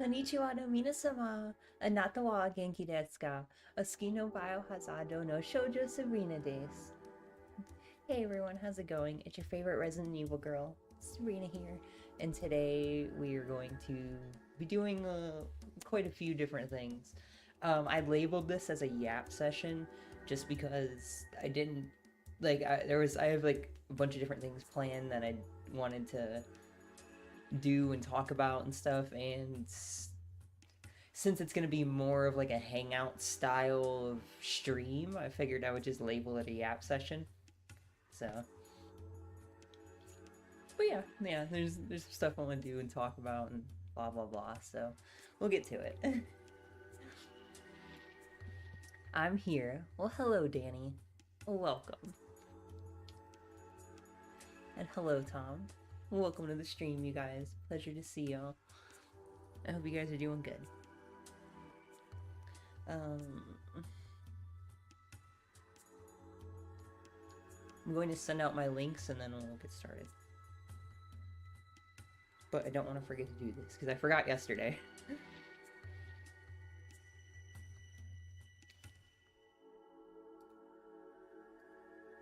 Konnichiwa no minasamá. Anata wa genki desu ka? Osuki no biohazard no shoujo Sabrina desu. Hey everyone, how's it going? It's your favorite Resident Evil girl, Sabrina here, and today we are going to be doing quite a few different things. I labeled this as a yap session just because I didn't I have like a bunch of different things planned that I wanted to do and talk about and stuff, and since it's going to be more of like a hangout style of stream, I figured I would just label it a yap session. So, but yeah, there's stuff I want to do and talk about and blah blah blah. So, we'll get to it. I'm here. Well, hello, Danny. Welcome. And hello, Tom. Welcome to the stream, you guys. Pleasure to see y'all. I hope you guys are doing good. I'm going to send out my links and then we'll get started. But I don't want to forget to do this because I forgot yesterday.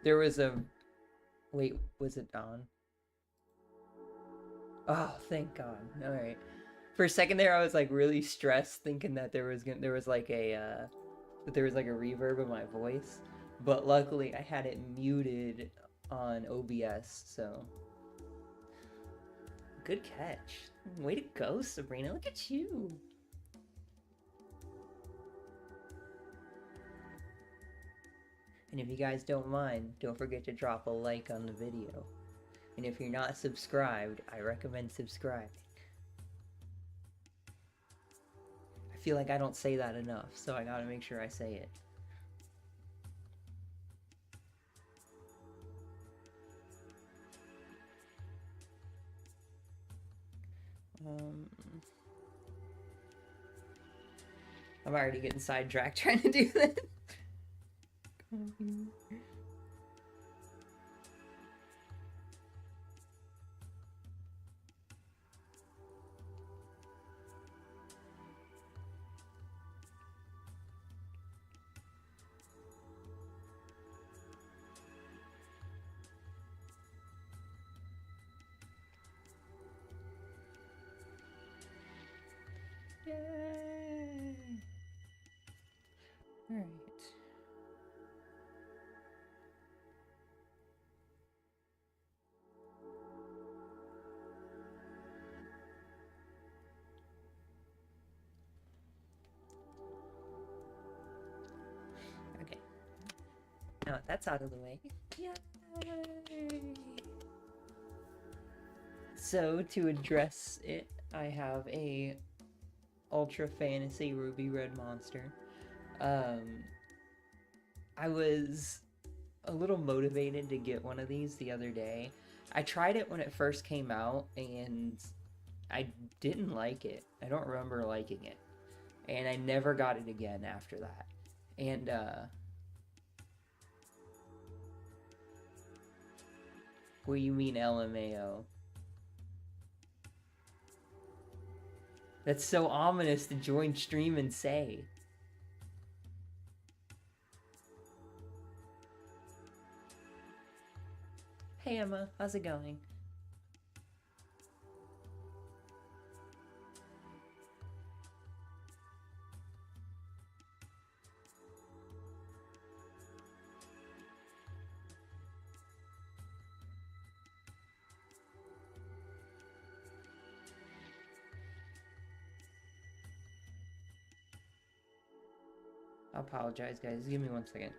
There was a... Wait, was it on? Oh, thank God. Alright. For a second there, I was like really stressed thinking that there was like a reverb in my voice. But luckily I had it muted on OBS, so... Good catch. Way to go, Sabrina. Look at you. And if you guys don't mind, don't forget to drop a like on the video. And if you're not subscribed, I recommend subscribing. I feel like I don't say that enough, so I gotta make sure I say it. I'm already getting sidetracked trying to do that. Yay! Alright. Okay. Now that's out of the way. Yay! So to address it, I have a Ultra Fantasy Ruby Red Monster. I was a little motivated to get one of these the other day. I tried it when it first came out and I didn't like it. I don't remember liking it. And I never got it again after that. And what do you mean LMAO? That's so ominous to join stream and say. Hey Emma, how's it going? I apologize, guys. Give me 1 second.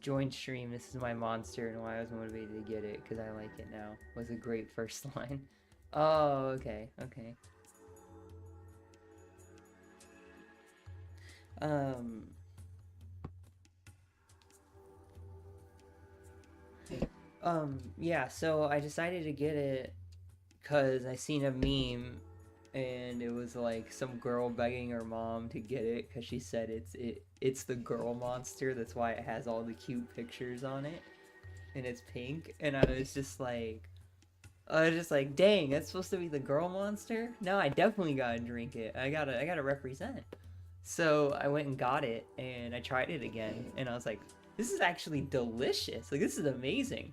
Join stream, this is my monster and why I was motivated to get it, because I like it now, was a great first line. Oh, okay, okay. Yeah, so I decided to get it because I seen a meme and it was like some girl begging her mom to get it because she said it's the girl monster. That's why it has all the cute pictures on it and it's pink. And I was just like, dang, that's supposed to be the girl monster. No, I definitely gotta drink it. I gotta represent. So I went and got it and I tried it again and I was like, this is actually delicious. Like this is amazing.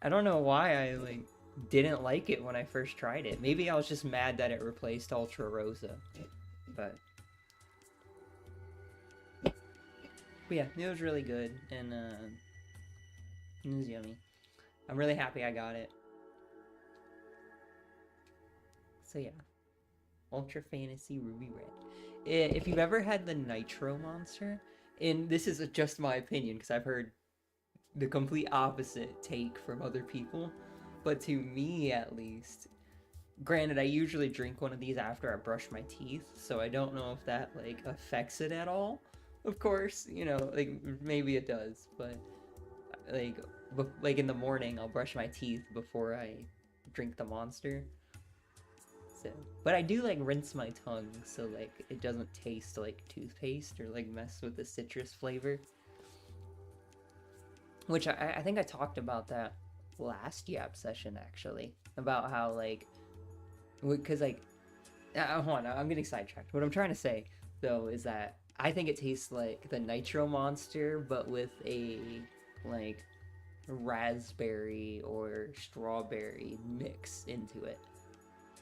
I don't know why I like didn't like it when I first tried it. Maybe I was just mad that it replaced Ultra Rosa. But yeah, it was really good and it was yummy. I'm really happy I got it. So yeah, Ultra Fantasy Ruby Red. If you've ever had the Nitro Monster, and this is just my opinion because I've heard the complete opposite take from other people, but to me at least, granted I usually drink one of these after I brush my teeth, so I don't know if that like affects it at all. Of course, you know, like maybe it does, but like like in the morning I'll brush my teeth before I drink the monster. So, but I do like rinse my tongue so like it doesn't taste like toothpaste or like mess with the citrus flavor. Which I think I talked about that last Yap session actually about how like because like hold on, I'm getting sidetracked. What I'm trying to say though is that I think it tastes like the Nitro Monster but with a like raspberry or strawberry mix into it.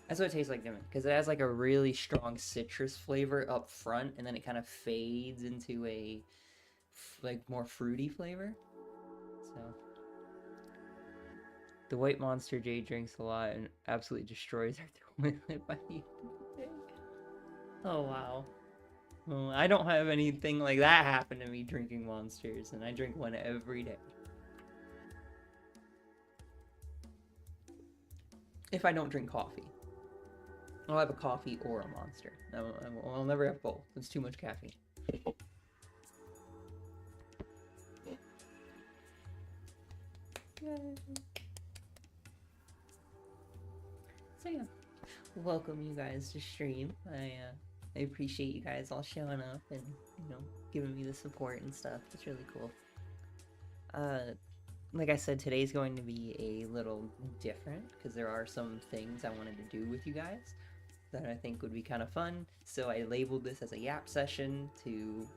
That's what it tastes like to me because it has like a really strong citrus flavor up front and then it kind of fades into a like more fruity flavor. So the white monster Jay drinks a lot and absolutely destroys our toilet by the end of the day. Oh wow. Well, I don't have anything like that happen to me drinking monsters, and I drink one every day. If I don't drink coffee. I'll have a coffee or a monster. I'll never have both. It's too much caffeine. Yay. So yeah, welcome you guys to stream. I appreciate you guys all showing up and giving me the support and stuff. It's really cool. Like I said, today's going to be a little different because there are some things I wanted to do with you guys that I think would be kind of fun. So I labeled this as a Yap session to,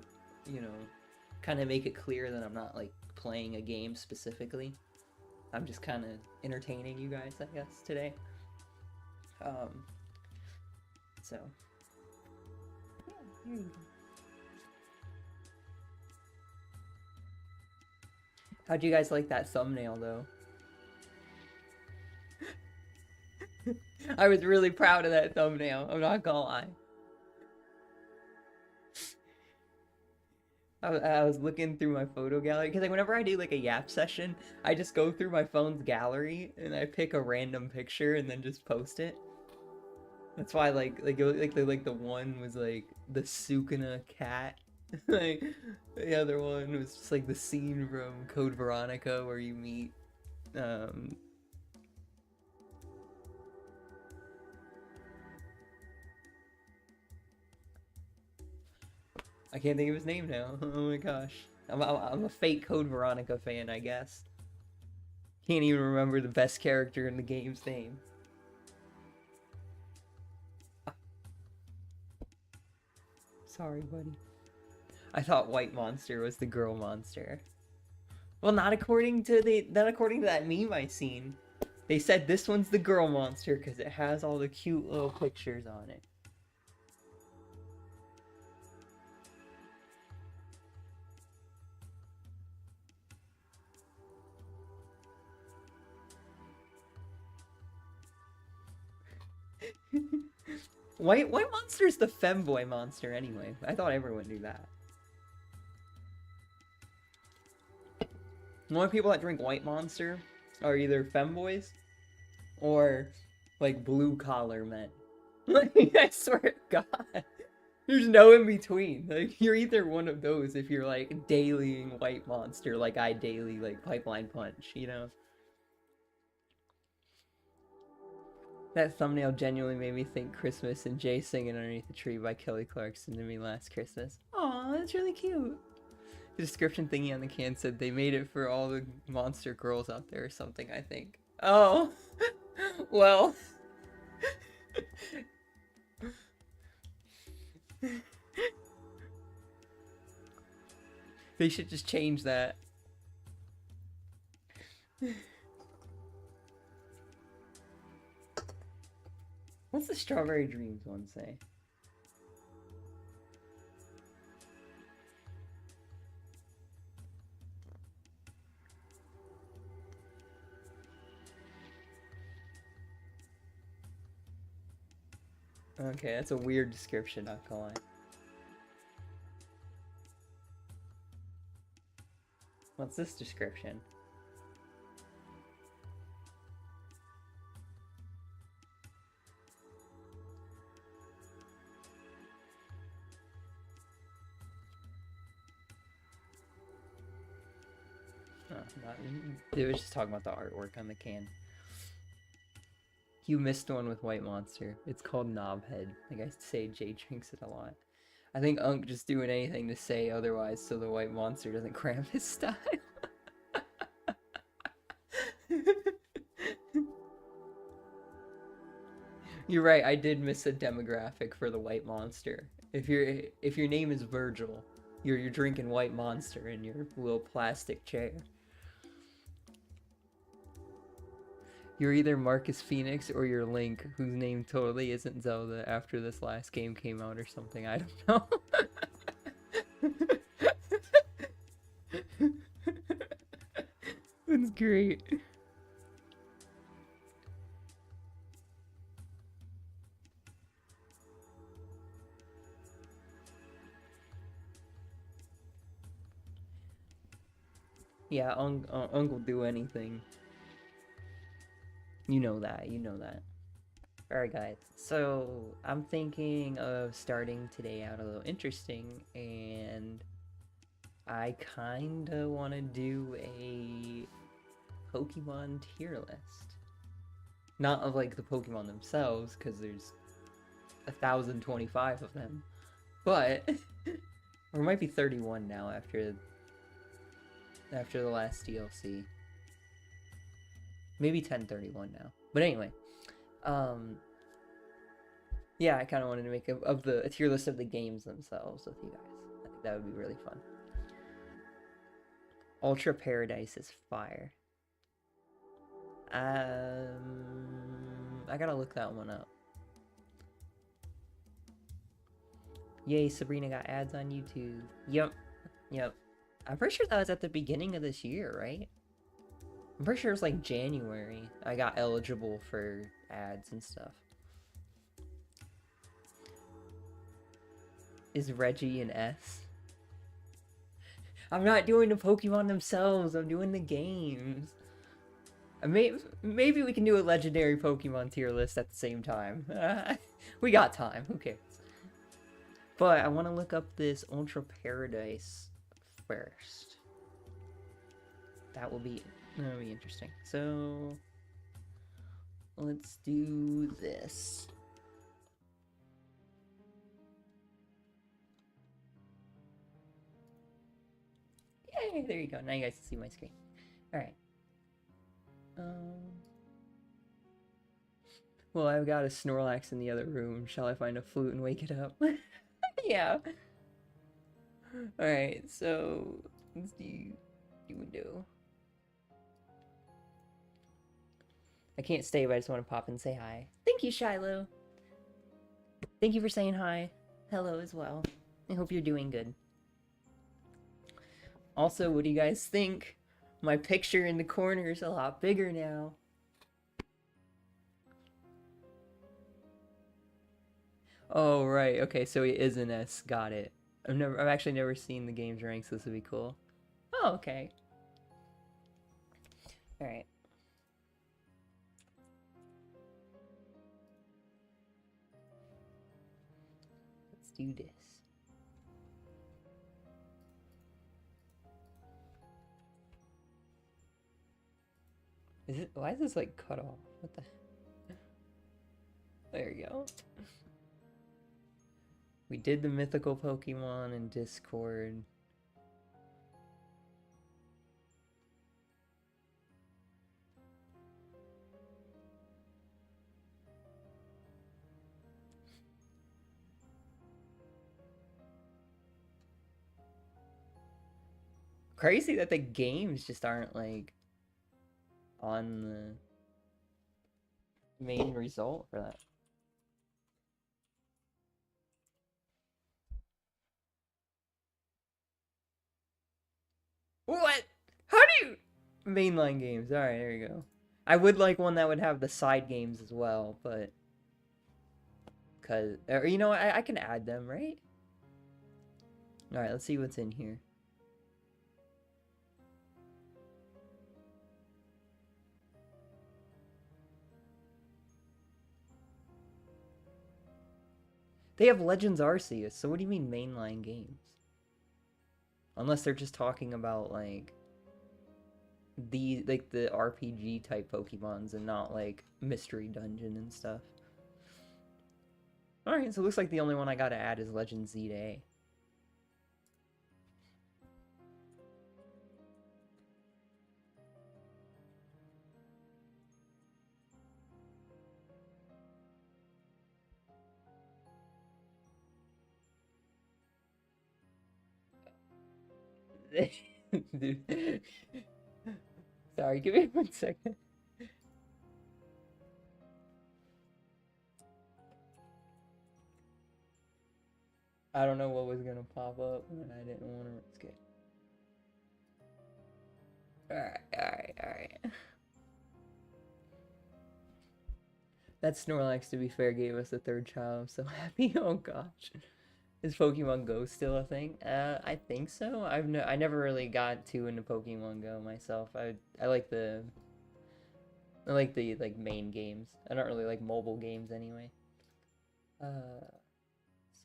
kind of make it clear that I'm not like playing a game specifically. I'm just kind of entertaining you guys, I guess, today. So yeah, here you go. How'd you guys like that thumbnail, though? I was really proud of that thumbnail, I'm not gonna lie. I was looking through my photo gallery, because like, whenever I do like a Yap session, I just go through my phone's gallery, and I pick a random picture, and then just post it. That's why the one was like the Sukuna cat. Like the other one was just like the scene from Code Veronica where you meet I can't think of his name now. Oh my gosh. I'm a fake Code Veronica fan, I guess. Can't even remember the best character in the game's name. Sorry, buddy. I thought White Monster was the girl monster. Well, not according to that meme I seen. They said this one's the girl monster because it has all the cute little pictures on it. White Monster is the femboy monster anyway. I thought everyone knew that. The only people that drink White Monster are either femboys or like blue collar men. Like, I swear to God. There's no in between. Like, you're either one of those if you're like dailying White Monster like I daily like Pipeline Punch, That thumbnail genuinely made me think Christmas and Jay Singing Underneath the Tree by Kelly Clarkson to me last Christmas. Aw, that's really cute. The description thingy on the can said they made it for all the monster girls out there or something, I think. Oh, well. They should just change that. What's the Strawberry Dreams one say? Okay, that's a weird description, not gonna lie. What's this description? Oh, it was just talking about the artwork on the can. You missed one with White Monster. It's called Knobhead. Like I say, Jay drinks it a lot. I think Unk just doing anything to say otherwise so the White Monster doesn't cram his style. You're right, I did miss a demographic for the White Monster. If your name is Virgil, you're drinking White Monster in your little plastic chair. You're either Marcus Phoenix or you're Link, whose name totally isn't Zelda after this last game came out or something. I don't know. That's great. Yeah, Unk will do anything. You know that, you know that. Alright guys, so I'm thinking of starting today out a little interesting, and I kinda wanna do a Pokemon tier list. Not of like the Pokemon themselves, because there's 1,025 of them, but or it might be 31 now after the last DLC. Maybe 1031 now. But anyway, yeah, I kind of wanted to make a tier list of the games themselves with you guys. I think that would be really fun. Ultra Paradise is fire. I gotta look that one up. Yay, Sabrina got ads on YouTube. Yep. I'm pretty sure that was at the beginning of this year, right? I'm pretty sure it was like January. I got eligible for ads and stuff. Is Reggie an S? I'm not doing the Pokemon themselves, I'm doing the games. Maybe we can do a legendary Pokemon tier list at the same time. We got time, who cares? But I want to look up this Ultra Paradise first. That'll be interesting. So let's do this. Yay, there you go. Now you guys can see my screen. Alright. Well, I've got a Snorlax in the other room. Shall I find a flute and wake it up? Yeah. Alright, so let's do window. I can't stay, but I just want to pop and say hi. Thank you, Shiloh. Thank you for saying hi. Hello as well. I hope you're doing good. Also, what do you guys think? My picture in the corner is a lot bigger now. Oh, right. Okay, so he is an S. Got it. I've actually never seen the game's ranks. This would be cool. Oh, okay. Alright. Let's do this. Why is this like cut off? What the? There you go. We did the mythical Pokemon in Discord. Crazy that the games just aren't like on the main result for that. What? How do you mainline games? All right, there you go. I would like one that would have the side games as well, but cause or you know I can add them, right? All right, let's see what's in here. They have Legends Arceus, so what do you mean mainline games? Unless they're just talking about like the RPG type Pokemons and not like Mystery Dungeon and stuff. Alright, so it looks like the only one I gotta add is Legend Z to A. Dude. Sorry, give me 1 second. I don't know what was gonna pop up, and I didn't want to risk it. Alright. That Snorlax, to be fair, gave us a third child. I'm so happy. Oh gosh. Is Pokemon Go still a thing? I think so. I never really got too into Pokemon Go myself. I like the like main games. I don't really like mobile games anyway. So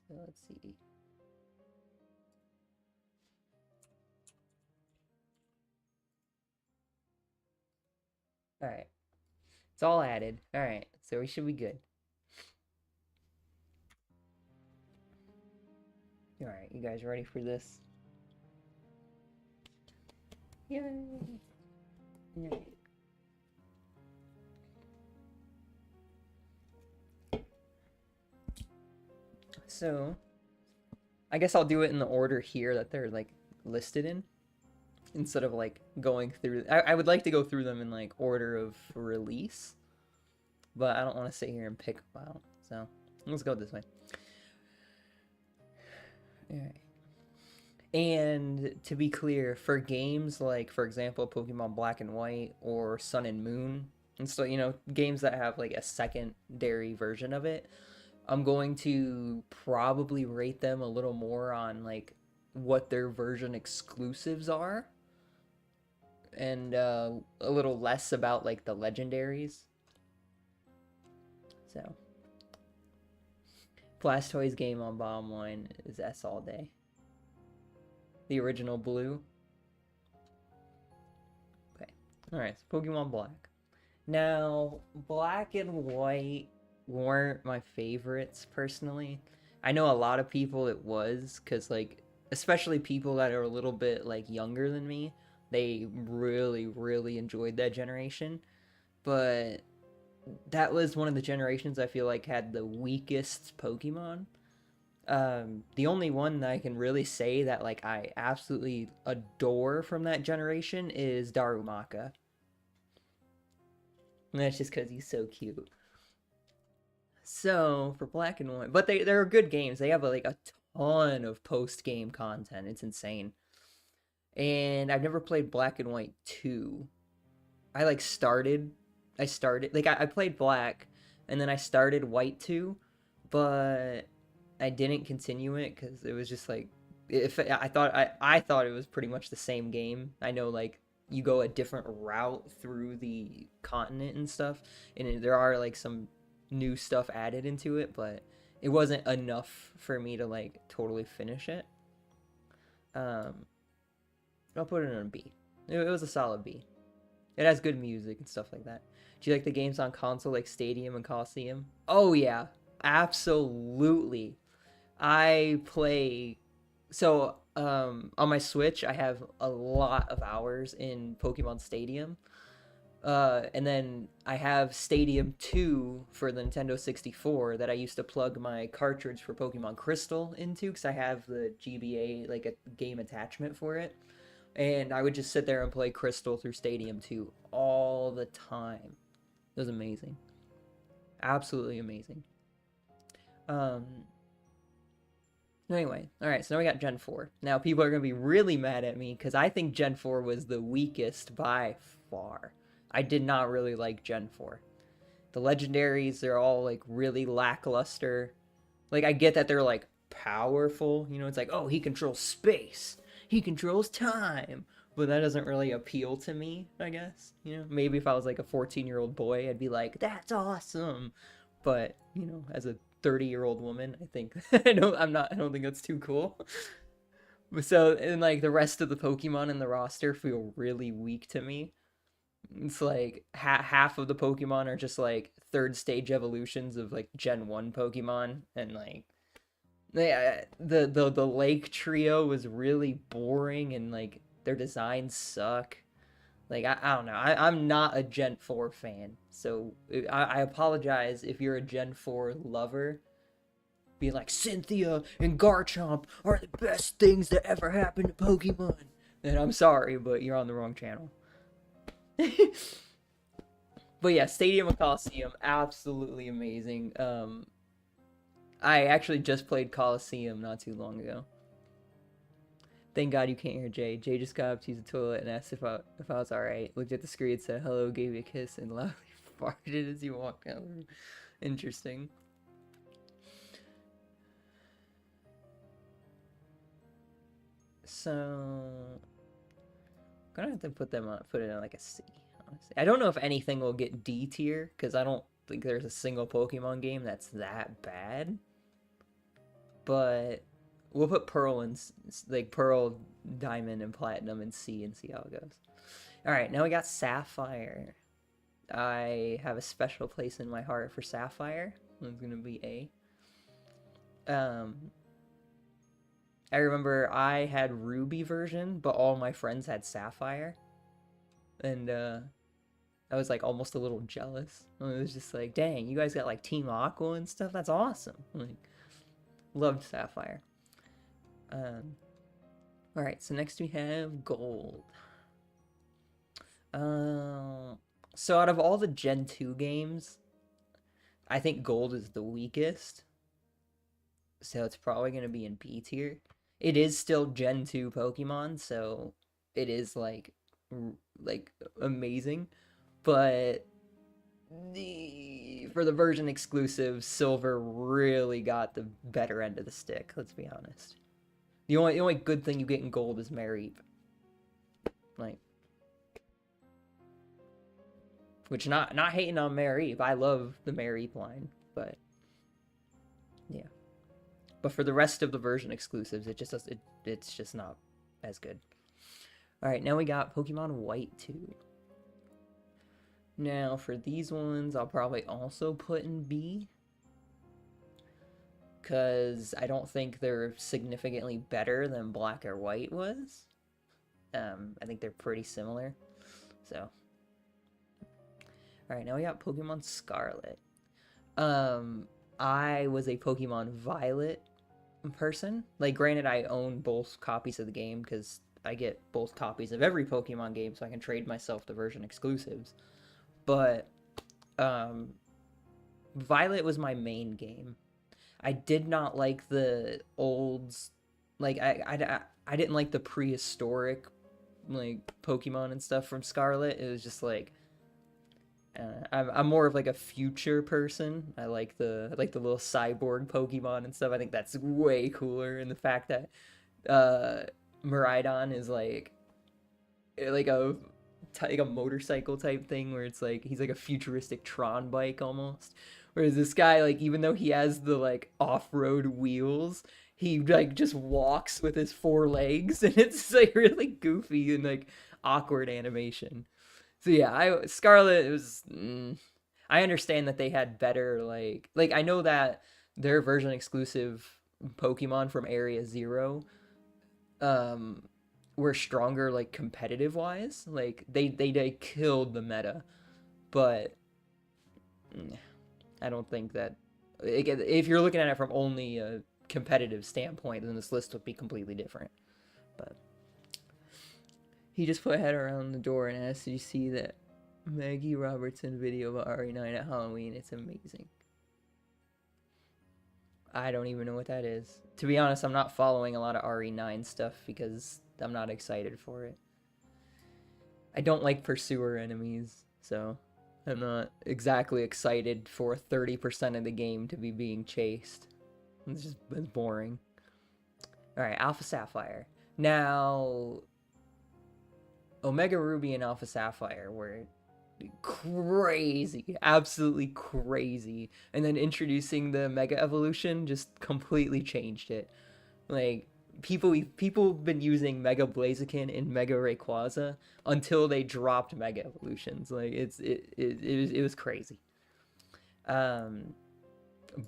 let's see. All right, it's all added. All right, so we should be good. All right, you guys ready for this? Yay! All right. So, I guess I'll do it in the order here that they're like listed in, instead of like going through. I would like to go through them in like order of release, but I don't want to sit here and pick them out. So let's go this way. All right. And to be clear, for games like, for example, Pokemon Black and White or Sun and Moon, and so, you know, games that have like a secondary version of it, I'm going to probably rate them a little more on like what their version exclusives are, and a little less about like the legendaries. So, Blastoise game on bottom line is S all day. The original blue. Okay. Alright, so Pokemon Black. Now, Black and White weren't my favorites personally. I know a lot of people it was, because like, especially people that are a little bit like younger than me, they really enjoyed that generation. But that was one of the generations I feel like had the weakest Pokemon. The only one that I can really say that like I absolutely adore from that generation is Darumaka. And that's just because he's so cute. So for Black and White, but they're good games. They have like a ton of post game content. It's insane. And I've never played Black and White 2. I like started. I started like I played Black, and then I started White 2, but I didn't continue it because it was just like, if I thought it was pretty much the same game. I know like you go a different route through the continent and stuff, and there are like some new stuff added into it, but it wasn't enough for me to like totally finish it. Um, I'll put it in a B. It was a solid B. It has good music and stuff like that. Do you like the games on console like Stadium and Coliseum? Oh yeah, absolutely. I play on my Switch I have a lot of hours in Pokemon Stadium. And then I have Stadium 2 for the Nintendo 64 that I used to plug my cartridge for Pokemon Crystal into because I have the GBA, like a game attachment for it. And I would just sit there and play Crystal through Stadium 2 all the time. It was amazing. Absolutely amazing. Um, Anyway, all right, so now we got Gen 4. Now, people are going to be really mad at me because I think Gen 4 was the weakest by far. I did not really like Gen 4. The legendaries, they're all like really lackluster. Like, I get that they're like powerful. You know, it's like, oh, he controls space, he controls time. But that doesn't really appeal to me, I guess. You know, maybe if I was like a 14-year-old boy, I'd be like, that's awesome. But, you know, as a 30-year-old woman, I think I don't think that's too cool. So, and like the rest of the Pokemon in the roster feel really weak to me. It's like half of the Pokemon are just like third stage evolutions of like Gen 1 Pokemon, and like the Lake Trio was really boring, and like their designs suck. Like I don't know. I'm not a Gen 4 fan, so I apologize if you're a Gen 4 lover. Being like Cynthia and Garchomp are the best things that ever happened to Pokemon. And I'm sorry, but you're on the wrong channel. But yeah, Stadium and Coliseum, absolutely amazing. I actually just played Coliseum not too long ago. Thank God you can't hear Jay. Jay just got up to use the toilet and asked if I was alright. Looked at the screen, said hello, gave you a kiss, and loudly farted as you walked out. Interesting. So I'm gonna have to put it in like a C. Honestly, I don't know if anything will get D tier because I don't think there's a single Pokemon game that's that bad. But we'll put Pearl and like Pearl, Diamond, and Platinum in C and see how it goes. All right, now we got Sapphire. I have a special place in my heart for Sapphire. It's gonna be A. I remember I had Ruby version, but all my friends had Sapphire, and I was like almost a little jealous. It was just like, dang, you guys got like Team Aqua and stuff. That's awesome. Like, loved Sapphire. All right, so next we have Gold. So out of all the Gen 2 games, I think Gold is the weakest. So it's probably going to be in B tier. It is still Gen 2 Pokemon, so it is like amazing, but for the version exclusive, Silver really got the better end of the stick, let's be honest. The only good thing you get in Gold is Mareep. Like, which not hating on Mareep. I love the Mareep line, but yeah. But for the rest of the version exclusives, it's just not as good. All right, now we got Pokemon White 2. Now for these ones, I'll probably also put in B, because I don't think they're significantly better than Black or White was. I think they're pretty similar. So, all right, now we got Pokemon Scarlet. I was a Pokemon Violet person. Like, granted, I own both copies of the game because I get both copies of every Pokemon game, so I can trade myself the version exclusives. But Violet was my main game. I did not like the olds. Like, I didn't like the prehistoric like Pokemon and stuff from Scarlet. It was just like I'm more of like a future person. I like the little cyborg Pokemon and stuff. I think that's way cooler, and the fact that Miraidon is like a motorcycle type thing where it's like he's like a futuristic Tron bike almost. Whereas this guy, like, even though he has the like off-road wheels, he like just walks with his four legs, and it's like really goofy and like awkward animation. So yeah, Scarlet was. I understand that they had better like I know that their version exclusive Pokemon from Area Zero um were stronger like competitive wise. Like they killed the meta, but I don't think that if you're looking at it from only a competitive standpoint, then this list would be completely different. But he just put a head around the door and asked, "Did you see that Maggie Robertson video of RE9 at Halloween? It's amazing." I don't even know what that is. To be honest, I'm not following a lot of RE9 stuff because I'm not excited for it. I don't like pursuer enemies, so I'm not exactly excited for 30% of the game to be being chased. It's boring. Alright, Alpha Sapphire. Now, Omega Ruby and Alpha Sapphire were crazy, absolutely crazy. And then introducing the Mega Evolution just completely changed it. Like, people have been using Mega Blaziken and Mega Rayquaza until they dropped Mega Evolutions. Like it was crazy. Um,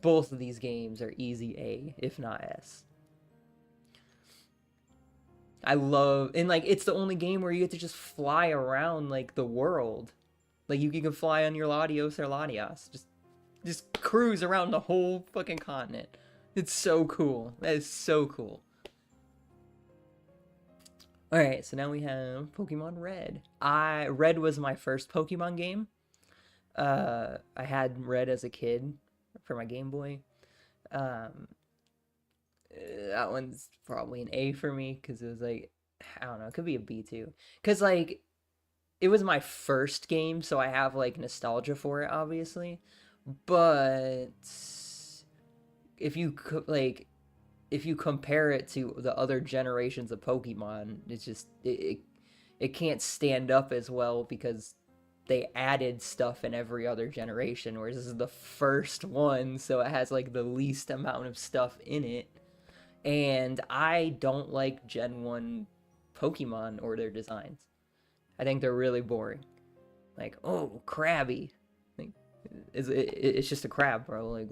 both of these games are easy A, if not S. I love and like it's the only game where you get to just fly around like the world. Like you can fly on your Latios or Latias. Just cruise around the whole fucking continent. It's so cool. That is so cool. Alright, so now we have Pokemon Red. Red was my first Pokemon game. I had Red as a kid for my Game Boy. Um, that one's probably an A for me because it was like I don't know, it could be a B too. Because like it was my first game, so I have like nostalgia for it, obviously. But if you like, if you compare it to the other generations of Pokemon, it's just it can't stand up as well because they added stuff in every other generation, whereas this is the first one, so it has like the least amount of stuff in it. And I don't like Gen 1 Pokemon or their designs. I think they're really boring. Like, oh, crabby. Like, it's just a crab, bro. Like,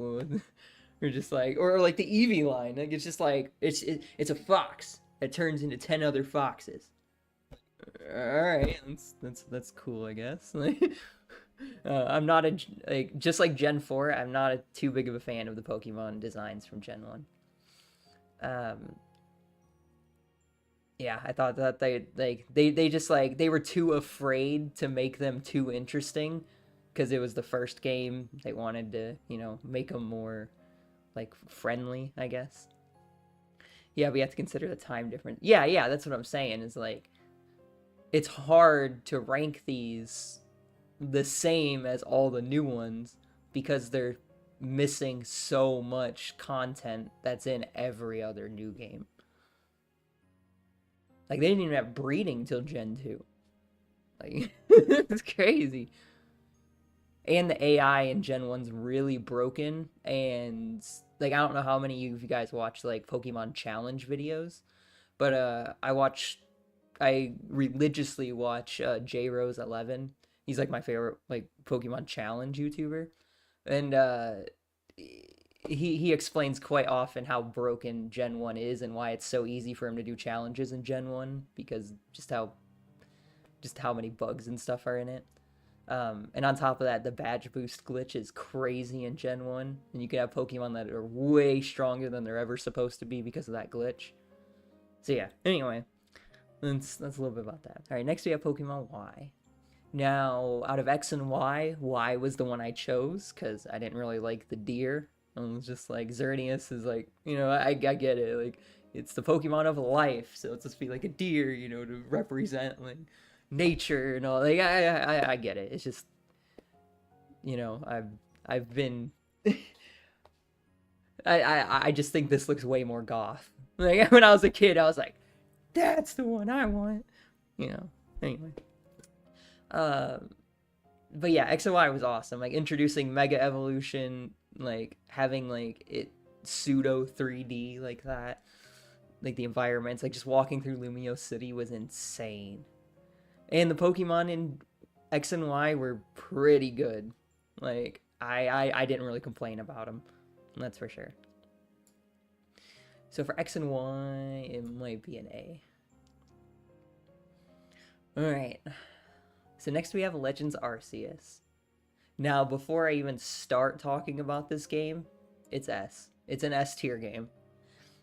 you're just like, or like the Eevee line. Like, it's just like, it's a fox that turns into 10 other foxes. All right, that's cool, I guess. Like, I'm not a like just like Gen 4. I'm not too big of a fan of the Pokemon designs from Gen 1. Um, yeah, I thought that they just like they were too afraid to make them too interesting because it was the first game. They wanted to, make them more like friendly, I guess. Yeah, we have to consider the time difference. Yeah, that's what I'm saying. Is like it's hard to rank these the same as all the new ones because they're missing so much content that's in every other new game. Like they didn't even have breeding till Gen 2. Like it's crazy. And the AI in Gen 1's really broken and like I don't know how many of you guys watch like Pokemon challenge videos, but I religiously watch J Rose 11. He's like my favorite like Pokemon challenge YouTuber. And he explains quite often how broken Gen 1 is and why it's so easy for him to do challenges in Gen 1 because just how many bugs and stuff are in it. And on top of that, the badge boost glitch is crazy in Gen 1. And you can have Pokemon that are way stronger than they're ever supposed to be because of that glitch. So yeah, anyway, that's a little bit about that. Alright, next we have Pokemon Y. Now, out of X and Y was the one I chose because I didn't really like the deer. I was just like, Xerneas is like, I get it. Like, it's the Pokemon of life, so it's supposed to be like a deer, to represent like nature and all. Like, I get it. It's just, I've been, I just think this looks way more goth. Like when I was a kid, I was like, that's the one I want. Anyway. But yeah, X and Y was awesome. Like introducing Mega Evolution, like having like it pseudo 3D like that. Like the environments, like just walking through Lumio City was insane. And the Pokemon in X and Y were pretty good. Like I didn't really complain about them. That's for sure. So for X and Y, it might be an A. All right. So next we have Legends Arceus. Now, before I even start talking about this game, it's S. It's an S tier game.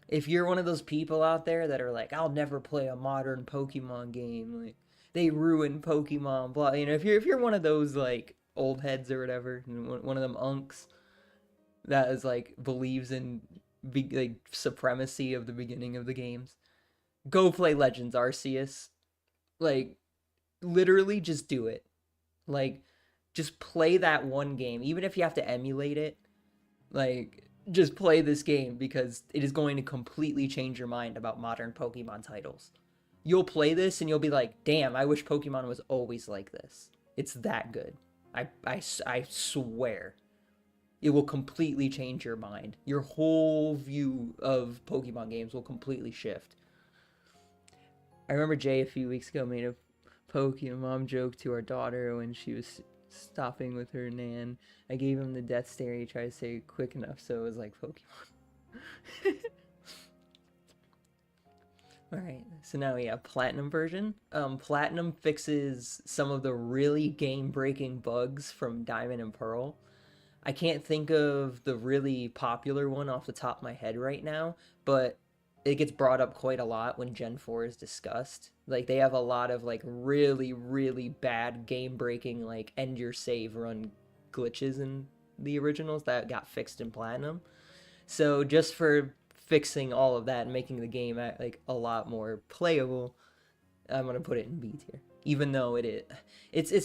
If you're one of those people out there that are like, I'll never play a modern Pokemon game, like they ruin Pokemon, blah. You know, if you're one of those like old heads or whatever, one of them unks that is like believes in like supremacy of the beginning of the games, go play Legends Arceus. Like literally, just do it. Like just play that one game, even if you have to emulate it. Like just play this game because it is going to completely change your mind about modern Pokemon titles. You'll play this and you'll be like, damn, I wish Pokemon was always like this. It's that good. I swear. It will completely change your mind. Your whole view of Pokemon games will completely shift. I remember Jay a few weeks ago made a Pokemon joke to our daughter when she was stopping with her nan. I gave him the death stare. He tried to say it quick enough so it was like Pokemon. Alright, so now we have Platinum version. Platinum fixes some of the really game-breaking bugs from Diamond and Pearl. I can't think of the really popular one off the top of my head right now, but it gets brought up quite a lot when Gen 4 is discussed. Like, they have a lot of, like, really, really bad game-breaking, like, end your save run glitches in the originals that got fixed in Platinum. So, just for fixing all of that and making the game, like, a lot more playable, I'm gonna put it in B tier. Even though it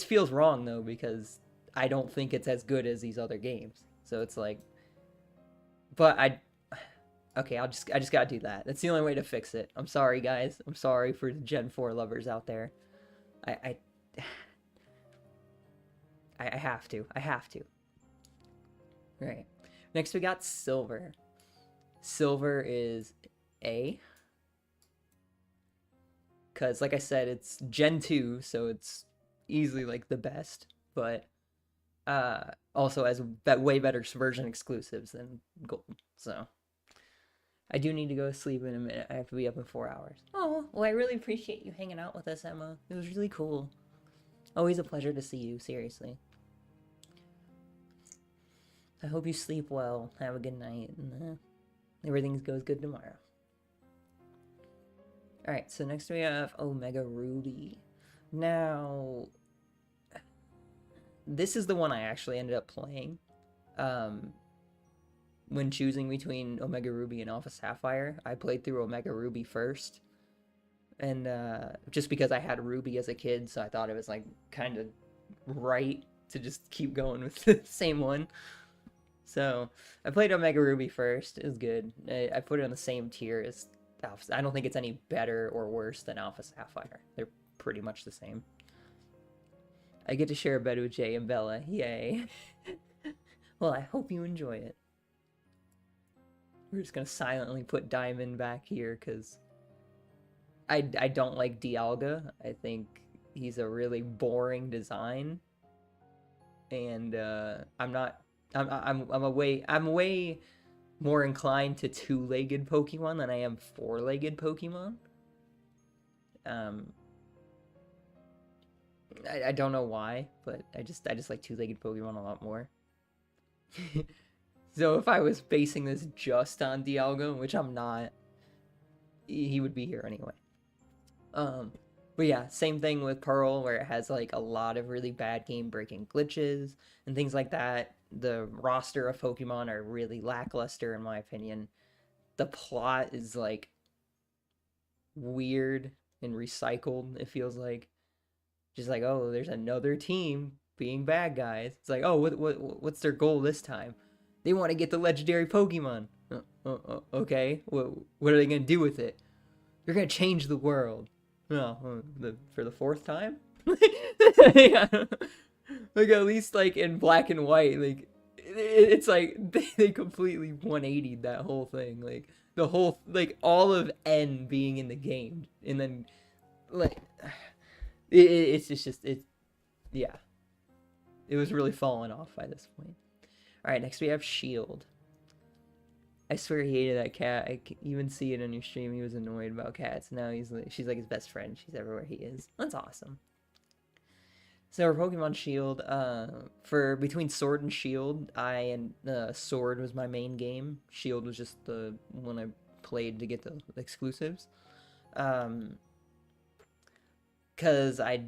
feels wrong, though, because I don't think it's as good as these other games. So, it's like... But okay, I just gotta do that. That's the only way to fix it. I'm sorry, guys. I'm sorry for the Gen 4 lovers out there. I have to. I have to. All right. Next, we got Silver. Silver is A. Because, like I said, it's Gen 2, so it's easily, like, the best. But also has way better version exclusives than Gold. So... I do need to go to sleep in a minute. I have to be up in 4 hours. Oh, well, I really appreciate you hanging out with us, Emma. It was really cool. Always a pleasure to see you, seriously. I hope you sleep well, have a good night, and everything goes good tomorrow. Alright, so next we have Omega Ruby. Now, this is the one I actually ended up playing. When choosing between Omega Ruby and Alpha Sapphire, I played through Omega Ruby first. And just because I had Ruby as a kid, so I thought it was like kind of right to just keep going with the same one. So I played Omega Ruby first. It was good. I put it on the same tier as Alpha. I don't think it's any better or worse than Alpha Sapphire. They're pretty much the same. I get to share a bed with Jay and Bella. Yay. Well, I hope you enjoy it. We're just gonna silently put Diamond back here because I don't like Dialga. I think he's a really boring design, and I'm way more inclined to two-legged Pokemon than I am four-legged Pokemon. I don't know why, but I just like two-legged Pokemon a lot more. So if I was basing this just on Dialga, which I'm not, he would be here anyway. But yeah, same thing with Pearl, where it has like a lot of really bad game-breaking glitches and things like that. The roster of Pokemon are really lackluster in my opinion. The plot is like weird and recycled, it feels like. Just like, oh, there's another team being bad guys. It's like, oh, what's their goal this time? They want to get the legendary Pokemon. Okay, what are they going to do with it? They're going to change the world. Oh, for the fourth time? Yeah. Like, at least, like, in Black and White, like, it's like, they completely 180'd that whole thing. Like, the whole, like, all of N being in the game. And then, like, it's just, Yeah, it was really falling off by this point. All right, next we have Shield. I swear he hated that cat. I can even see it on your stream. He was annoyed about cats. Now she's like his best friend. She's everywhere he is. That's awesome. So for Pokemon Shield, for between Sword and Shield, Sword was my main game. Shield was just the one I played to get the exclusives. Cause I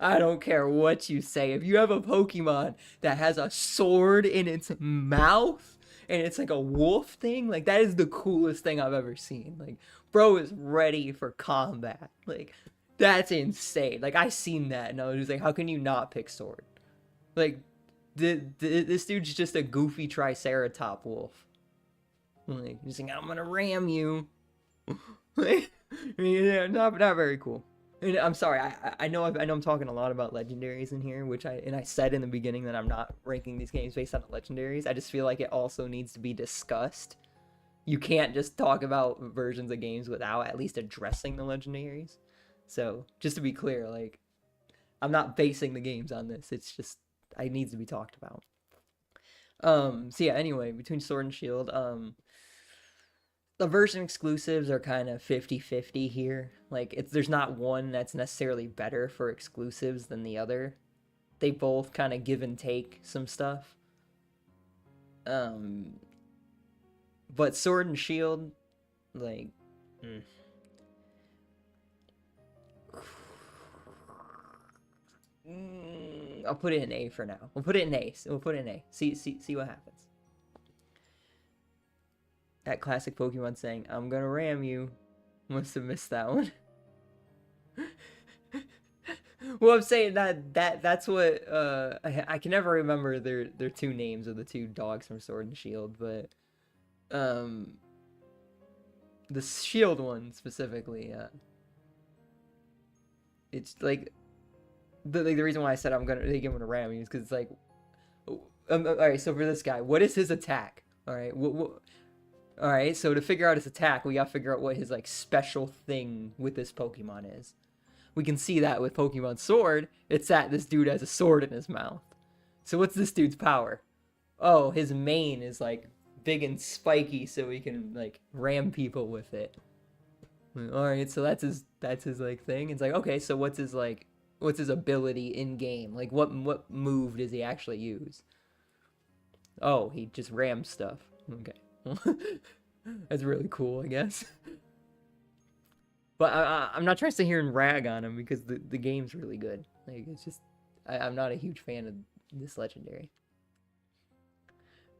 don't care what you say. If you have a Pokemon that has a sword in its mouth and it's like a wolf thing, like that is the coolest thing I've ever seen. Like, bro is ready for combat. Like, that's insane. Like, I seen that and I was just like, how can you not pick sword? Like, this dude's just a goofy Triceratop wolf. Like, he's like, I'm gonna ram you. Like, yeah, not very cool. And I'm sorry, I know I'm talking a lot about legendaries in here, which I said in the beginning that I'm not ranking these games based on the legendaries. I just feel like it also needs to be discussed. You can't just talk about versions of games without at least addressing the legendaries. So just to be clear, like, I'm not basing the games on this. It's just it needs to be talked about. So yeah, anyway, between Sword and Shield, the version exclusives are kind of 50-50 here. Like, there's not one that's necessarily better for exclusives than the other. They both kind of give and take some stuff. But Sword and Shield, like, I'll put it in A for now. We'll put it in A. See what happens. That classic Pokemon saying, I'm gonna ram you. Must have missed that one. Well, I'm saying that's what I can never remember their two names of the two dogs from Sword and Shield, but the Shield one specifically, it's like the reason why I said I'm gonna ram you is because it's like, all right. So for this guy, what is his attack? All right, all right, so to figure out his attack, we gotta figure out what his like special thing with this Pokemon is. We can see that with Pokemon Sword. It's that this dude has a sword in his mouth. So what's this dude's power? Oh, his mane is like big and spiky, so he can like ram people with it. All right, so that's his like thing. It's like, okay, so what's his ability in game? Like what move does he actually use? Oh, he just rams stuff. Okay. That's really cool, I guess. But I'm not trying to sit here and rag on him because the game's really good. Like, it's just I'm not a huge fan of this legendary.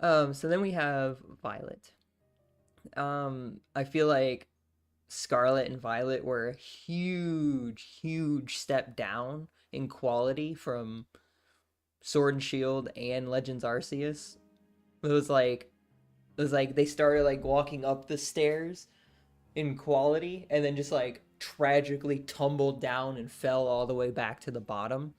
So then we have Violet. I feel like Scarlet and Violet were a huge step down in quality from Sword and Shield and Legends Arceus. It was like they started like walking up the stairs in quality and then just like tragically tumbled down and fell all the way back to the bottom.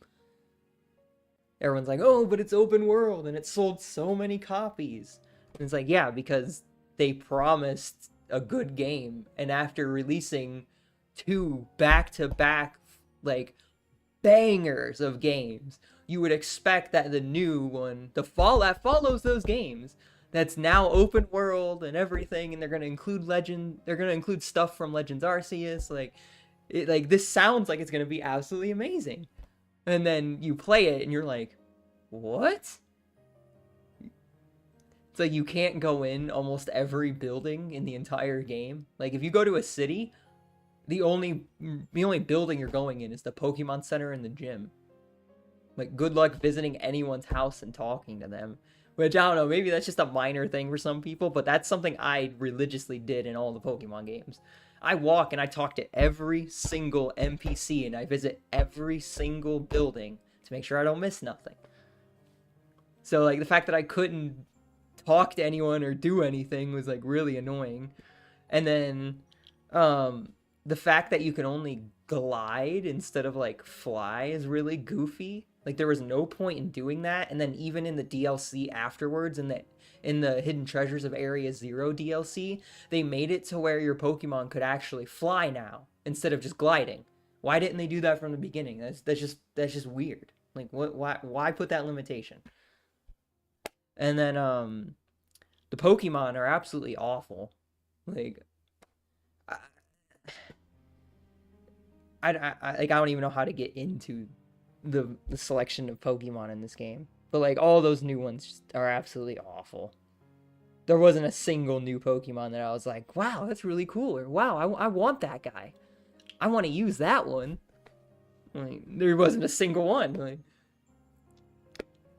Everyone's like, oh, but it's open world and it sold so many copies. And it's like, yeah, because they promised a good game, and after releasing 2 back-to-back like bangers of games, you would expect that the new one, that follows those games, that's now open world and everything, and they're gonna include stuff from Legends Arceus. Like this sounds like it's gonna be absolutely amazing, and then you play it and you're like, what? It's like you can't go in almost every building in the entire game. Like if you go to a city, the only building you're going in is the Pokemon Center and the gym. Like, good luck visiting anyone's house and talking to them. Which, I don't know, maybe that's just a minor thing for some people, but that's something I religiously did in all the Pokemon games. I walk and I talk to every single NPC and I visit every single building to make sure I don't miss nothing. So, like, the fact that I couldn't talk to anyone or do anything was, like, really annoying. And then, the fact that you can only glide instead of, like, fly is really goofy. Like, there was no point in doing that, and then even in the DLC afterwards, in the Hidden Treasures of Area Zero DLC, they made it to where your Pokemon could actually fly now, instead of just gliding. Why didn't they do that from the beginning? That's just weird. Like why put that limitation? And then the Pokemon are absolutely awful. Like I, I don't even know how to get into the selection of Pokemon in this game. But like all those new ones just are absolutely awful. There wasn't a single new Pokemon that I was like, wow, that's really cool, or wow, I want that guy. I want to use that one. Like, there wasn't a single one. Like,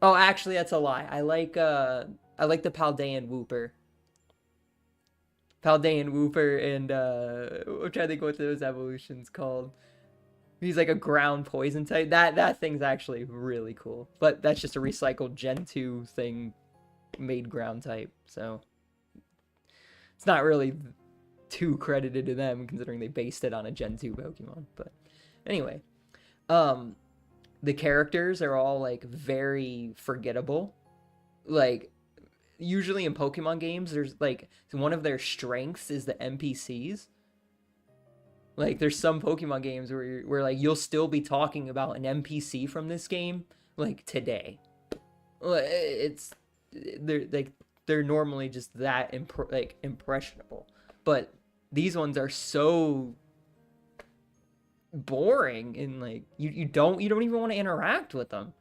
oh, actually, that's a lie. I like the Paldean Wooper. Paldean Wooper, and I'm trying to think what those evolutions called. He's like a ground poison type. That thing's actually really cool. But that's just a recycled Gen 2 thing made ground type. So it's not really too credited to them considering they based it on a Gen 2 Pokemon. But anyway, the characters are all like very forgettable. Like usually in Pokemon games, there's like one of their strengths is the NPCs. Like there's some Pokemon games where like you'll still be talking about an NPC from this game like today. It's they're normally just that impressionable, but these ones are so boring, and like you don't even want to interact with them.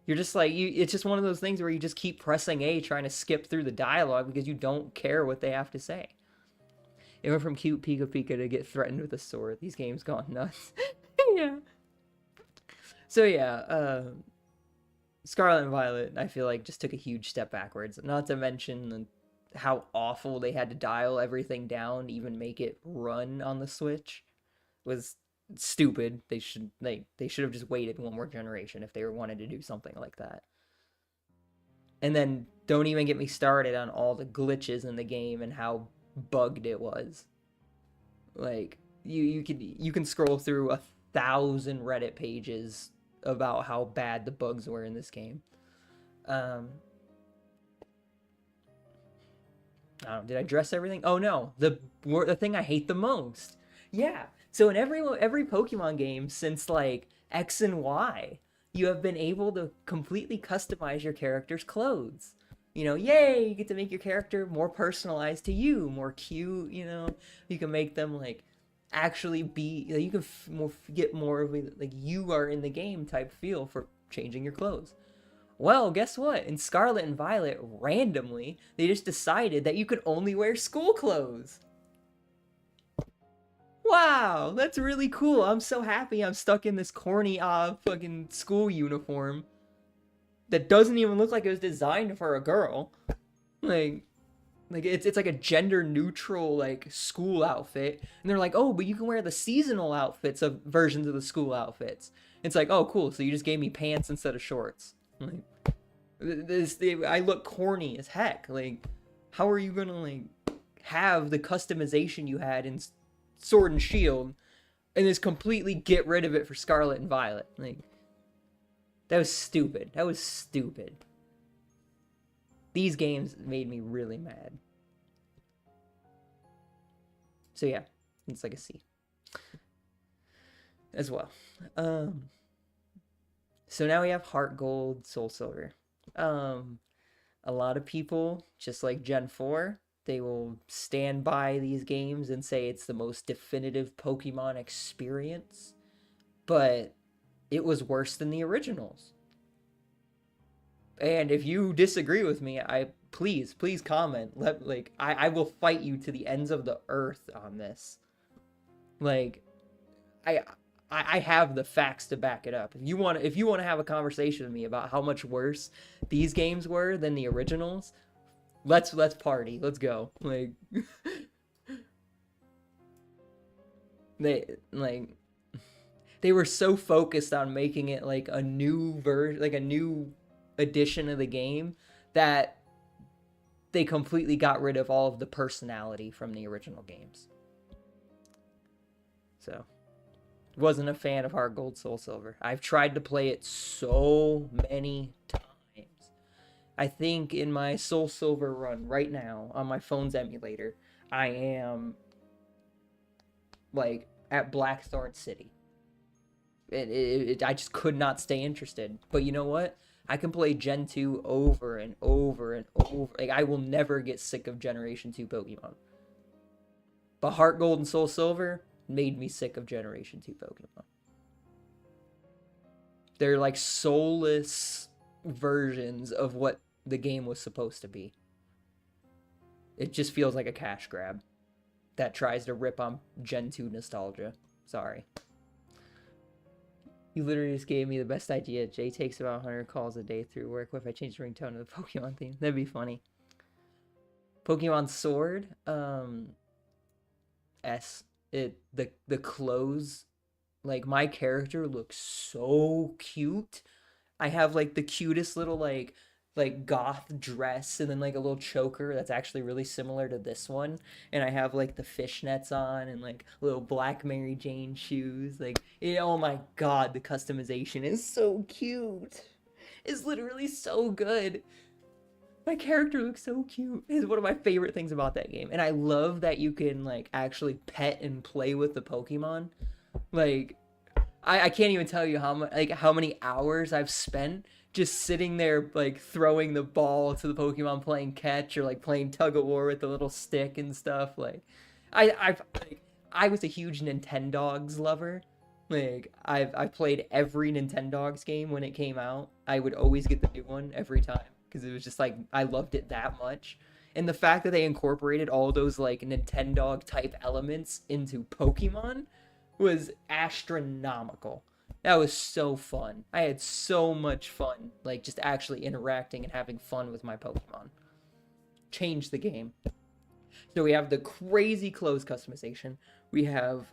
You're just like it's just one of those things where you just keep pressing A trying to skip through the dialogue because you don't care what they have to say. It went from cute Pika Pika to get threatened with a sword. These games gone nuts. Yeah. So yeah, Scarlet and Violet, I feel like just took a huge step backwards. Not to mention how awful they had to dial everything down to even make it run on the Switch. It was stupid. They should have just waited one more generation if they wanted to do something like that. And then don't even get me started on all the glitches in the game and how bugged it was. Like you can scroll through 1,000 Reddit pages about how bad the bugs were in this game. Did I address everything? Oh no, the thing I hate the most. Yeah. So in every Pokemon game since like X and Y, you have been able to completely customize your character's clothes. You know, yay, you get to make your character more personalized to you, more cute, you know. You can make them like actually be, you can get more of a like you are in the game type feel for changing your clothes. Well, guess what? In Scarlet and Violet, randomly, they just decided that you could only wear school clothes. Wow, that's really cool. I'm so happy I'm stuck in this corny fucking school uniform that doesn't even look like it was designed for a girl. Like it's like a gender neutral like school outfit, and they're like, oh, but you can wear the seasonal outfits of versions of the school outfits. It's like, oh, cool. So you just gave me pants instead of shorts. Like, I look corny as heck. Like, how are you gonna like have the customization you had in Sword and Shield, and just completely get rid of it for Scarlet and Violet? Like, that was stupid. That was stupid. These games made me really mad. So yeah, it's like a C as well. So now we have Heart Gold, Soul Silver. A lot of people, just like Gen 4, they will stand by these games and say it's the most definitive Pokemon experience, but it was worse than the originals. And if you disagree with me, please comment. I will fight you to the ends of the earth on this. Like, I have the facts to back it up. If you want to have a conversation with me about how much worse these games were than the originals, let's party. Let's go. Like they were so focused on making it like a new version, like a new edition of the game, that they completely got rid of all of the personality from the original games. So wasn't a fan of Heart Gold, Soul Silver. I've tried to play it so many times. I think in my Soul Silver run right now on my phone's emulator, I am like at Blackthorn City. I just could not stay interested. But you know what? I can play Gen 2 over and over and over. Like, I will never get sick of Generation 2 Pokemon. But Heart Gold and Soul Silver made me sick of Generation 2 Pokemon. They're like soulless versions of what the game was supposed to be. It just feels like a cash grab that tries to rip on Gen 2 nostalgia. Sorry. You literally just gave me the best idea. Jay takes about 100 calls a day through work. What if I change the ringtone to the Pokemon theme? That'd be funny. Pokemon Sword, S. The clothes, like my character looks so cute. I have like the cutest little like goth dress and then like a little choker that's actually really similar to this one, and I have like the fishnets on and like little black Mary Jane shoes. Like oh my god, the customization is so cute. It's literally so good. My character looks so cute. It's one of my favorite things about that game, and I love that you can like actually pet and play with the Pokemon. Like I can't even tell you how many hours I've spent just sitting there like throwing the ball to the Pokemon, playing catch or like playing tug of war with the little stick and stuff. Like I was a huge Nintendogs lover. Like I played every Nintendogs game when it came out. I would always get the new one every time because it was just like I loved it that much. And the fact that they incorporated all those like Nintendog type elements into Pokemon was astronomical. That was so fun. I had so much fun, like just actually interacting and having fun with my Pokemon. Changed the game. So we have the crazy clothes customization. We have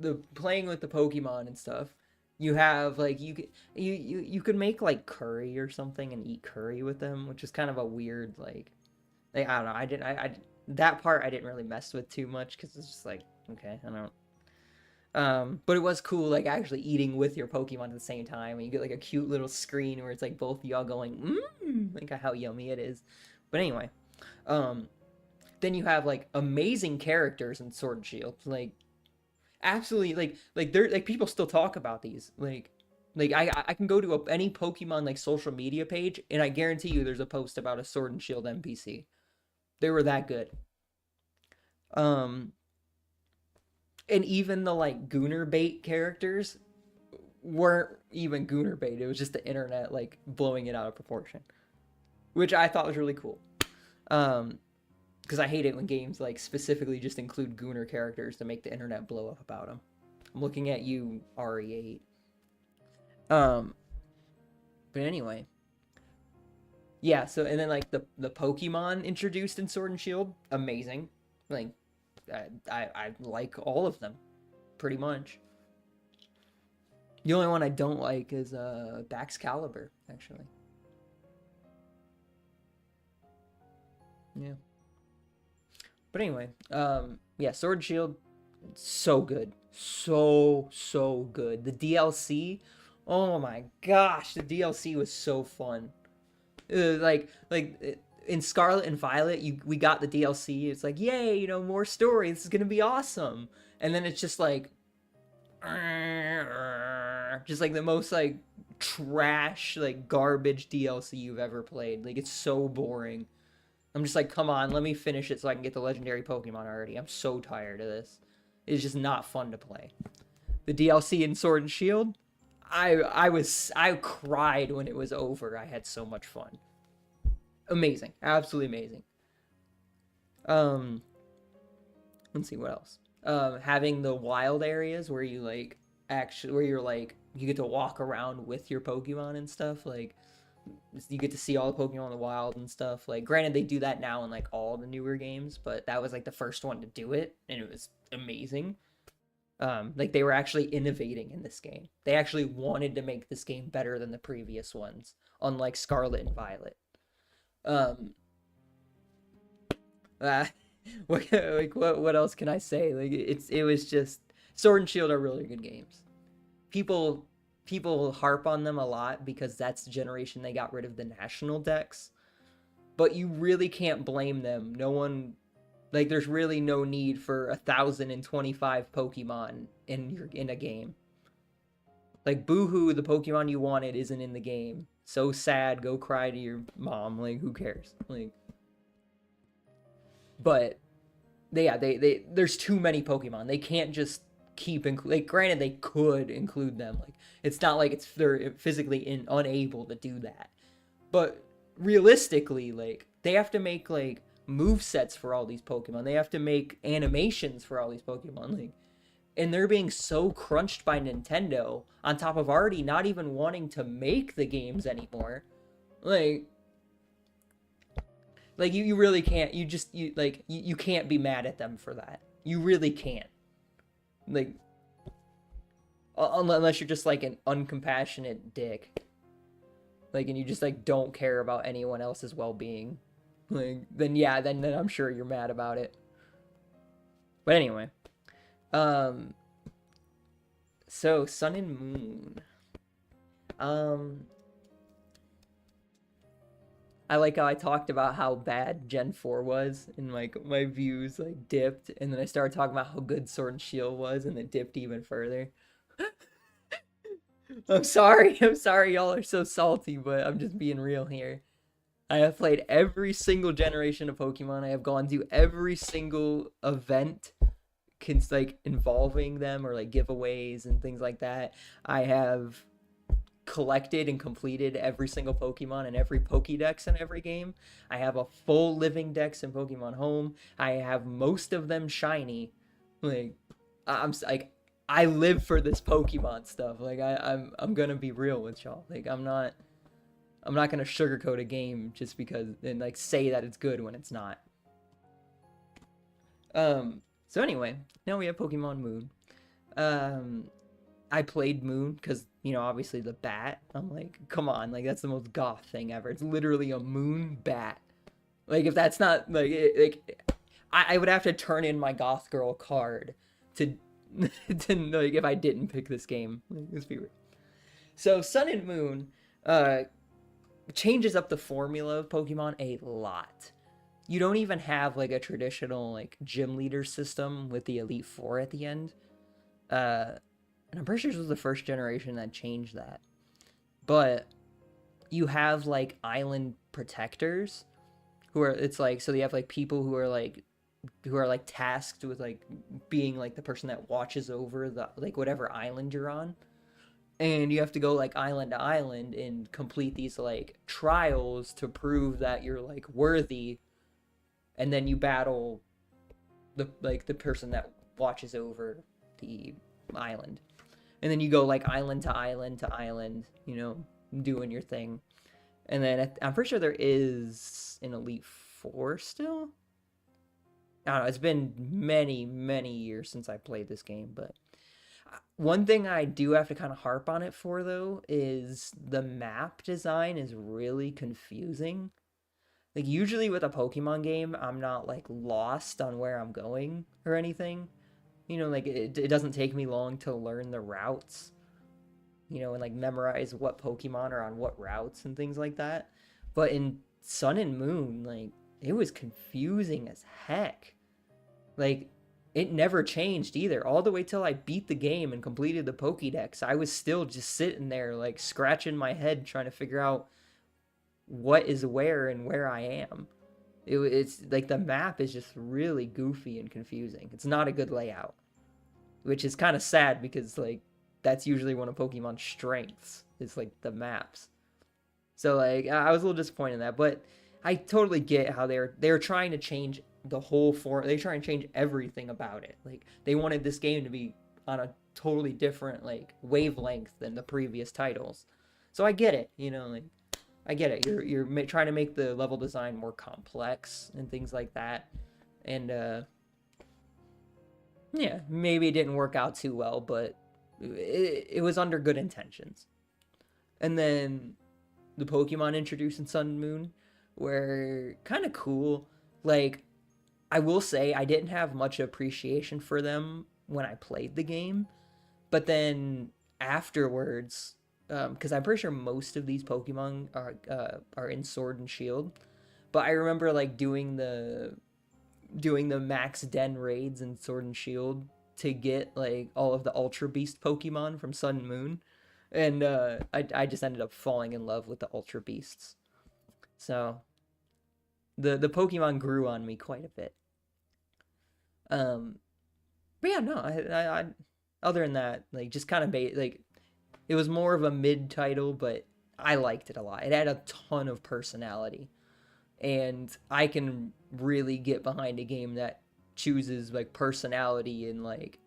the playing with the Pokemon and stuff. You have like you could make like curry or something and eat curry with them, which is kind of a weird like I don't know. I that part I didn't really mess with too much because it's just like okay, I don't. But it was cool, like actually eating with your Pokemon at the same time, and you get like a cute little screen where it's like both y'all going, like how yummy it is. But anyway, then you have like amazing characters in Sword and Shield, like absolutely like they're like people still talk about these, like I can go to any Pokemon like social media page, and I guarantee you there's a post about a Sword and Shield NPC. They were that good. Um, and even the like Gooner bait characters weren't even Gooner bait. It was just the internet like blowing it out of proportion, which I thought was really cool. Because I hate it when games like specifically just include Gooner characters to make the internet blow up about them. I'm looking at you, RE8. But anyway, yeah. So and then like the Pokemon introduced in Sword and Shield, amazing. Like I like all of them, pretty much. The only one I don't like is Baxcalibur, actually. Yeah. But anyway, yeah, Sword and Shield, so good, so good. The DLC, oh my gosh, the DLC was so fun. In Scarlet and Violet, we got the DLC. It's like, yay, you know, more story. This is gonna be awesome. And then it's just like the most like trash, like garbage DLC you've ever played. Like it's so boring. I'm just like, come on, let me finish it so I can get the legendary Pokemon already. I'm so tired of this. It's just not fun to play. The DLC in Sword and Shield, I cried when it was over. I had so much fun. Amazing, absolutely amazing. Let's see what else. Having the wild areas where you like actually where you're like you get to walk around with your Pokemon and stuff, like you get to see all the Pokemon in the wild and stuff. Like granted they do that now in like all the newer games, but that was like the first one to do it and it was amazing. Like they were actually innovating in this game. They actually wanted to make this game better than the previous ones, unlike Scarlet and Violet. Um uh, what else can I say? Like it was just Sword and Shield are really good games. People harp on them a lot because that's the generation they got rid of the national decks. But you really can't blame them. No one like there's really no need for 1,025 Pokemon in a game. Like, boo-hoo, the Pokemon you wanted isn't in the game. So sad, go cry to your mom. Like, who cares? Like, but there's too many Pokemon. They can't just like, granted, they could include them. Like, it's not like they're physically unable to do that. But realistically, like, they have to make like move sets for all these Pokemon. They have to make animations for all these Pokemon. Like, and they're being so crunched by Nintendo on top of already not even wanting to make the games anymore. Like, you really can't. You can't be mad at them for that. You really can't. Like, unless you're just like an uncompassionate dick. Like, and you just like don't care about anyone else's well-being. Like, then yeah, then I'm sure you're mad about it. But anyway, um, so Sun and Moon. Um, I like how I talked about how bad Gen 4 was, and like my views like dipped, and then I started talking about how good Sword and Shield was, and it dipped even further. I'm sorry, I'm sorry y'all are so salty, but I'm just being real here. I have played every single generation of Pokemon. I have gone to every single event like involving them or like giveaways and things like that. I have collected and completed every single Pokemon and every Pokédex in every game. I have a full living dex in Pokemon Home. I have most of them shiny. Like, I'm like, I live for this Pokemon stuff. Like, I'm gonna be real with y'all. Like, I'm not gonna sugarcoat a game just because and like say that it's good when it's not. So anyway, now we have Pokemon Moon. I played Moon because, obviously the bat. I'm like, come on, like that's the most goth thing ever. It's literally a moon bat. Like, if that's not like I would have to turn in my goth girl card to to like if I didn't pick this game. Like, let's be real. So Sun and Moon changes up the formula of Pokemon a lot. You don't even have like a traditional like gym leader system with the Elite Four at the end. And I'm pretty sure this was the first generation that changed that. But you have like island protectors who are it's like so you have like people who are like tasked with like being like the person that watches over the like whatever island you're on. And you have to go like island to island and complete these like trials to prove that you're like worthy, and then you battle the person that watches over the island, and then you go like island to island to island, doing your thing. And then I'm pretty sure there is an Elite Four still. I don't know, it's been many years since I played this game, but one thing I do have to kind of harp on it for, though, is the map design is really confusing. Like, usually with a Pokemon game, I'm not, like, lost on where I'm going or anything. Like, it doesn't take me long to learn the routes, and, like, memorize what Pokemon are on what routes and things like that. But in Sun and Moon, like, it was confusing as heck. Like, it never changed either. All the way till I beat the game and completed the Pokédex, I was still just sitting there, like, scratching my head trying to figure out what is where and where I am. It's like the map is just really goofy and confusing. It's not a good layout, which is kind of sad because, like, that's usually one of Pokemon's strengths, is, like, the maps. So, like, I was a little disappointed in that, but I totally get how they're trying to change the whole form. They try and change everything about it. Like, they wanted this game to be on a totally different like wavelength than the previous titles. So I get it, like I get it. You're trying to make the level design more complex and things like that. And yeah, maybe it didn't work out too well, but it was under good intentions. And then the Pokemon introduced in Sun and Moon were kind of cool. Like, I will say I didn't have much appreciation for them when I played the game, but then afterwards, because I'm pretty sure most of these Pokemon are in Sword and Shield, but I remember like doing the Max Den raids in Sword and Shield to get like all of the Ultra Beast Pokemon from Sun and Moon. And I just ended up falling in love with the Ultra Beasts. So the Pokemon grew on me quite a bit. Um, but yeah, no, I other than that, like just kind of like it was more of a mid title, but I liked it a lot. It had a ton of personality, and I can really get behind a game that chooses like personality and like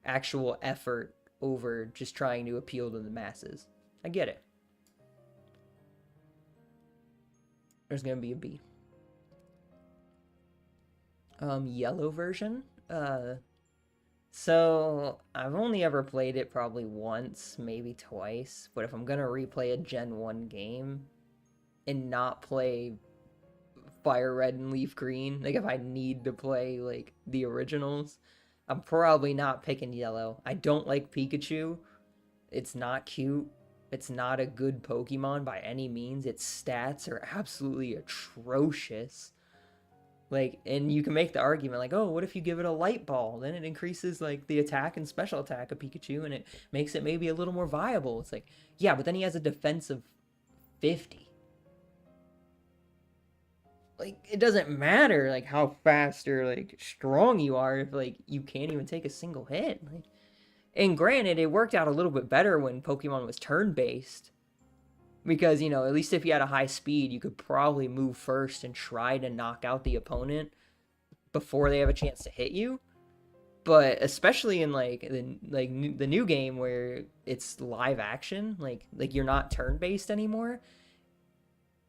actual effort over just trying to appeal to the masses. I get it. There's gonna be a B. Yellow version. So I've only ever played it probably once, maybe twice. But if I'm gonna replay a Gen 1 game and not play Fire Red and Leaf Green, like if I need to play like the originals, I'm probably not picking Yellow. I don't like Pikachu. It's not cute. It's not a good Pokemon by any means. Its stats are absolutely atrocious. Like, and you can make the argument like, oh, what if you give it a light ball? Then it increases like the attack and special attack of Pikachu, and it makes it maybe a little more viable. It's like, yeah, but then he has a defense of 50. Like, it doesn't matter like how fast or like strong you are if like you can't even take a single hit. Like, and granted, it worked out a little bit better when Pokemon was turn based. Because, you know, at least if you had a high speed, you could probably move first and try to knock out the opponent before they have a chance to hit you. But especially in like the new game where it's live action, like you're not turn based anymore.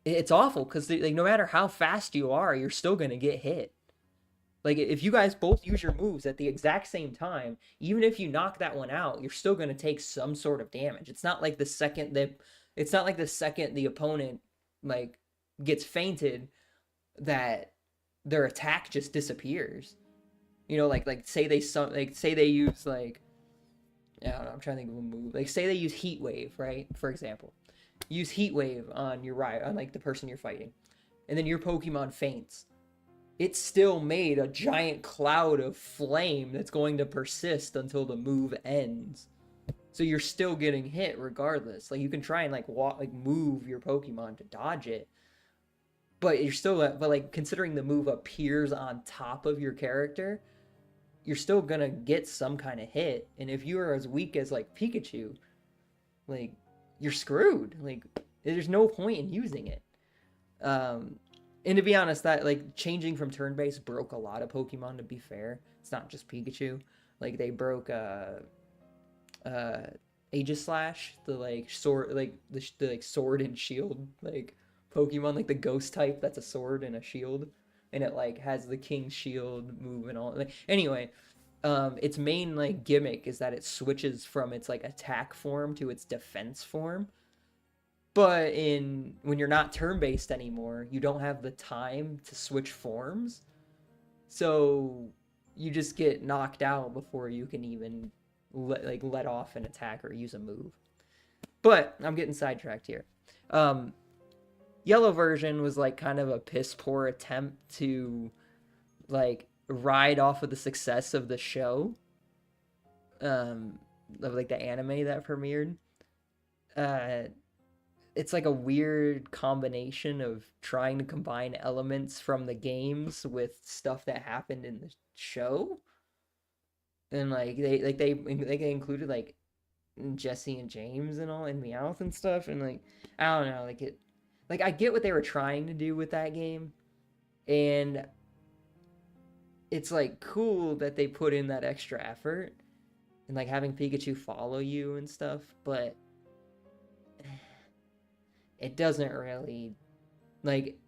It's awful because like no matter how fast you are, you're still gonna get hit. Like if you guys both use your moves at the exact same time, even if you knock that one out, you're still gonna take some sort of damage. It's not like the second the opponent like gets fainted that their attack just disappears. You know, like say they use like I don't know, I'm trying to think of a move. Like say they use Heat Wave, right? For example. Use Heat Wave on your rival, on like the person you're fighting. And then your Pokemon faints. It still made a giant cloud of flame that's going to persist until the move ends. So you're still getting hit regardless. Like you can try and like move your Pokemon to dodge it, but you're still but like considering the move appears on top of your character, you're still gonna get some kind of hit. And if you are as weak as like Pikachu, like you're screwed. Like there's no point in using it. Um, and to be honest, that like changing from turn based broke a lot of Pokemon. To be fair, it's not just Pikachu. Like they broke uh Aegislash, the like sword, like the like sword and shield like Pokemon, like the ghost type that's a sword and a shield, and it like has the King's Shield move and all. Like, anyway, its main like gimmick is that it switches from its like attack form to its defense form. But in when you're not turn based anymore, you don't have the time to switch forms, so you just get knocked out before you can even let off an attack or use a move. But I'm getting sidetracked here. Um, Yellow version was like kind of a piss poor attempt to like ride off of the success of the show, of like the anime that premiered. Uh, it's like a weird combination of trying to combine elements from the games with stuff that happened in the show, and like they included like Jesse and James and all and Meowth and stuff, and like I don't know, like I get what they were trying to do with that game, and it's like cool that they put in that extra effort and like having Pikachu follow you and stuff, but it doesn't really like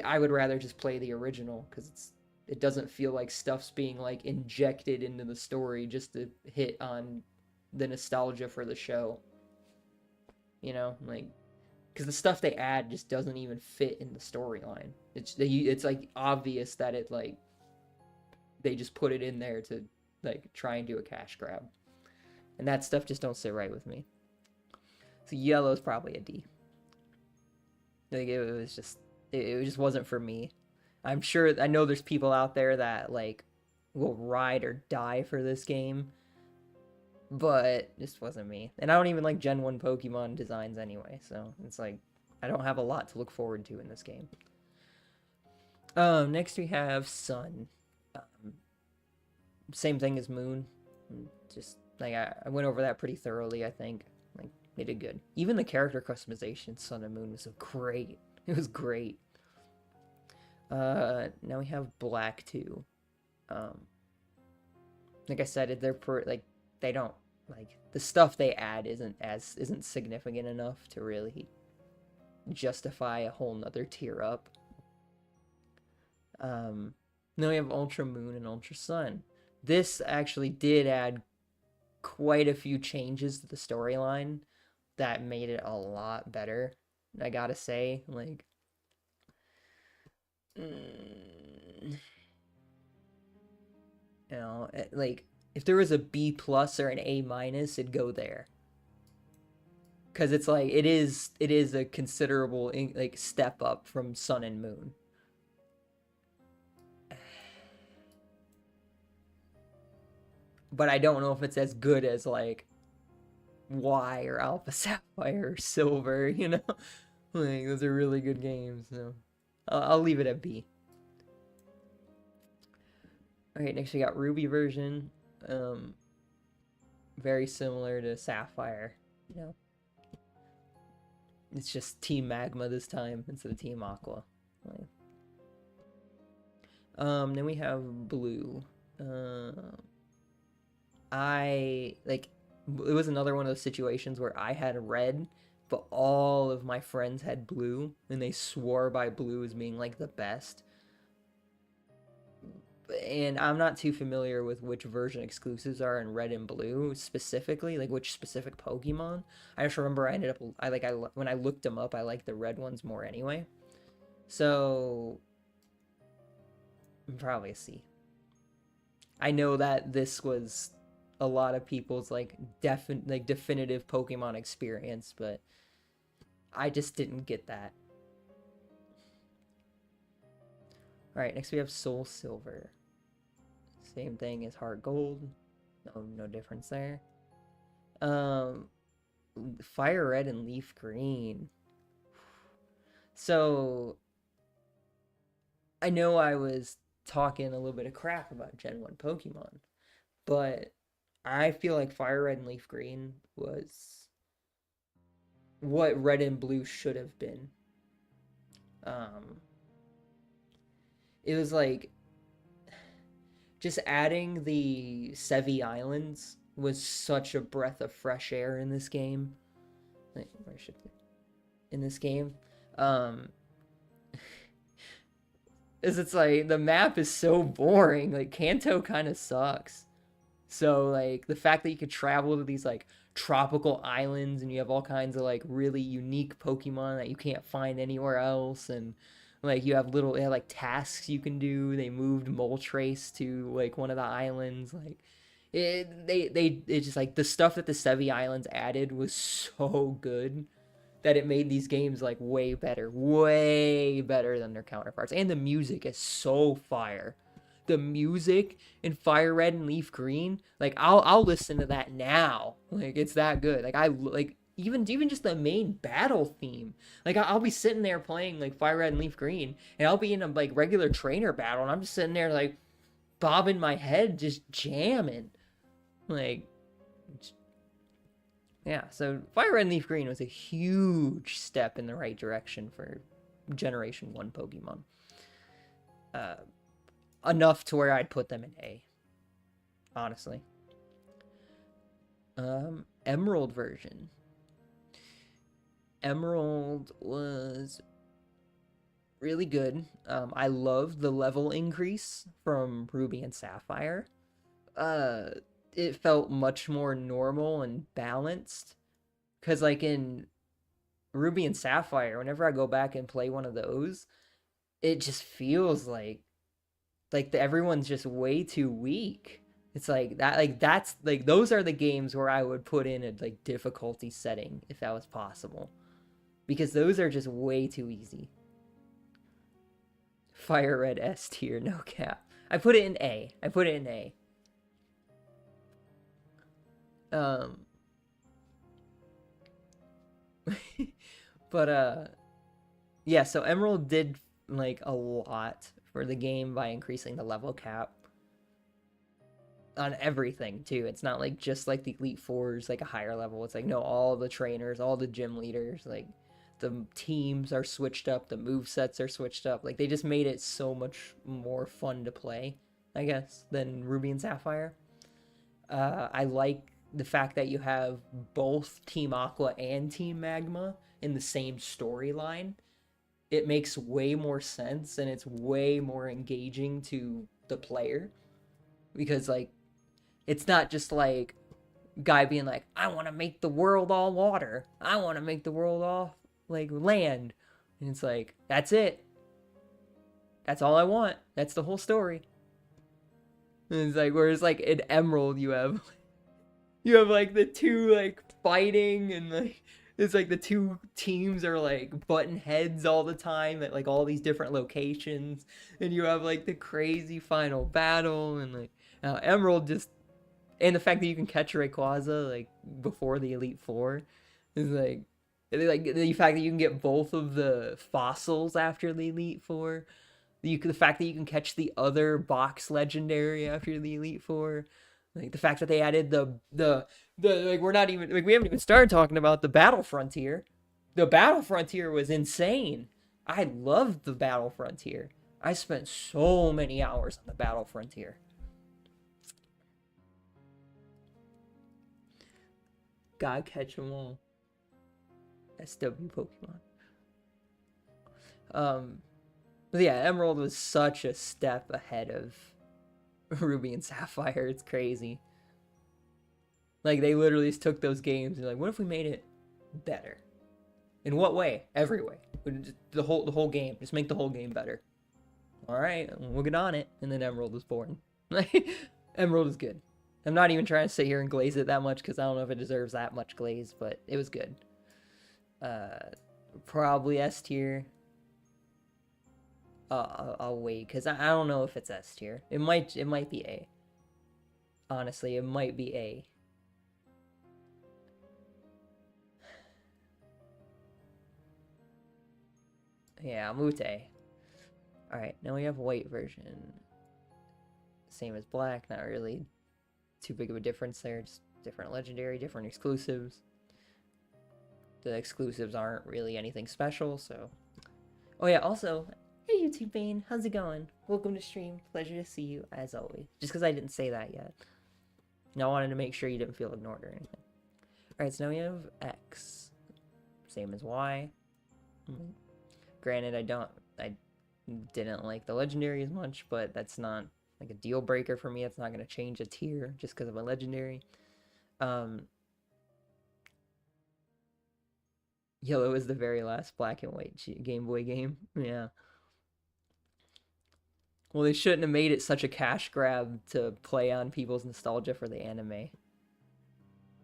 I would rather just play the original because it doesn't feel like stuff's being like injected into the story just to hit on the nostalgia for the show. You know, like because the stuff they add just doesn't even fit in the storyline. It's like obvious that it like they just put it in there to like try and do a cash grab, and that stuff just don't sit right with me. So Yellow's probably a D. Like it just wasn't for me. I know there's people out there that like will ride or die for this game, but this wasn't me. And I don't even like Gen 1 Pokemon designs anyway, so it's like I don't have a lot to look forward to in this game. Next we have Sun. Um, Same thing as Moon. Just like I went over that pretty thoroughly, I think. Like they did good. Even the character customization Sun and Moon was so great. It was great. Now we have Black 2. Like I said, like they don't like the stuff they add isn't significant enough to really justify a whole nother tier up. Then we have Ultra Moon and Ultra Sun. This actually did add quite a few changes to the storyline that made it a lot better. I gotta say, like, like if there was a B plus or an A minus, it'd go there. Because it's like it is a considerable like step up from Sun and Moon. But I don't know if it's as good as like Y or Alpha Sapphire or Silver, you know? Like those are really good games, so I'll leave it at B. Alright, next we got Ruby version. Very similar to Sapphire, you know. It's just Team Magma this time instead of Team Aqua. Then we have Blue. It was another one of those situations where I had red, but all of my friends had blue, and they swore by blue as being like the best. And I'm not too familiar with which version exclusives are in red and blue specifically, like which specific Pokemon. I just remember when I looked them up, I liked the red ones more anyway. So probably a C. I know that this was a lot of people's like definitive Pokemon experience, but I just didn't get that. All right, next we have Soul Silver. Same thing as Heart Gold. No difference there. Fire Red and Leaf Green. So I know I was talking a little bit of crap about Gen 1 Pokemon, but I feel like Fire Red and Leaf Green was what Red and Blue should have been. It was like just adding the Sevi Islands was such a breath of fresh air in this game. Like, where should in this game? Is it's like the map is so boring. Like Kanto kind of sucks. So like the fact that you could travel to these like tropical islands and you have all kinds of like really unique Pokemon that you can't find anywhere else, and like you have like tasks you can do. They moved Moltres to like one of the islands. Like it's just like the stuff that the Sevi Islands added was so good that it made these games like way better than their counterparts. And the music is so fire. The music in Fire Red and Leaf Green, like I'll listen to that now. Like it's that good. Like I like even just the main battle theme. Like I'll be sitting there playing like Fire Red and Leaf Green, and I'll be in a like regular trainer battle, and I'm just sitting there like bobbing my head, just jamming. Like yeah, so Fire Red and Leaf Green was a huge step in the right direction for Generation 1 Pokemon. Enough to where I'd put them in A, honestly. Emerald version. Emerald was really good. I loved the level increase from Ruby and Sapphire. It felt much more normal and balanced. Because, like, in Ruby and Sapphire, whenever I go back and play one of those, it just feels like everyone's just way too weak. It's like that, like that's like those are the games where I would put in a like difficulty setting if that was possible, because those are just way too easy. Fire Red S tier, no cap. I put it in A. Um, but yeah, so Emerald did like a lot for the game by increasing the level cap on everything too. It's not like just like the Elite Fours, like a higher level. It's like no, all the trainers, all the gym leaders, like the teams are switched up, the move sets are switched up. Like they just made it so much more fun to play, I guess, than Ruby and Sapphire. I like the fact that you have both Team Aqua and Team Magma in the same storyline. It makes way more sense and it's way more engaging to the player because like it's not just like guy being like, I want to make the world all water. I want to make the world all like land. And it's like, that's it. That's all I want. That's the whole story. And it's like, whereas like in Emerald, you have like the two like fighting and like it's like the two teams are like button heads all the time at like all these different locations, and you have like the crazy final battle and like Emerald just and the fact that you can catch Rayquaza like before the Elite Four is like the fact that you can get both of the fossils after the Elite Four, the fact that you can catch the other box legendary after the Elite Four, like the fact that they added the like we're not even like we haven't even started talking about the Battle Frontier. The Battle Frontier was insane. I loved the Battle Frontier. I spent so many hours on the Battle Frontier. Gotta catch them all. SW Pokemon. But yeah, Emerald was such a step ahead of Ruby and Sapphire. It's crazy. Like they literally just took those games and like, what if we made it better? In what way? Every way. The whole game. Just make the whole game better. All right, we'll get on it. And then Emerald was born. Emerald is good. I'm not even trying to sit here and glaze it that much because I don't know if it deserves that much glaze, but it was good. Probably S tier. I'll wait because I don't know if it's S tier. It might be A. Honestly, it might be A. Yeah, I'll move to A. Alright, now we have white version. Same as black, not really too big of a difference there. Just different legendary, different exclusives. The exclusives aren't really anything special, so... Oh yeah, also, hey YouTube Bane, how's it going? Welcome to stream, pleasure to see you, as always. Just because I didn't say that yet. And I wanted to make sure you didn't feel ignored or anything. Alright, so now we have X. Same as Y. Granted, I didn't like the legendary as much, but that's not like a deal breaker for me. It's not going to change a tier just because of a legendary. Yellow is the very last black and white Game Boy game. Yeah. Well, they shouldn't have made it such a cash grab to play on people's nostalgia for the anime.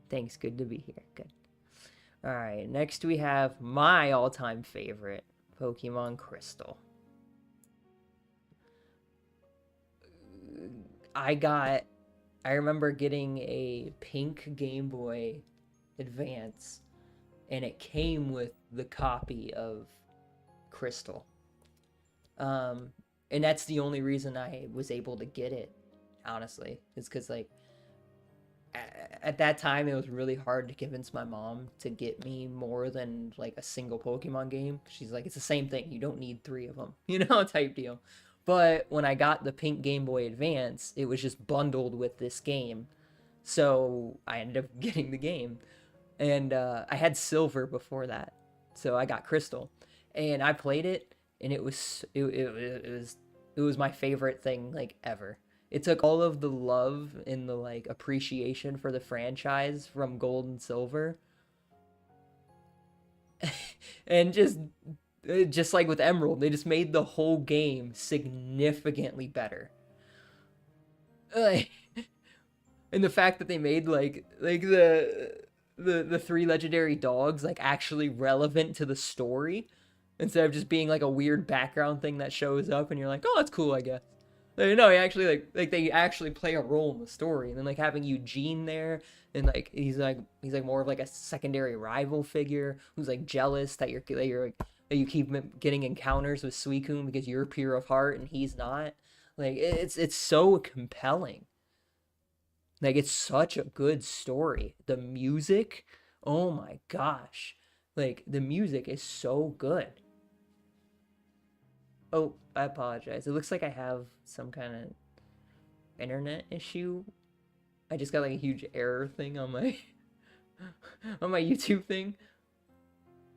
Thanks, good to be here. Good. Alright, next we have my all-time favorite, Pokemon Crystal. I remember getting a pink Game Boy Advance, and it came with the copy of Crystal. And that's the only reason I was able to get it, honestly. It's because, like, at that time, it was really hard to convince my mom to get me more than, like, a single Pokemon game. She's like, it's the same thing. You don't need 3 of them, you know, type deal. But when I got the pink Game Boy Advance, it was just bundled with this game. So I ended up getting the game. And I had silver before that. So I got Crystal. And I played it, and it was my favorite thing, like, ever. It took all of the love and the, like, appreciation for the franchise from Gold and Silver. And just like with Emerald, they just made the whole game significantly better. And the fact that they made like the 3 legendary dogs like actually relevant to the story instead of just being like a weird background thing that shows up and you're like, oh, that's cool, I guess. Like, no, he actually like they actually play a role in the story, and then like having Eugene there, and like he's like more of like a secondary rival figure who's like jealous that you're like, that you keep getting encounters with Suicune because you're pure of heart and he's not. Like it's so compelling. Like it's such a good story. The music, oh my gosh, like the music is so good. Oh, I apologize. It looks like I have some kind of internet issue. I just got like a huge error thing on my on my YouTube thing.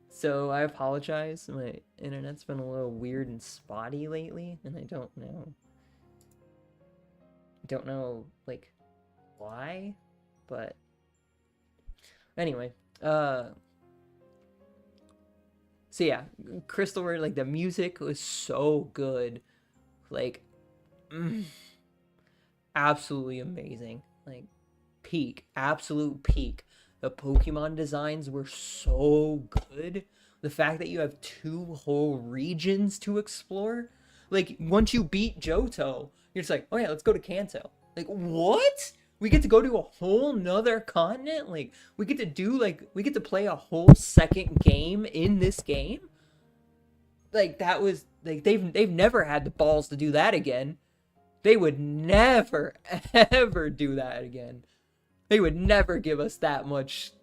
So I apologize. My internet's been a little weird and spotty lately, and I don't know like why, but anyway, uh so yeah, Crystal River, like the music was so good. Like mm, absolutely amazing. Like peak, absolute peak. The Pokemon designs were so good. The fact that you have two whole regions to explore. Like once you beat Johto, you're just like, oh yeah, let's go to Kanto. Like what? We get to go to a whole nother continent? Like we get to play a whole second game in this game? Like that was like they've never had the balls to do that again. They would never ever do that again. They would never give us that much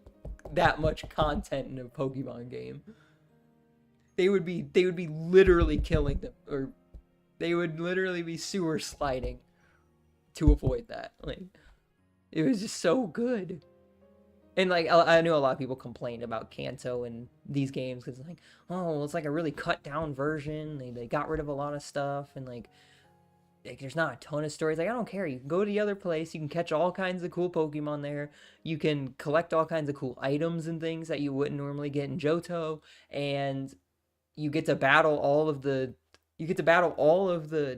content in a Pokemon game. They would be literally killing them, or they would literally be sewer sliding to avoid that. Like it was just so good. And like I know a lot of people complained about Kanto and these games because like, oh, it's like a really cut down version. They got rid of a lot of stuff, and like there's not a ton of stories. Like I don't care. You can go to the other place. You can catch all kinds of cool Pokemon there. You can collect all kinds of cool items and things that you wouldn't normally get in Johto, and you get to battle all of the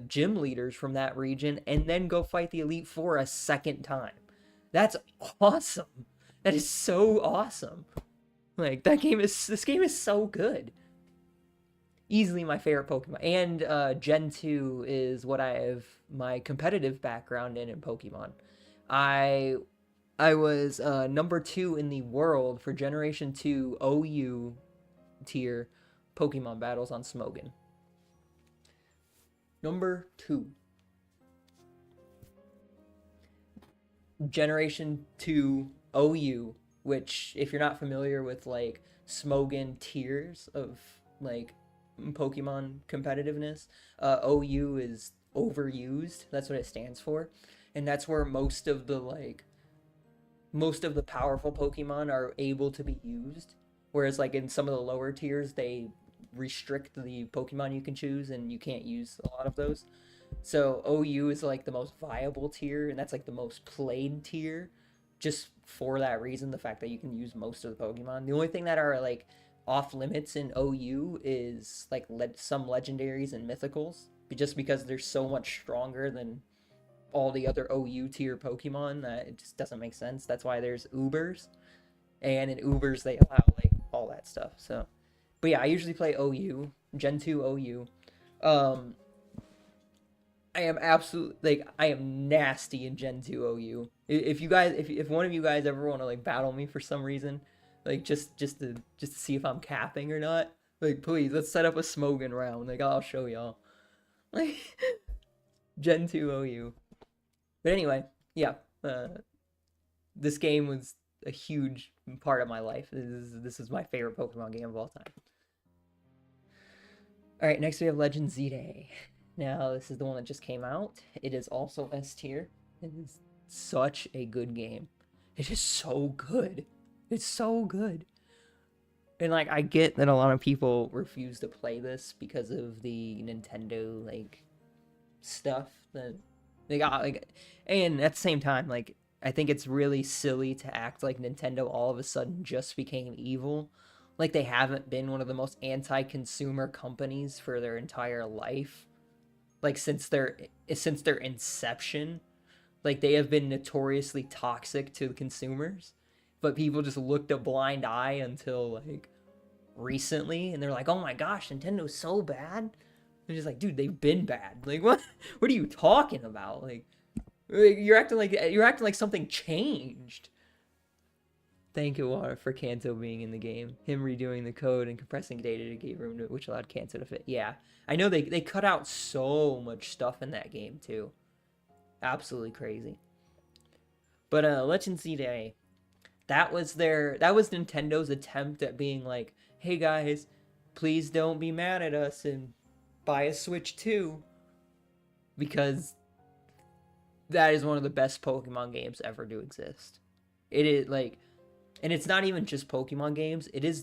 gym leaders from that region, and then go fight the Elite Four a second time. That's awesome. That is so awesome. Like this game is so good. Easily my favorite Pokemon. And Gen 2 is what I have my competitive background in Pokemon. I I was number 2 in the world for Generation 2 OU tier Pokemon battles on Smogon. Number 2. Generation 2 OU, which if you're not familiar with like Smogon tiers of like Pokemon competitiveness, OU is overused. That's what it stands for, and that's where most of the powerful Pokemon are able to be used. Whereas like in some of the lower tiers, they restrict the Pokemon you can choose, and you can't use a lot of those. So OU is like the most viable tier, and that's like the most played tier, just for that reason, the fact that you can use most of the Pokemon. The only thing that are like off limits in OU is like some legendaries and mythicals, just because they're so much stronger than all the other OU tier Pokemon that it just doesn't make sense. That's why there's Ubers, and in Ubers they allow like all that stuff. So, but yeah, I usually play OU, Gen 2 OU. Um, I am absolutely like I am nasty in Gen 2 OU. If you guys, if one of you guys ever want to like battle me for some reason, like just to see if I'm capping or not, like please let's set up a Smogon round. Like I'll show y'all. Like Gen 2 OU. But anyway, yeah, this game was a huge part of my life. This is my favorite Pokemon game of all time. All right, next we have Legend Z Day. Now this is the one that just came out. It is also S tier. It is such a good game. It is so good. It's so good. And like I get that a lot of people refuse to play this because of the Nintendo like stuff that they got like, and at the same time like I think it's really silly to act like Nintendo all of a sudden just became evil. Like they haven't been one of the most anti-consumer companies for their entire life. Like since their inception, like they have been notoriously toxic to consumers, but people just looked a blind eye until like recently, and they're like, "Oh my gosh, Nintendo's so bad." It's just like, dude, they've been bad. Like, what are you talking about? Like, you're acting like something changed. Thank you, Water, for Kanto being in the game. Him redoing the code and compressing data to give room to which allowed Kanto to fit. Yeah, I know they cut out so much stuff in that game too. Absolutely crazy. But Legend Z Day, that was Nintendo's attempt at being like, hey guys, please don't be mad at us and buy a Switch 2 because that is one of the best Pokemon games ever to exist. It is like, and it's not even just Pokemon games. It's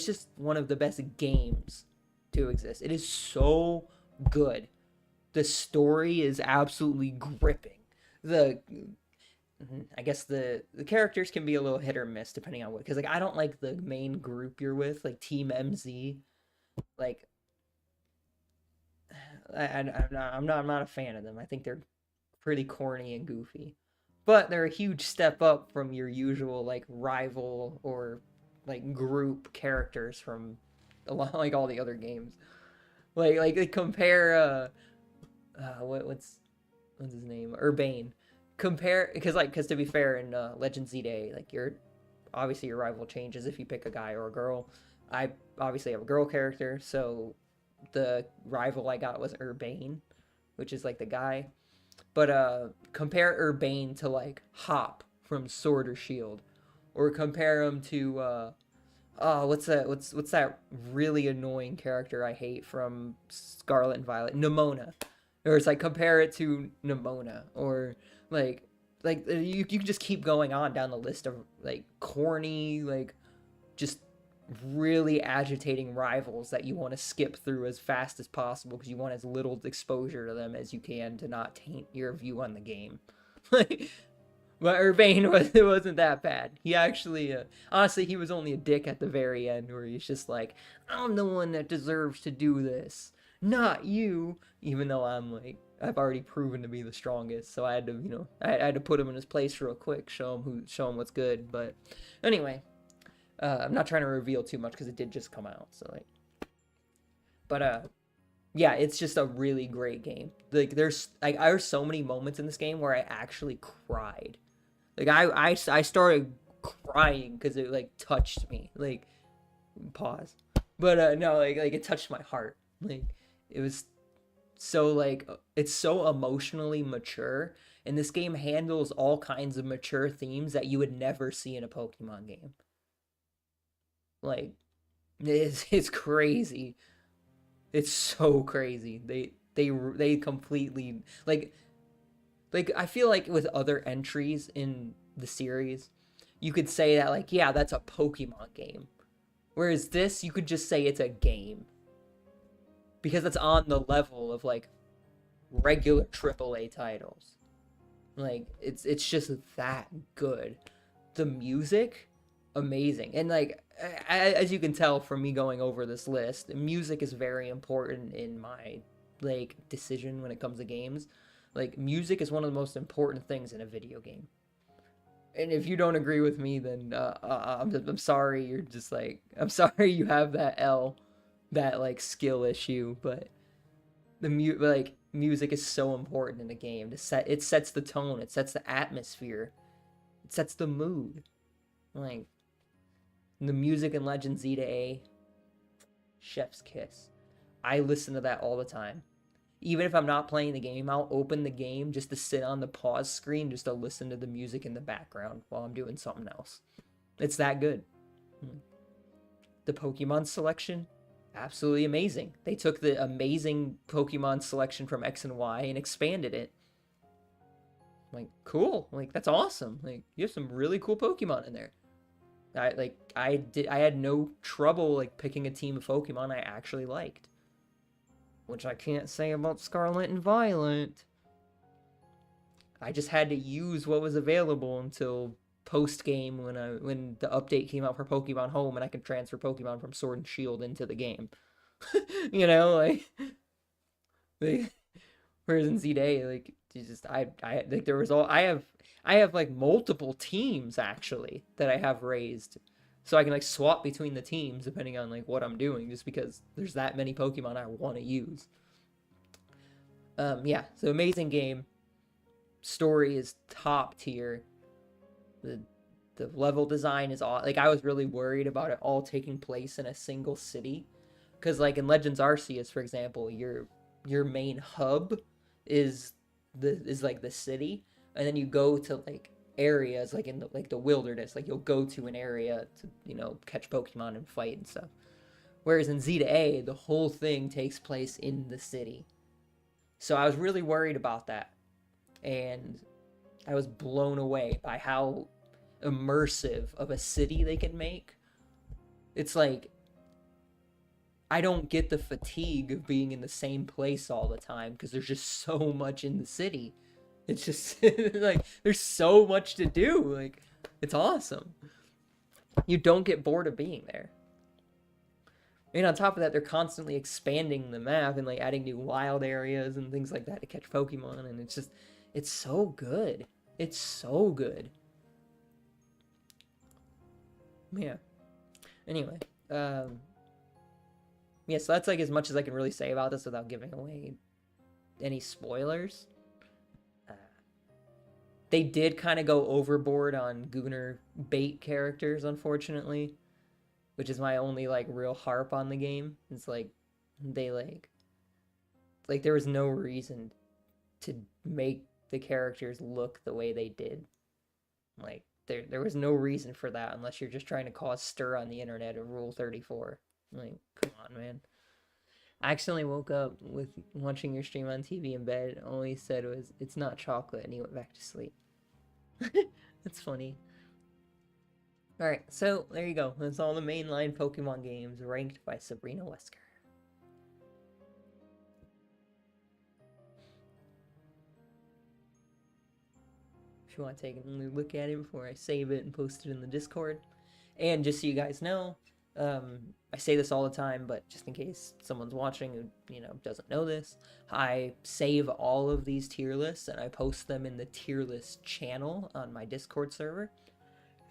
just one of the best games to exist. It is so good. The story is absolutely gripping. The I guess the characters can be a little hit or miss depending on what, because like I don't like the main group you're with, like Team MZ. Like I'm not a fan of them. I think they're pretty corny and goofy, but they're a huge step up from your usual like rival or like group characters from a lot like all the other games. Like they compare what's his name, Urbane. Compare because to be fair in Legend Z Day, like obviously your rival changes if you pick a guy or a girl. I obviously have a girl character, so the rival I got was Urbane, which is like the guy. But compare Urbane to like Hop from Sword or Shield, or compare him to what's that really annoying character I hate from Scarlet and Violet, Nimona. Or it's like compare it to Nimona, or like you can just keep going on down the list of like corny, like just really agitating rivals that you want to skip through as fast as possible because you want as little exposure to them as you can to not taint your view on the game. But Urbane it wasn't that bad. He actually, honestly, he was only a dick at the very end where he's just like, I'm the one that deserves to do this, not you. Even though I've already proven to be the strongest, so I had to, I had to put him in his place real quick, show him what's good. But anyway, I'm not trying to reveal too much because it did just come out. So but yeah, it's just a really great game. Like there's so many moments in this game where I actually cried. Like I started crying because it like touched me. Like pause, but no, like it touched my heart. Like it was so like it's so emotionally mature, and this game handles all kinds of mature themes that you would never see in a Pokemon game. Like it's crazy. It's so crazy. They completely like I feel like with other entries in the series, you could say that like yeah, that's a Pokemon game. Whereas this, you could just say it's a game. Because it's on the level of like regular AAA titles. Like it's just that good. The music, amazing. And like as you can tell from me going over this list, music is very important in my like decision when it comes to games. Like music is one of the most important things in a video game. And if you don't agree with me, then I'm sorry. You're just like I'm sorry you have that like skill issue. But music is so important in a game. It sets the tone. It sets the atmosphere. It sets the mood. Like the music in Legend Z to A, chef's kiss. I listen to that all the time. Even if I'm not playing the game, I'll open the game just to sit on the pause screen just to listen to the music in the background while I'm doing something else. It's that good. The Pokemon selection, absolutely amazing. They took the amazing Pokemon selection from X and Y and expanded it. Like, cool. Like, that's awesome. Like, you have some really cool Pokemon in there. I had no trouble like picking a team of Pokemon I actually liked. Which I can't say about Scarlet and Violet. I just had to use what was available until post game when the update came out for Pokemon Home and I could transfer Pokemon from Sword and Shield into the game. Like whereas in Z Day, like you just I like there was all I have like multiple teams actually that I have raised. So I can like swap between the teams depending on like what I'm doing just because there's that many Pokemon I want to use. Yeah, so amazing game. Story is top tier. The the level design is all like I was really worried about it all taking place in a single city, because like in Legends Arceus, for example, your main hub is like the city, and then you go to like areas like in the wilderness, like you'll go to an area to catch Pokemon and fight and stuff. Whereas in Z to A, the whole thing takes place in the city. So I was really worried about that, and I was blown away by how immersive of a city they can make. It's like I don't get the fatigue of being in the same place all the time because there's just so much in the city. It's just like there's so much to do. Like it's awesome. You don't get bored of being there. And on top of that, they're constantly expanding the map and like adding new wild areas and things like that to catch Pokemon, and it's so good. It's so good. Yeah. Anyway, yeah, so that's like as much as I can really say about this without giving away any spoilers. Uh, they did kind of go overboard on Gooner bait characters, unfortunately, which is my only like real harp on the game. It's like they like there was no reason to make the characters look the way they did. Like there was no reason for that unless you're just trying to cause stir on the internet of Rule 34. Like, come on, man. I accidentally woke up with watching your stream on TV in bed. All he said was, "It's not chocolate," and he went back to sleep. That's funny. Alright, so there you go. That's all the mainline Pokemon games ranked by Sabrina Wesker. If you want to take a look at it before I save it and post it in the Discord. And just so you guys know, I say this all the time, but just in case someone's watching who doesn't know this, I save all of these tier lists and I post them in the tier list channel on my Discord server.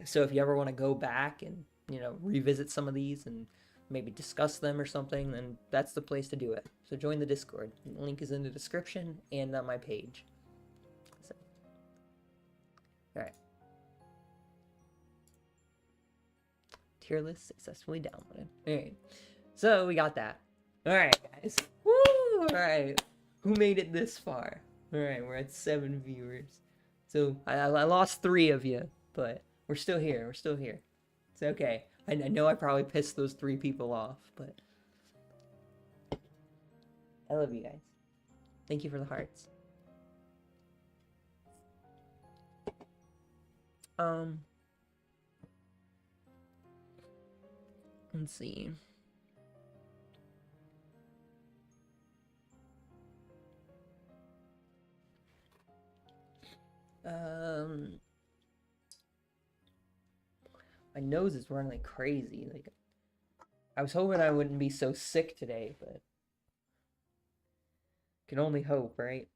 So if you ever want to go back and revisit some of these and maybe discuss them or something, then that's the place to do it. So join the Discord. The link is in the description and on my page. So, all right. Tier list successfully downloaded. All right. So we got that. All right, guys. Woo! All right. Who made it this far? All right, we're at 7 viewers. So I lost 3 of you, but we're still here. We're still here. It's okay. I know I probably pissed those 3 people off, but I love you guys. Thank you for the hearts. Let's see. My nose is running like crazy. Like, I was hoping I wouldn't be so sick today, but can only hope, right?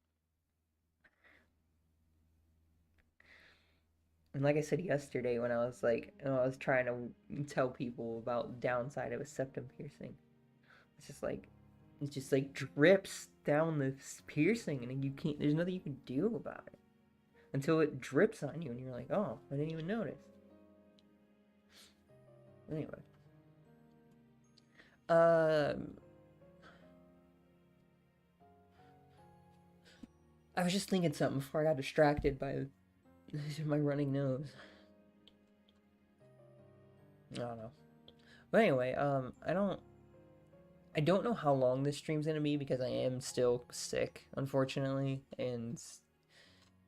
And like I said yesterday when I was I was trying to tell people about the downside of a septum piercing. It's just like it just like drips down the piercing and you can't there's nothing you can do about it until it drips on you and you're like, "Oh, I didn't even notice." Anyway. I was just thinking something before I got distracted by my running nose. I don't know. But anyway, I don't know how long this stream's gonna be because I am still sick, unfortunately, and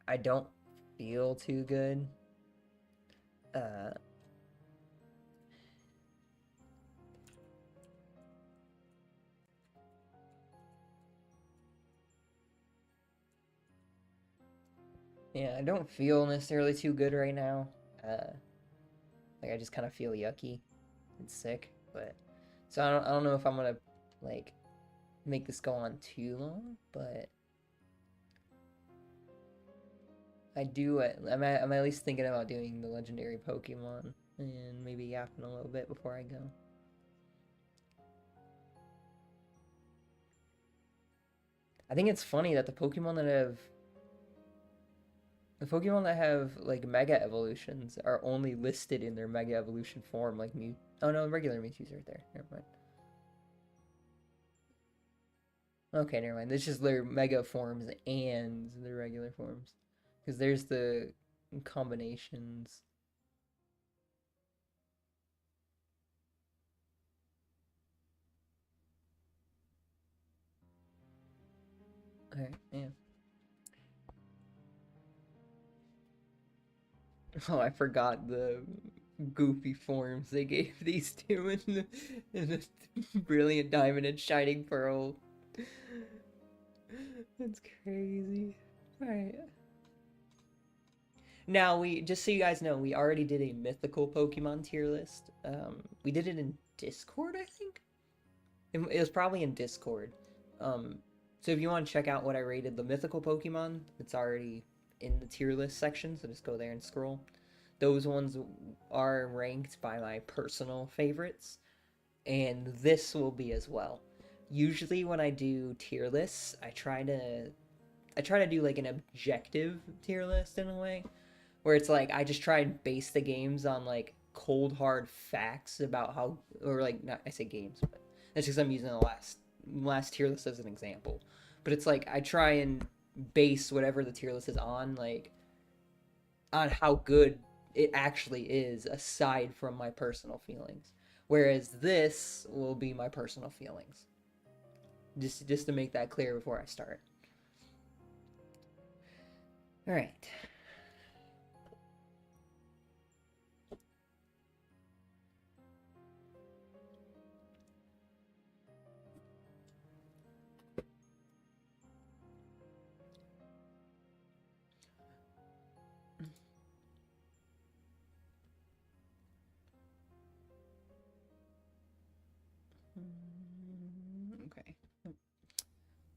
I don't feel too good. Uh, yeah, I don't feel necessarily too good right now. Like I just kind of feel yucky and sick, but so I don't know if I'm gonna like make this go on too long, but I'm at least thinking about doing the legendary Pokemon and maybe yapping a little bit before I go. I think it's funny that the Pokemon that have like Mega Evolutions are only listed in their Mega Evolution form, like Mew. Oh no, regular Mewtwo's right there. Never mind. Okay, never mind. It's just their Mega forms and their regular forms, because there's the combinations. Alright, yeah. Oh, I forgot the goofy forms they gave these two in the Brilliant Diamond and Shining Pearl. That's crazy. Alright. Now, just so you guys know, we already did a mythical Pokemon tier list. We did it in Discord, I think? It was probably in Discord. Um, so if you want to check out what I rated the mythical Pokemon, it's already in the tier list section, so just go there and scroll. Those ones are ranked by my personal favorites, and this will be as well. Usually when I do tier lists, I try to do like an objective tier list in a way, where it's like I just try and base the games on like cold hard facts about how, or like, not, I say games, but that's because I'm using the last tier list as an example. But it's like I try and base whatever the tier list is on, like on how good it actually is, aside from my personal feelings. Whereas this will be my personal feelings. Just to make that clear before I start. All right. Okay.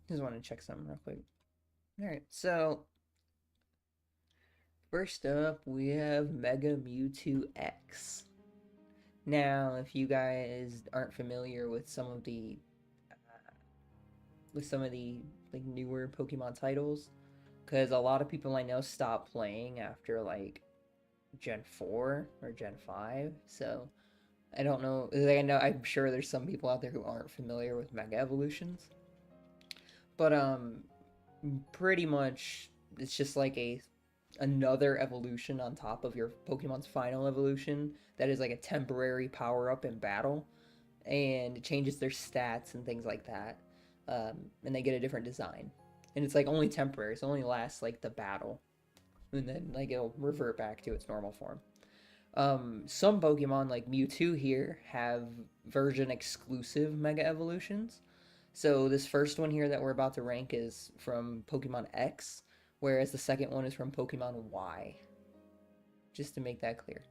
Just want to check something real quick. All right. So first up, we have Mega Mewtwo X. Now, if you guys aren't familiar with some of the like newer Pokemon titles, because a lot of people I know stopped playing after like Gen 4 or Gen 5. So I don't know. Like, I know I'm sure there's some people out there who aren't familiar with Mega Evolutions, but pretty much it's just like another evolution on top of your Pokemon's final evolution that is like a temporary power up in battle, and it changes their stats and things like that. And they get a different design, and it's like only temporary, so it only lasts like the battle, and then like it'll revert back to its normal form. Some Pokemon like Mewtwo here have version exclusive Mega Evolutions. So this first one here that we're about to rank is from Pokemon X, whereas the second one is from Pokemon Y. Just to make that clear.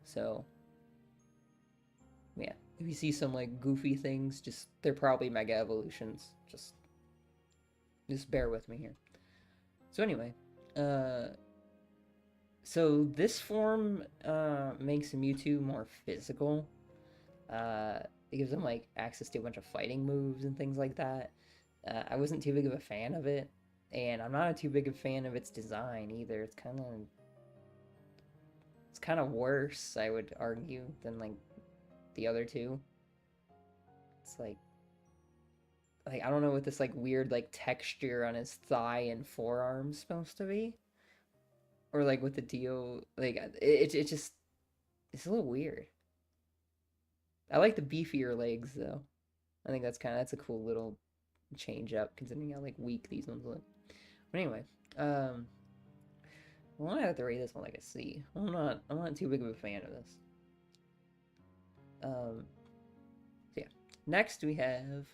So yeah, if you see some like goofy things, just they're probably Mega Evolutions. Just bear with me here. So anyway, uh, so this form makes Mewtwo more physical. It gives him like access to a bunch of fighting moves and things like that. I wasn't too big of a fan of it, and I'm not too big of a fan of its design either. It's kind of worse, I would argue, than like the other two. It's like I don't know what this like weird like texture on his thigh and forearm is supposed to be, or like with the deal like it just it's a little weird. I like the beefier legs though. I think that's a cool little change up considering how like weak these ones look. But anyway, um, well, I have to rate this one like a C. I'm not too big of a fan of this. So yeah. Next we have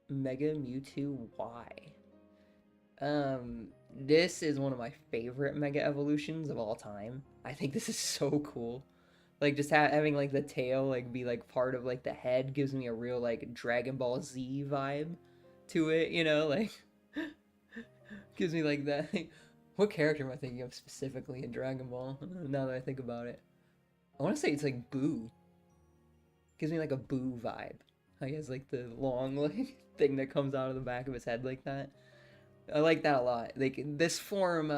Mega Mewtwo Y. This is one of my favorite Mega Evolutions of all time. I think this is so cool. Like just having like the tail like be like part of like the head gives me a real like Dragon Ball Z vibe to it, like gives me like that. What character am I thinking of specifically in Dragon Ball? Now that I think about it, I want to say it's like Boo. Gives me like a Boo vibe. How he has like the long like thing that comes out of the back of his head like that. I like that a lot. Like this form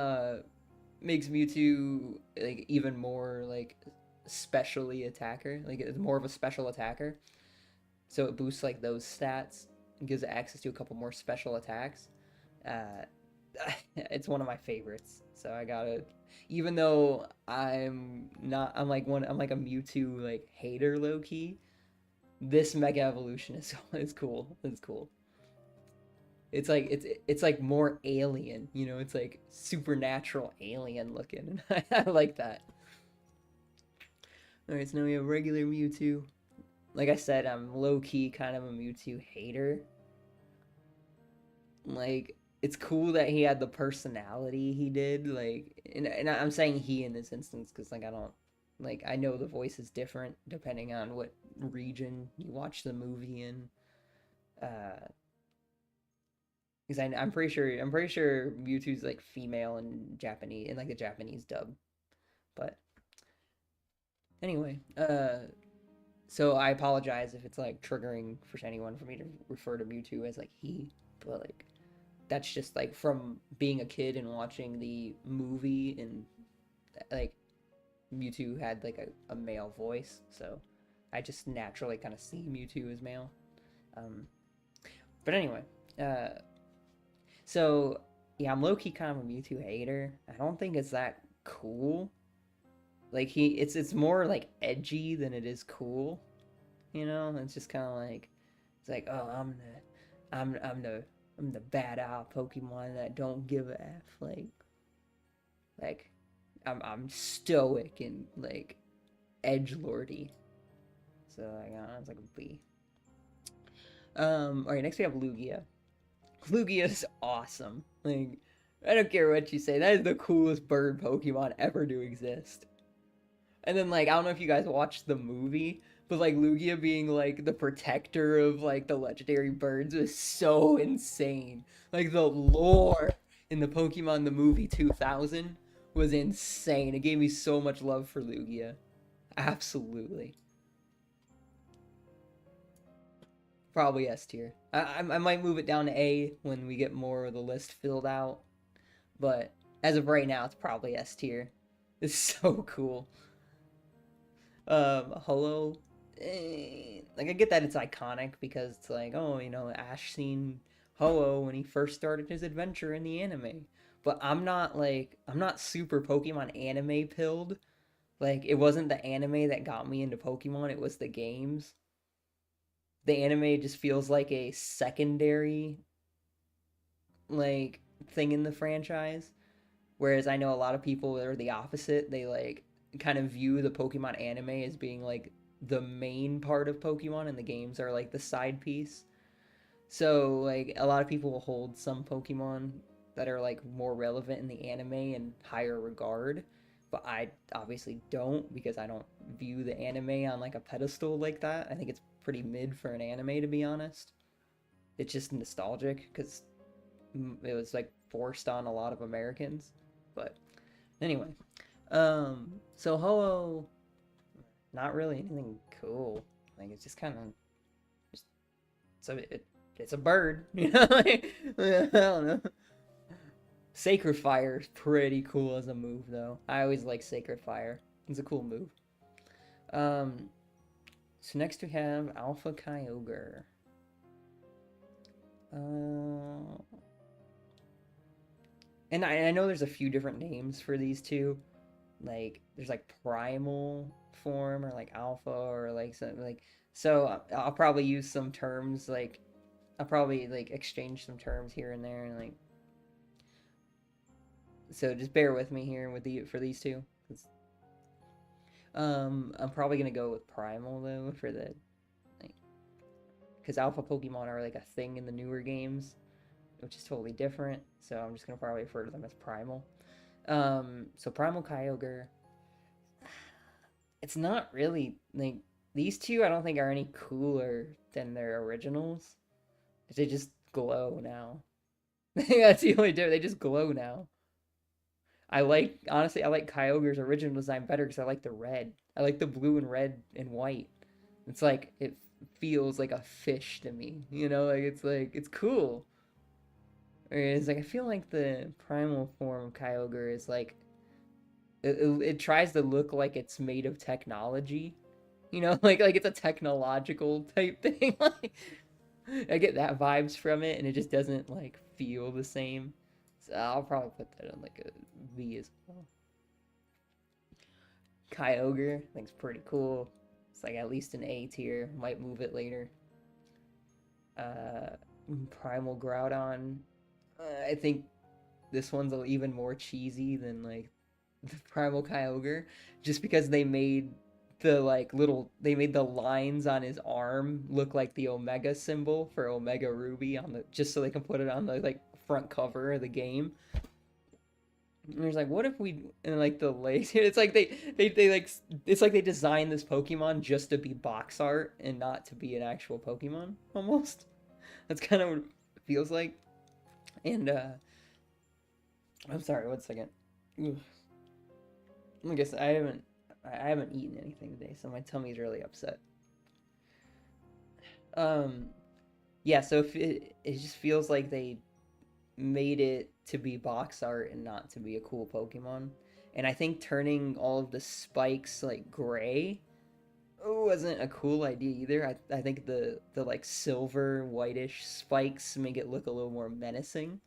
makes Mewtwo like even more like specially attacker. Like it's more of a special attacker. So it boosts like those stats and gives it access to a couple more special attacks. Uh, it's one of my favorites. So I gotta, even though I'm not, I'm like a Mewtwo like hater low key. This Mega Evolution is cool. It's cool. It's like more alien, you know. It's like supernatural alien looking, and I like that. All right, so now we have regular Mewtwo. Like I said, I'm low key kind of a Mewtwo hater. Like it's cool that he had the personality he did. Like, and I'm saying he in this instance because like I don't like I know the voice is different depending on what region you watch the movie in. Uh, because I'm pretty sure Mewtwo's like female and Japanese in like the Japanese dub. But anyway, so I apologize if it's like triggering for anyone for me to refer to Mewtwo as like he, but like that's just like from being a kid and watching the movie and like Mewtwo had like a male voice, so I just naturally kind of see Mewtwo as male. Um, but anyway, uh, so yeah, I'm low key kind of a Mewtwo hater. I don't think it's that cool. Like it's more like edgy than it is cool. You know, it's just kind of like it's like oh I'm the bad owl Pokemon that don't give a f. Like I'm stoic and like edge lordy. So like it's like a B. All right, next we have Lugia. Lugia is awesome. Like I don't care what you say, that is the coolest bird Pokemon ever to exist. And then like I don't know if you guys watched the movie, but like Lugia being like the protector of like the legendary birds was so insane. Like the lore in the Pokemon the movie 2000 was insane. It gave me so much love for Lugia. Absolutely. Probably S tier. I might move it down to A when we get more of the list filled out, but as of right now, it's probably S tier. It's so cool. Hello. Like I get that it's iconic because it's like, oh, you know, Ash seen Ho-Oh when he first started his adventure in the anime. But I'm not super Pokemon anime pilled. Like it wasn't the anime that got me into Pokemon, it was the games. The anime just feels like a secondary like thing in the franchise. Whereas I know a lot of people are the opposite. They like kind of view the Pokemon anime as being like the main part of Pokemon and the games are like the side piece. So like a lot of people will hold some Pokemon that are like more relevant in the anime in higher regard. But I obviously don't because I don't view the anime on like a pedestal like that. I think it's pretty mid for an anime to be honest. It's just nostalgic because it was like forced on a lot of Americans. But anyway, so Ho-Oh, not really anything cool. Like it's just kind of just so it's a bird, you know. Like, I don't know. Sacred Fire is pretty cool as a move, though. I always like Sacred Fire. It's a cool move. Um, so next we have Alpha Kyogre. Uh, and I know there's a few different names for these two. Like there's like primal form or like alpha or like something like. So I'll probably use some terms like I'll probably like exchange some terms here and there and like. So just bear with me here with the for these two. I'm probably gonna go with primal though for the like because alpha Pokemon are like a thing in the newer games, which is totally different. So I'm just gonna probably refer to them as primal. So primal Kyogre. It's not really like these two. I don't think are any cooler than their originals. They just glow now. That's the only difference. They just glow now. I like honestly, I like Kyogre's original design better because I like the red. I like the blue and red and white. It's like it feels like a fish to me, you know, like it's cool. Whereas like I feel like the primal form of Kyogre is like it tries to look like it's made of technology, you know, like it's a technological type thing. Like I get that vibes from it, and it just doesn't like feel the same. So I'll probably put that on like a V as well. Kyogre, I think's pretty cool. It's like at least an A tier. Might move it later. Uh, Primal Groudon. I think this one's even more cheesy than like the Primal Kyogre, just because they made the lines on his arm look like the Omega symbol for Omega Ruby on the just so they can put it on the like front cover of the game. And there's like, what if we and like the legs? It's like they like it's like they designed this Pokemon just to be box art and not to be an actual Pokemon almost. That's kind of what it feels like. And I'm sorry, one second. Ugh. I guess I haven't eaten anything today, so my tummy's really upset. Um yeah, so if it just feels like they made it to be box art and not to be a cool Pokemon. And I think turning all of the spikes like gray wasn't a cool idea either. I think the like silver whitish spikes make it look a little more menacing.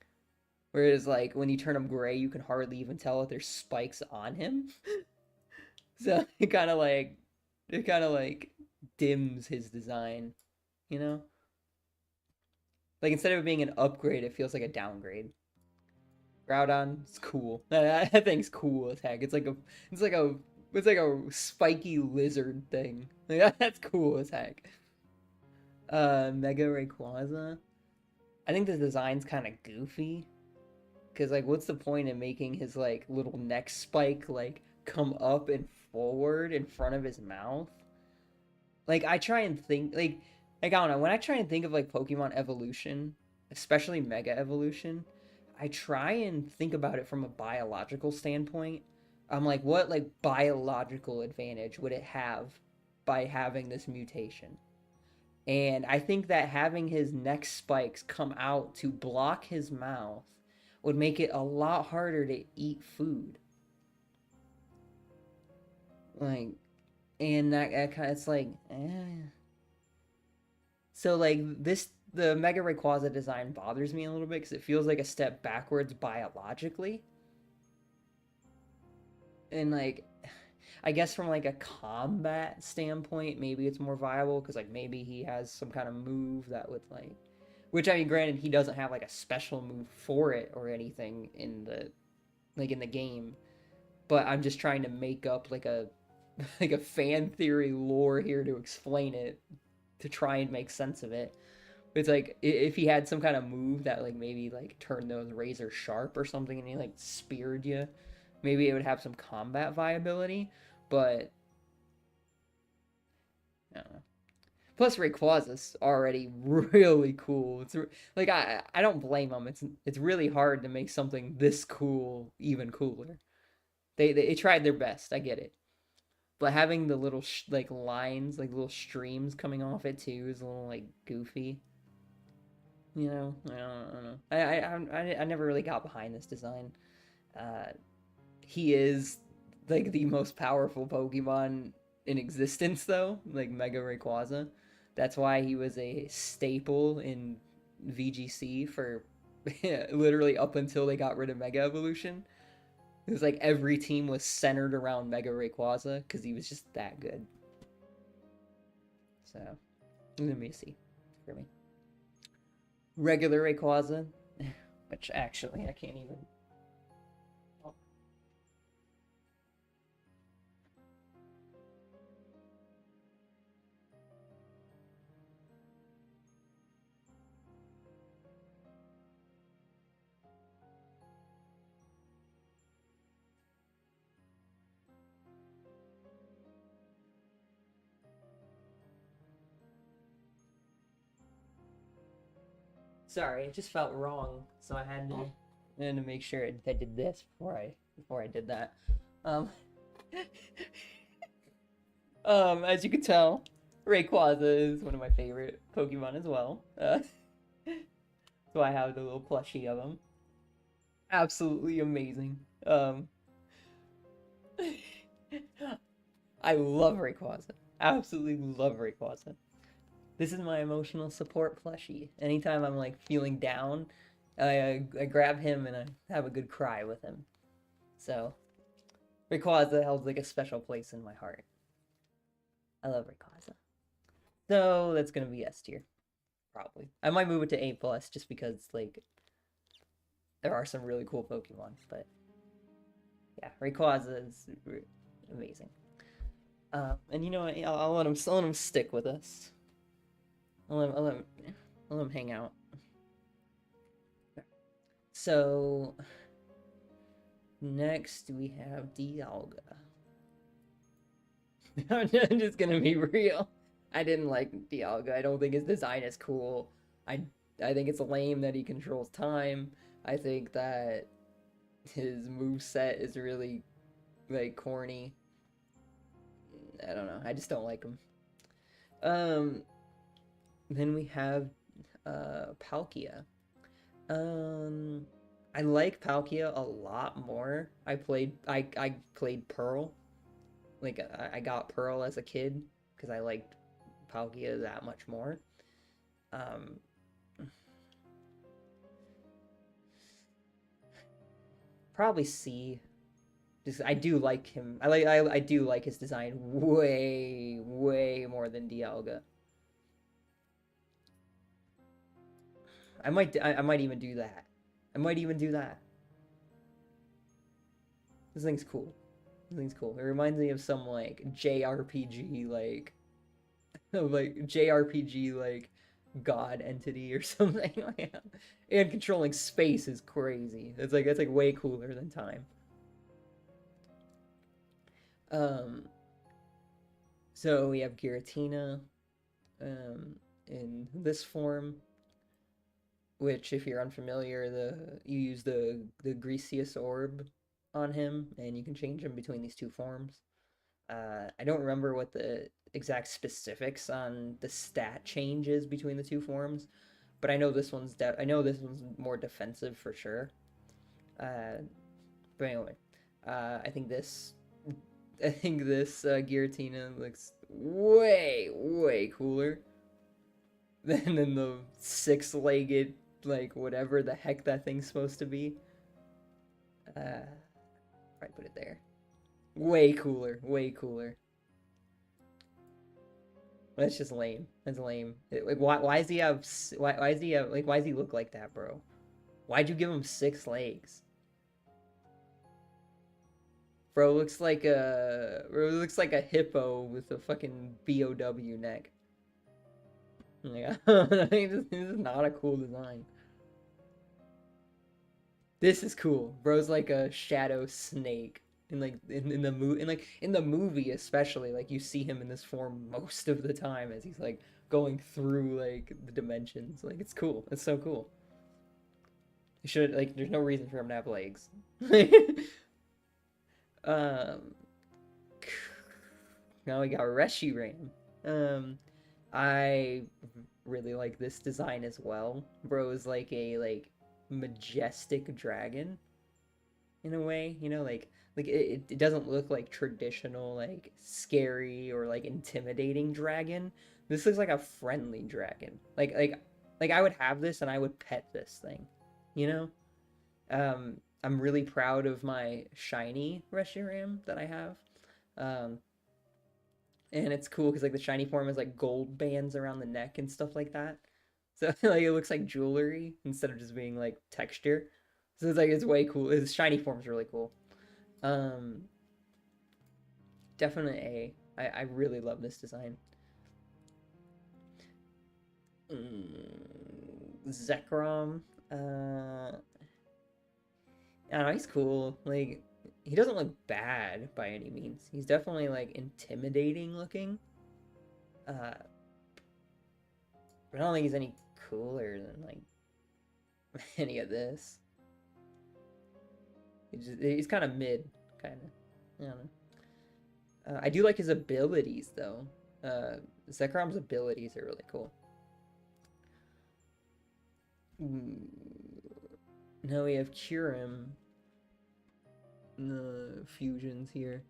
Whereas like when you turn him gray, you can hardly even tell if there's spikes on him. So it kind of like dims his design, you know? Like instead of it being an upgrade, it feels like a downgrade. Groudon, it's cool. That thing's cool as heck. It's like a it's like a spiky lizard thing. Like, that's cool as heck. Mega Rayquaza. I think the design's kind of goofy. Cause like, what's the point in making his like little neck spike like come up and forward in front of his mouth? Like I try and think like I don't know when I try and think of like Pokemon evolution, especially Mega Evolution. I try and think about it from a biological standpoint. I'm like, what like biological advantage would it have by having this mutation? And I think that having his neck spikes come out to block his mouth would make it a lot harder to eat food. Like, and that kind of, it's like, So like the Mega Rayquaza design bothers me a little bit because it feels like a step backwards biologically. And like I guess from like a combat standpoint, maybe it's more viable because like maybe he has some kind of move that would like, which I mean, granted he doesn't have like a special move for it or anything in the game, but I'm just trying to make up like a like a fan theory lore here to explain it to try and make sense of it. It's like if he had some kind of move that like maybe like turned those razor sharp or something and he like speared you, maybe it would have some combat viability. But I don't know. Plus Rayquaza's already really cool. It's like I don't blame them. It's really hard to make something this cool even cooler. They tried their best. I get it. But having the little like lines, like little streams coming off it too, is a little like goofy. You know, I don't know. I never really got behind this design. Uh, he is like the most powerful Pokemon in existence, though, like Mega Rayquaza. That's why he was a staple in VGC for literally up until they got rid of Mega Evolution. It was like every team was centered around Mega Rayquaza because he was just that good. So, let me see for me. Regular Rayquaza, which actually I can't even. Sorry, it just felt wrong, so I had to make sure I did this before I did that. Um, as you can tell, Rayquaza is one of my favorite Pokemon as well. So I have the little plushie of him. Absolutely amazing. I love Rayquaza. Absolutely love Rayquaza. This is my emotional support plushie. Anytime I'm like feeling down, I grab him and I have a good cry with him. So Rayquaza holds like a special place in my heart. I love Rayquaza. So that's gonna be S tier, probably. I might move it to A+ just because like there are some really cool Pokemon, but yeah, Rayquaza is amazing. And you know what? I'll let him stick with us. I'll let him hang out. So next we have Dialga. I'm just gonna be real. I didn't like Dialga. I don't think his design is cool. I think it's lame that he controls time. I think that his move set is really like corny. I don't know. I just don't like him. Um, then we have Palkia. I like Palkia a lot more. I played Pearl. Like I got Pearl as a kid because I liked Palkia that much more. Um, Probably C. Just I do like him. I do like his design way more than Dialga. I might even do that. I might even do that. This thing's cool. This thing's cool. It reminds me of some like JRPG like like JRPG like god entity or something like that. And controlling space is crazy. It's like way cooler than time. Um so we have Giratina in this form, which if you're unfamiliar, you use the Greasius orb on him and you can change him between these two forms. I don't remember what the exact specifics on the stat changes between the two forms, but I know this one's more defensive for sure. Uh, but anyway, I think this Giratina looks way cooler than the six-legged like whatever the heck that thing's supposed to be. I put it there. Way cooler, way cooler. That's just lame. That's lame. Like, why does he have? Why does he have? Like, why does he look like that, bro? Why'd you give him 6 legs? Bro looks like a hippo with a fucking BOW neck. Like, this is not a cool design. This is cool. Bro's like a shadow snake. In the in the movie especially, like you see him in this form most of the time as he's like going through like the dimensions. Like it's cool. It's so cool. He should like there's no reason for him to have legs. um Now we got Reshiram. I really like this design as well. Bro is like a like majestic dragon in a way, you know, like it doesn't look like traditional like scary or like intimidating dragon. This looks like a friendly dragon. Like I would have this and I would pet this thing, you know? I'm really proud of my shiny Reshiram that I have. Um and it's cool because like the shiny form has like gold bands around the neck and stuff like that. So like it looks like jewelry instead of just being like texture. So it's like it's way cool. His shiny form's really cool. Um, Definitely A. I really love this design. Zekrom. I don't know, he's cool. Like he doesn't look bad by any means. He's definitely like intimidating looking. Uh, but I don't think he's any cooler than like any of this. He's kind of mid, kind of. I don't know. I do like his abilities though. Zekrom's abilities are really cool. Now we have Kyurem. The fusions here.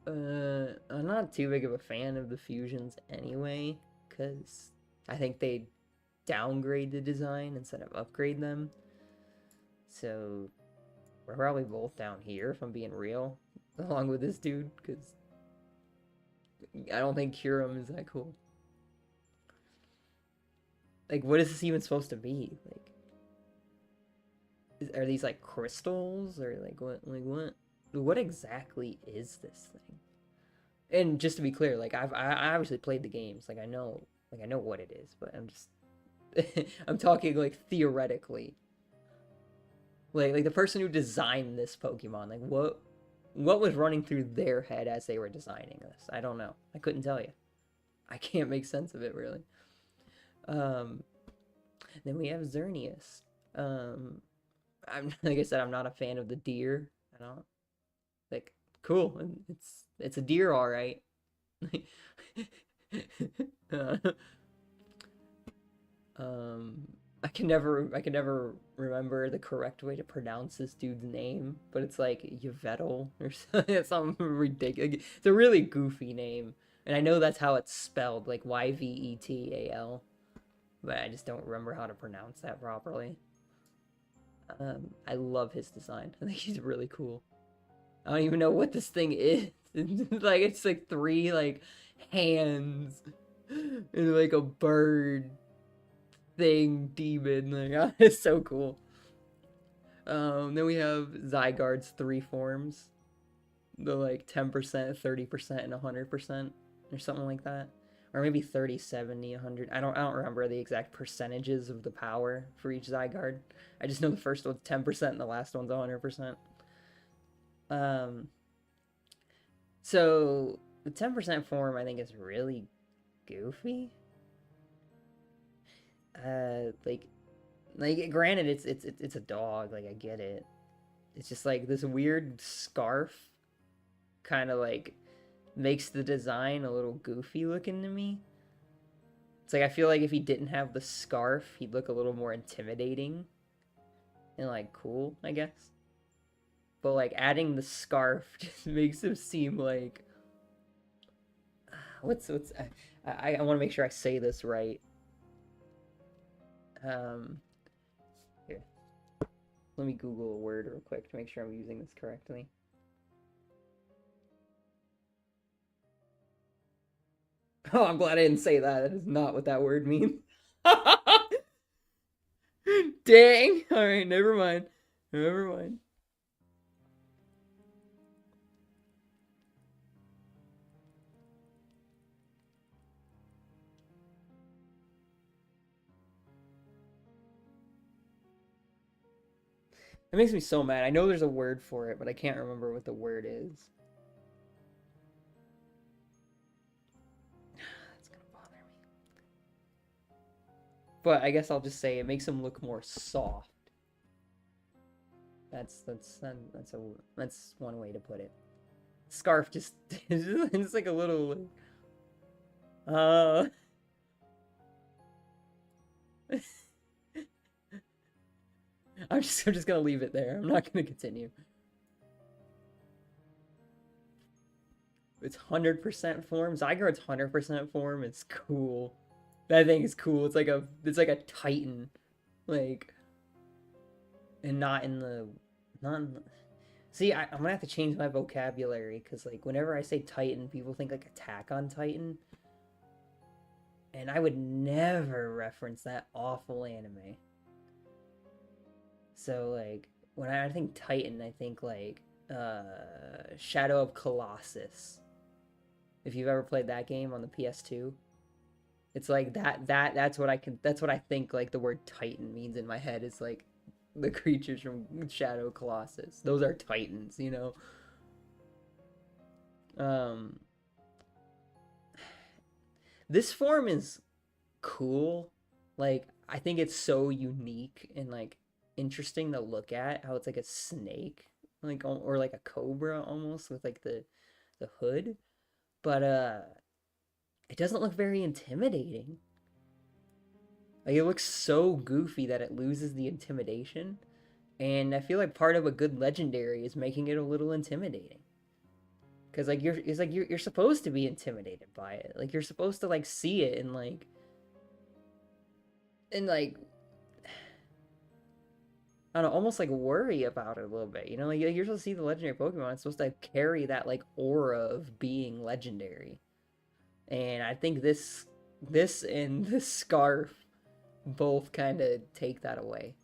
I'm not too big of a fan of the fusions anyway, because I think they downgrade the design instead of upgrade them. So we're probably both down here if I'm being real, along with this dude, because I don't think Kyurem is that cool. Like, what is this even supposed to be? Like, are these like crystals or like what? Like what? What exactly is this thing? And just to be clear, like I obviously played the games, like I know what it is, but I'm just I'm talking like theoretically. Like the person who designed this Pokemon, like what was running through their head as they were designing this? I don't know. I couldn't tell you. I can't make sense of it really. Um, then we have Xerneas. I'm like I said, I'm not a fan of the deer. I don't like cool. It's a deer, all right. uh, um, I can never remember the correct way to pronounce this dude's name, but it's like Yvetal or something ridiculous. It's a really goofy name, and I know that's how it's spelled, like Yvetal, but I just don't remember how to pronounce that properly. I love his design. I think he's really cool. I don't even know what this thing is. Like it's like three like hands and like a bird thing demon. Like it's so cool. Then we have Zygarde's three forms. The like 10%, 30%, and 100%, or something like that. Or maybe 30, 70, 100. I don't remember the exact percentages of the power for each Zygarde. I just know the first one's 10% and the last one's 100%. Um, so the 10% form I think is really goofy. Like granted it's a dog, like I get it. It's just like this weird scarf kind of like makes the design a little goofy looking to me. It's like I feel like if he didn't have the scarf, he'd look a little more intimidating and like cool, I guess. But like adding the scarf just makes him seem like what's I want to make sure I say this right. Um, Here, let me Google a word real quick to make sure I'm using this correctly. Oh, I'm glad I didn't say that. That is not what that word means. Dang. All right, never mind. Never mind. It makes me so mad. I know there's a word for it, but I can't remember what the word is. That's gonna bother me. But I guess I'll just say it makes him look more soft. That's one way to put it. Scarf just it's like a little uh I'm just gonna leave it there. I'm not gonna continue. It's 100% form. Zygarde's 100% form. It's cool. That thing is cool. It's like a Titan, like, and not in the not. In the, see, I'm gonna have to change my vocabulary because like whenever I say Titan, people think like Attack on Titan, and I would never reference that awful anime. So like when I think Titan, I think like Shadow of Colossus. If you've ever played that game on the PS2, it's like that's what I think like the word Titan means in my head. It's like the creatures from Shadow Colossus. Those are Titans, you know. Um this form is cool. Like I think it's so unique and like interesting to look at how it's like a snake, like or like a cobra almost with like the hood. But it doesn't look very intimidating. Like, it looks so goofy that it loses the intimidation. And I feel like part of a good legendary is making it a little intimidating. Cause like you're supposed to be intimidated by it. Like you're supposed to like see it and I don't know, almost like worry about it a little bit. You know, like you're supposed to see the legendary Pokemon. It's supposed to carry that like aura of being legendary. And I think this and this scarf both kind of take that away.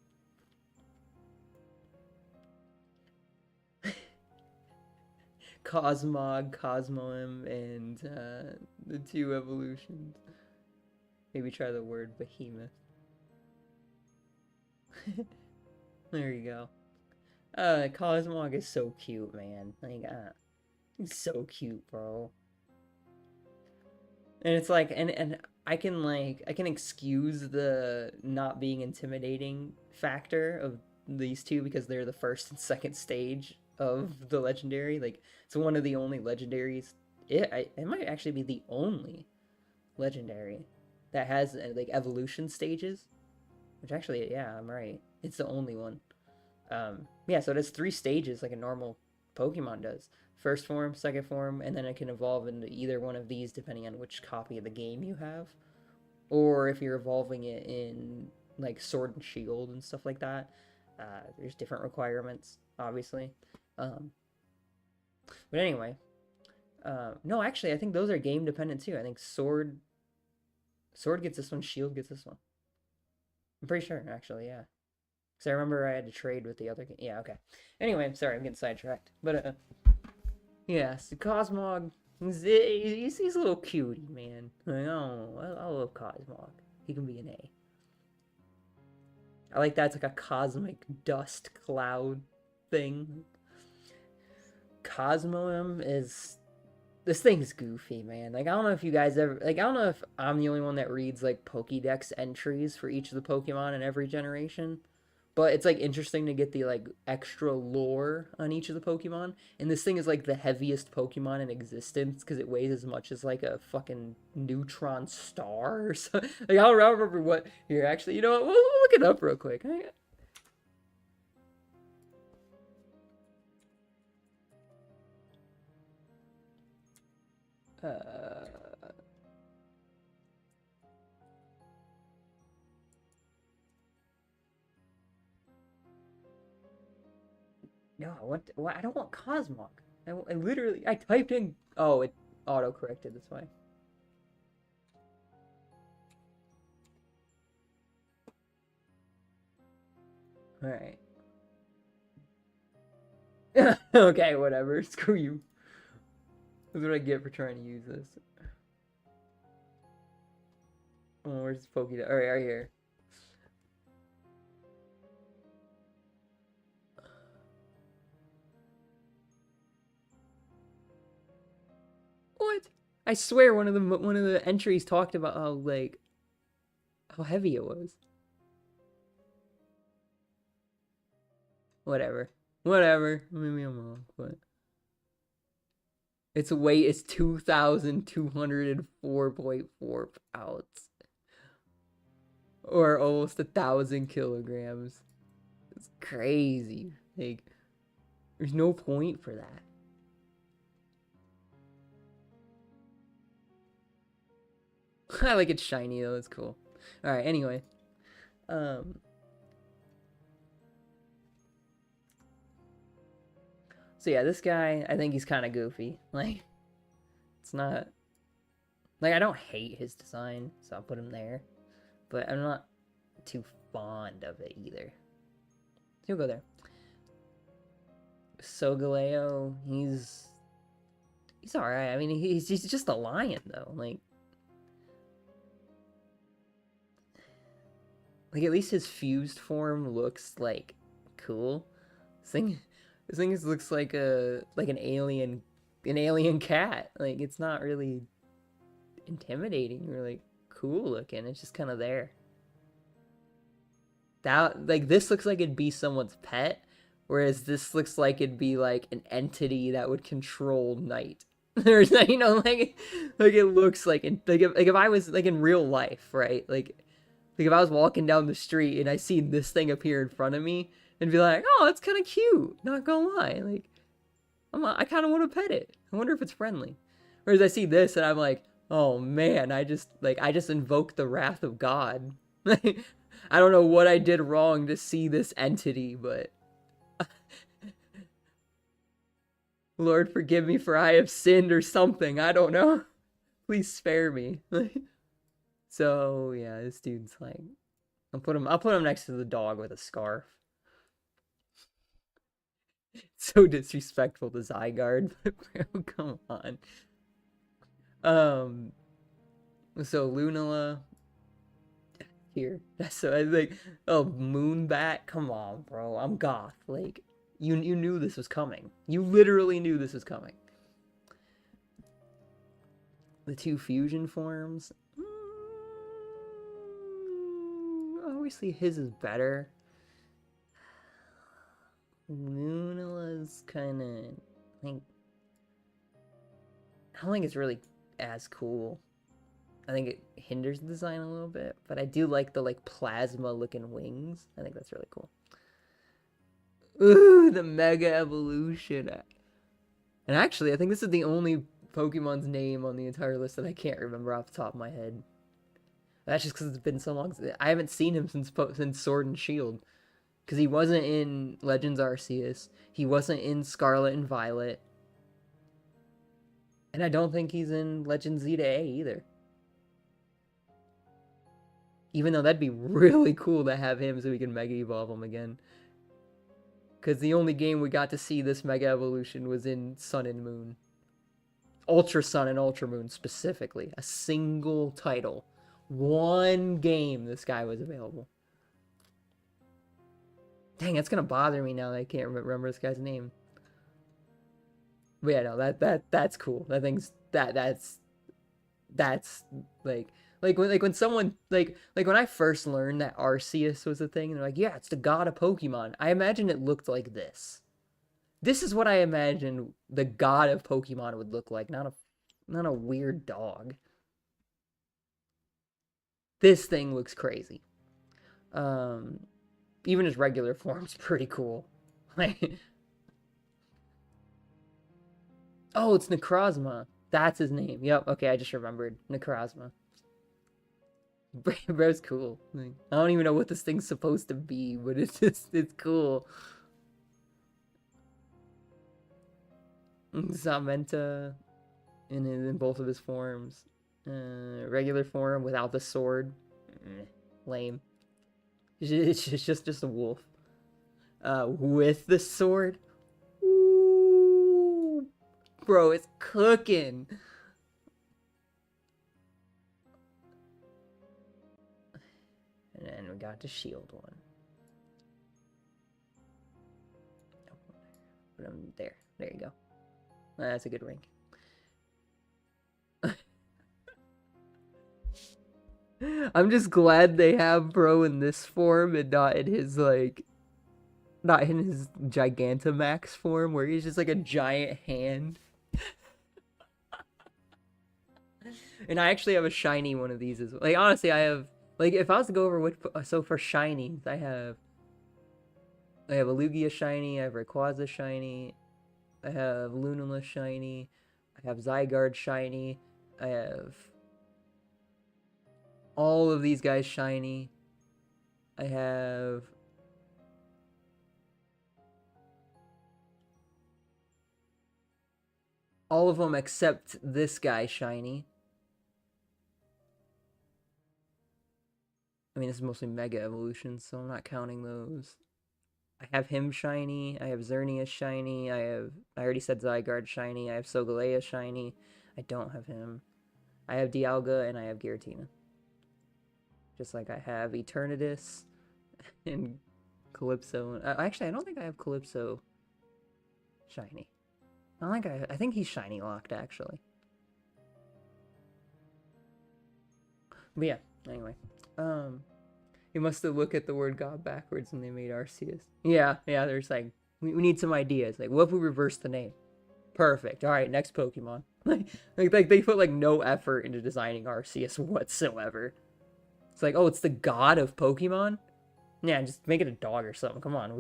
Cosmog, Cosmoem, and the two evolutions. Maybe try the word behemoth. There you go. Cosmog is so cute, man. Like, he's so cute, bro. And it's like, and I can excuse the not being intimidating factor of these two because they're the first and second stage of the legendary. Like, it's one of the only legendaries. It might actually be the only legendary that has like evolution stages. Which actually, yeah, I'm right. It's the only one. Yeah, so it has 3 stages like a normal Pokemon does. First form, second form, and then it can evolve into either one of these depending on which copy of the game you have. Or if you're evolving it in like Sword and Shield and stuff like that. There's different requirements, obviously. But anyway, no, actually, I think those are game dependent too. I think Sword gets this one, Shield gets this one. I'm pretty sure, actually, yeah. Because I remember I had to trade with the other game. Yeah, okay. Anyway, I'm sorry, I'm getting sidetracked. But, yeah, so Cosmog, he's a little cutie, man. Like, oh, I love Cosmog. He can be an A. I like that. It's like a cosmic dust cloud thing. Cosmoem is... This thing's goofy, man. Like, I don't know if you guys ever... Like, I don't know if I'm the only one that reads, like, Pokédex entries for each of the Pokemon in every generation. But it's, like, interesting to get the, like, extra lore on each of the Pokemon. And this thing is, like, the heaviest Pokemon in existence because it weighs as much as, like, a fucking neutron star or something. Like, I don't remember what... Here, actually, you know what? We'll look it up real quick. Uh... No, I don't want Cosmog. I literally, I typed in, oh, it auto-corrected, that's why. Alright. Okay, whatever, screw you. That's what I get for trying to use this. Oh, where's the Pokédex? Alright, right here. What? I swear one of the entries talked about how heavy it was. Whatever. Maybe I'm wrong, but its weight is 2,204.4 pounds. Or almost 1,000 kilograms. It's crazy. Like, there's no point for that. I like it shiny though, it's cool. Alright, anyway. So yeah, this guy, I think he's kind of goofy. Like, it's not... Like, I don't hate his design, so I'll put him there. But I'm not too fond of it either. He'll go there. Sogaleo, he's alright. I mean, he's just a lion, though. Like, at least his fused form looks, like, cool. This thing looks like an alien cat. Like, it's not really intimidating or, like, cool looking. It's just kind of there. That, like, this looks like it'd be someone's pet, whereas this looks like it'd be, like, an entity that would control Night. There's you know like it looks like if I was like in real life, right? Like if I was walking down the street and I see this thing appear in front of me and be like, oh, that's kind of cute. Not gonna lie, like I kind of want to pet it. I wonder if it's friendly. Whereas I see this and I'm like, oh man, I just invoked the wrath of God. I don't know what I did wrong to see this entity, but Lord forgive me for I have sinned or something. I don't know. Please spare me. So yeah, this dude's like, I'll put him next to the dog with a scarf. So disrespectful to Zygarde, bro, come on. Um, so Lunala here. That's so I like, oh Moonbat, come on, bro. I'm goth. Like, you knew this was coming. You literally knew this was coming. The two fusion forms. Obviously, his is better. Lunala's kind of like, I don't think it's really as cool. I think it hinders the design a little bit, but I do like the like plasma looking wings. I think that's really cool. Ooh, the Mega Evolution. And actually, I think this is the only Pokemon's name on the entire list that I can't remember off the top of my head. That's just because it's been so long. I haven't seen him since Sword and Shield. Because he wasn't in Legends Arceus. He wasn't in Scarlet and Violet. And I don't think he's in Legends Z to A either. Even though that'd be really cool to have him so we can Mega Evolve him again. Because the only game we got to see this Mega Evolution was in Sun and Moon. Ultra Sun and Ultra Moon specifically. A single title. One game this guy was available. Dang, that's gonna bother me now that I can't remember this guy's name. But yeah, no, that's cool. That thing's that's like when someone like when I first learned that Arceus was a thing, and they're like, yeah, it's the god of Pokemon. I imagine it looked like this. This is what I imagine the god of Pokemon would look like, not a weird dog. This thing looks crazy. Even his regular form's pretty cool. Like, oh, it's Necrozma. That's his name. Yep. Okay, I just remembered. Necrozma. Bro's cool. Like, I don't even know what this thing's supposed to be, but it's cool. Zamenta in both of his forms. Regular form without the sword. Lame. It's just a wolf. With the sword. Ooh, bro, it's cooking. And then we got the shield one. Put him there. There you go. That's a good rank. I'm just glad they have Bro in this form and not in his Gigantamax form where he's just like a giant hand. And I actually have a shiny one of these as well. Like, honestly, I have, like, if I was to go over which, so for shinies, I have a Lugia shiny, I have Rayquaza shiny, I have Lunala shiny, I have Zygarde shiny, I have all of these guys shiny, I have all of them except this guy shiny. I mean, this is mostly Mega Evolutions, so I'm not counting those. I have him shiny, I have Xerneas shiny, I already said Zygarde shiny, I have Solgaleo shiny, I don't have him. I have Dialga and I have Giratina. Just like I have Eternatus and Calypso. Actually, I don't think I have Calypso shiny. I think he's shiny locked, actually. But yeah, anyway. You must have looked at the word God backwards when they made Arceus. Yeah, there's like, we need some ideas. Like, what if we reverse the name? Perfect. Alright, next Pokemon. Like they put like no effort into designing Arceus whatsoever. It's like, oh, it's the god of Pokemon. Yeah, just make it a dog or something. Come on,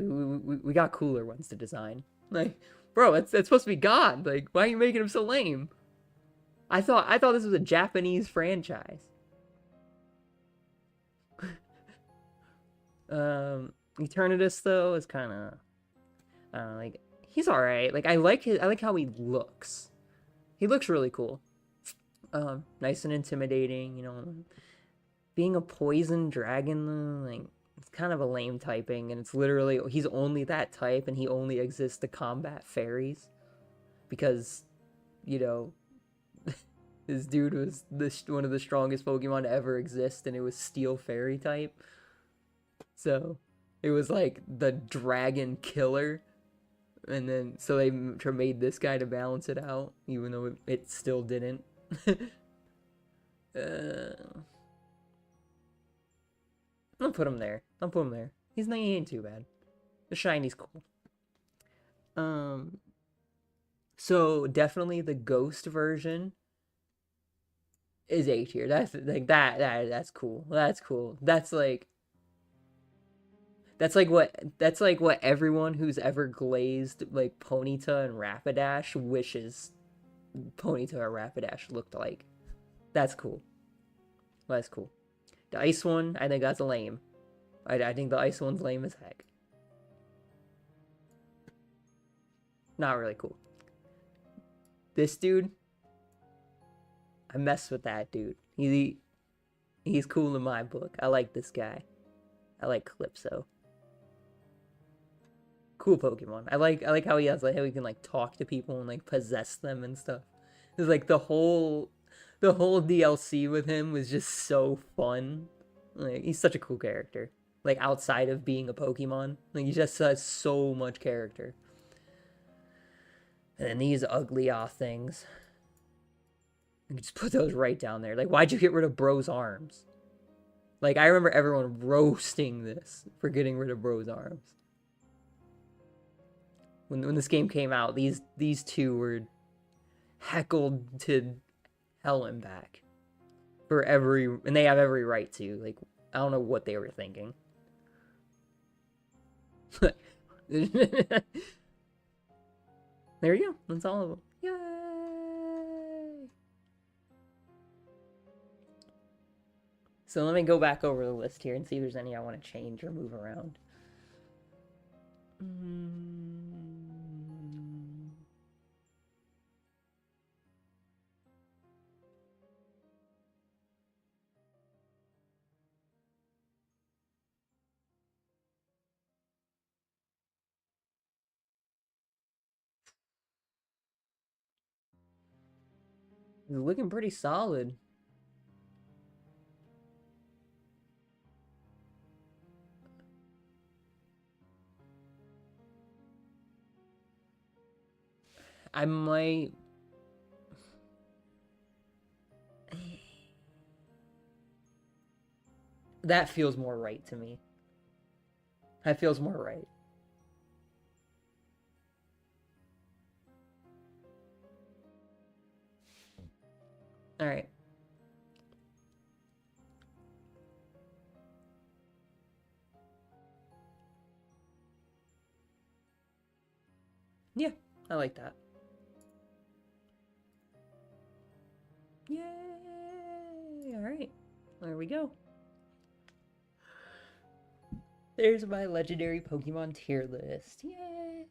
we got cooler ones to design. Like, bro, that's supposed to be God. Like, why are you making him so lame? I thought this was a Japanese franchise. Eternatus though is kind of, I don't know, like he's all right. Like I like how he looks. He looks really cool. Nice and intimidating. You know, being a poison dragon though, like it's kind of a lame typing, and it's literally he's only that type, and he only exists to combat fairies, because, you know, this dude was one of the strongest Pokemon to ever exist, and it was Steel Fairy type. So it was like the dragon killer, and then so they made this guy to balance it out, even though it still didn't. I'll put him there. I'll put him there. He ain't too bad. The shiny's cool. So definitely the ghost version is A tier. That's like that's cool. That's cool. That's like what everyone who's ever glazed like Ponyta and Rapidash wishes Ponyta or Rapidash looked like. That's cool. That's cool. The ice one, I think that's lame. I think the ice one's lame as heck. Not really cool. This dude, I mess with that dude. He's cool in my book. I like this guy. I like Calypso. Cool Pokemon. I like how he has like how he can like talk to people and like possess them and stuff. It's like the whole DLC with him was just so fun. Like he's such a cool character. Like outside of being a Pokemon, like he just has so much character. And then these ugly ass things. I can just put those right down there. Like, why'd you get rid of Bro's arms? Like, I remember everyone roasting this for getting rid of Bro's arms. When this game came out, these two were heckled to hell and back. And they have every right to. Like, I don't know what they were thinking. There you go. That's all of them. Yay! So let me go back over the list here and see if there's any I want to change or move around. It's looking pretty solid. I might... That feels more right to me. That feels more right. Alright. Yeah, I like that. Yay! Alright. There we go. There's my legendary Pokemon tier list. Yay!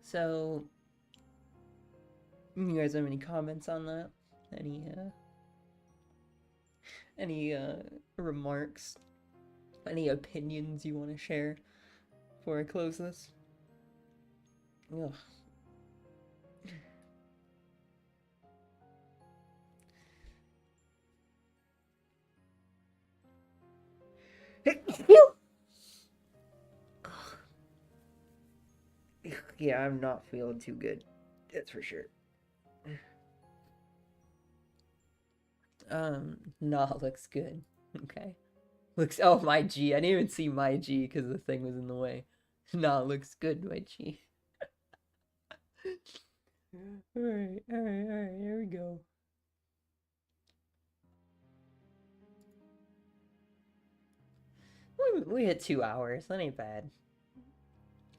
So, you guys have any comments on that? Any remarks? Any opinions you want to share before I close this? Ugh. Yeah, I'm not feeling too good. That's for sure. Nah, looks good. Okay. Oh, my G. I didn't even see my G because the thing was in the way. Nah, looks good, Wedgie. Alright, here we go. We hit 2 hours. That ain't bad.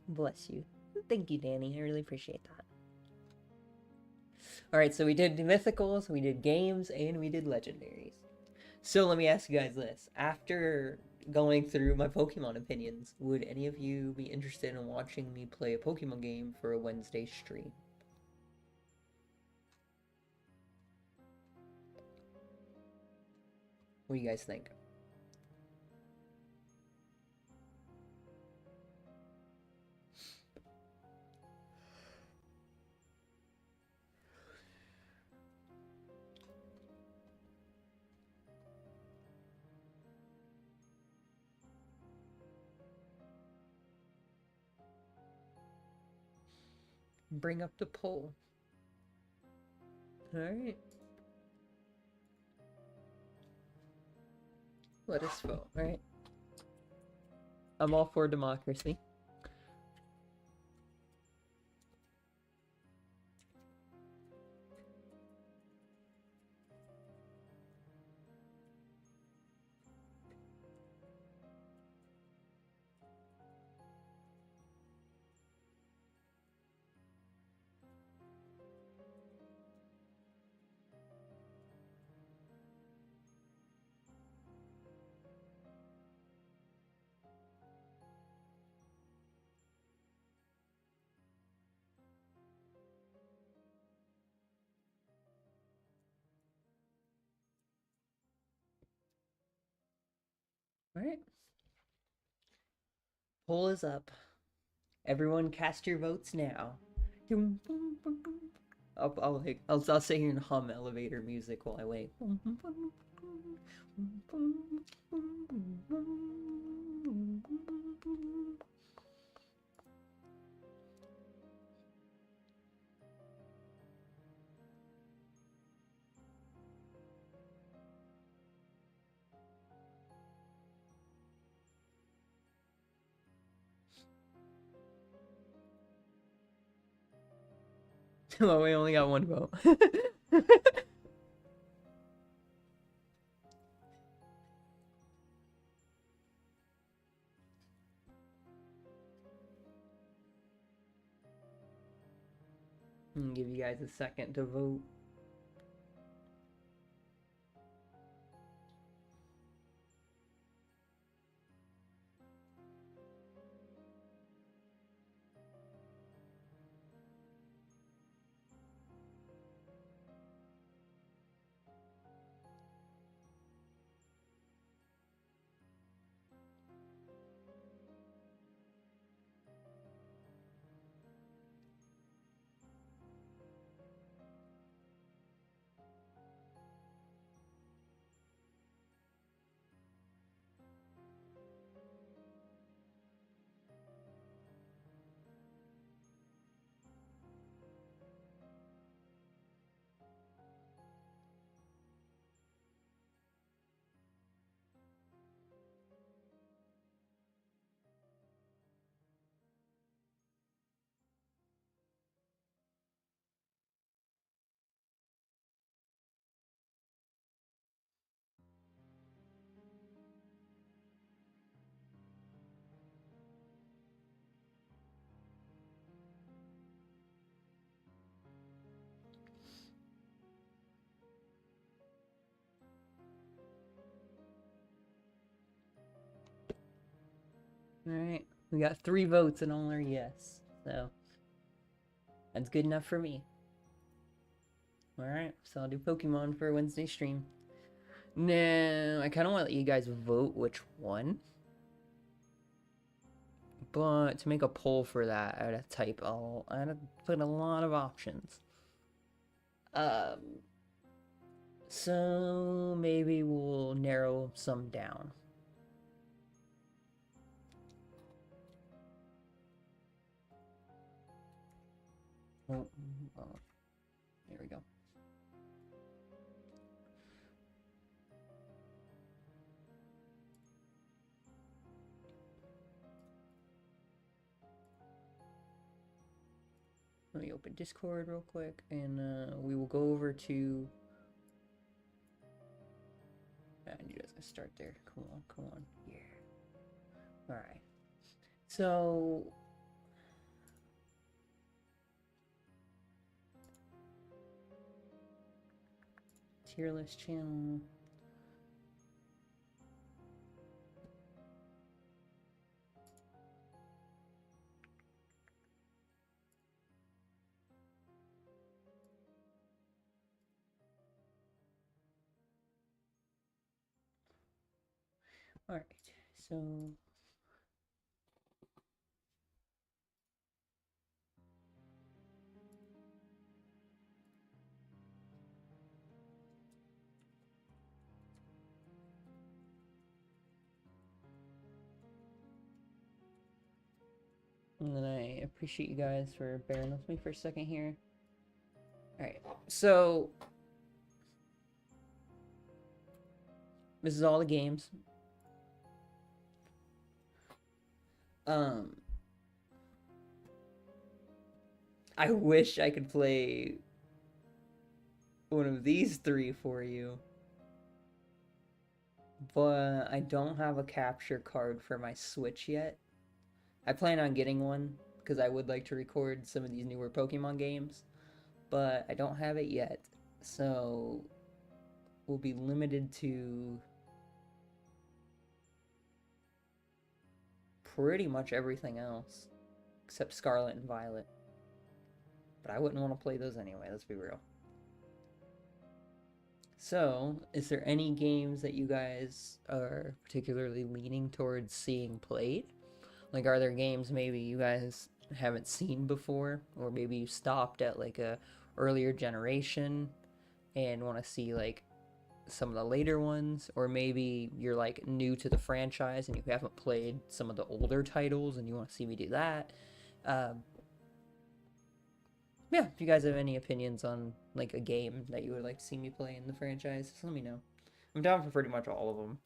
Bless you. Thank you, Danny. I really appreciate that. Alright, so we did mythicals, we did games, and we did legendaries. So let me ask you guys this. After going through my Pokemon opinions, would any of you be interested in watching me play a Pokemon game for a Wednesday stream? What do you guys think? Bring up the poll. Alright. Let us vote, alright? I'm all for democracy. Alright. Poll is up. Everyone cast your votes now. I'll sit here and hum elevator music while I wait. Oh, we only got one vote. Give you guys a second to vote. Alright, we got 3 votes and all are yes. So, that's good enough for me. Alright, so I'll do Pokemon for a Wednesday stream. Now, I kind of want to let you guys vote which one. But to make a poll for that, I had to put a lot of options. So maybe we'll narrow some down. Oh, there we go. let me open Discord real quick, and we will go over to. And you guys can start there. Come on, yeah. All right. So. Tier list channel. All right. So. And then I appreciate you guys for bearing with me for a second here. Alright, so this is all the games. I wish I could play one of these three for you. But I don't have a capture card for my Switch yet. I plan on getting one because I would like to record some of these newer Pokemon games, but I don't have it yet. So we'll be limited to pretty much everything else except Scarlet and Violet. But I wouldn't want to play those anyway, let's be real. So, is there any games that you guys are particularly leaning towards seeing played? Like, are there games maybe you guys haven't seen before? Or maybe you stopped at, like, a earlier generation and want to see, like, some of the later ones? Or maybe you're, like, new to the franchise and you haven't played some of the older titles and you want to see me do that? Yeah, if you guys have any opinions on like a game that you would like to see me play in the franchise, just let me know. I'm down for pretty much all of them.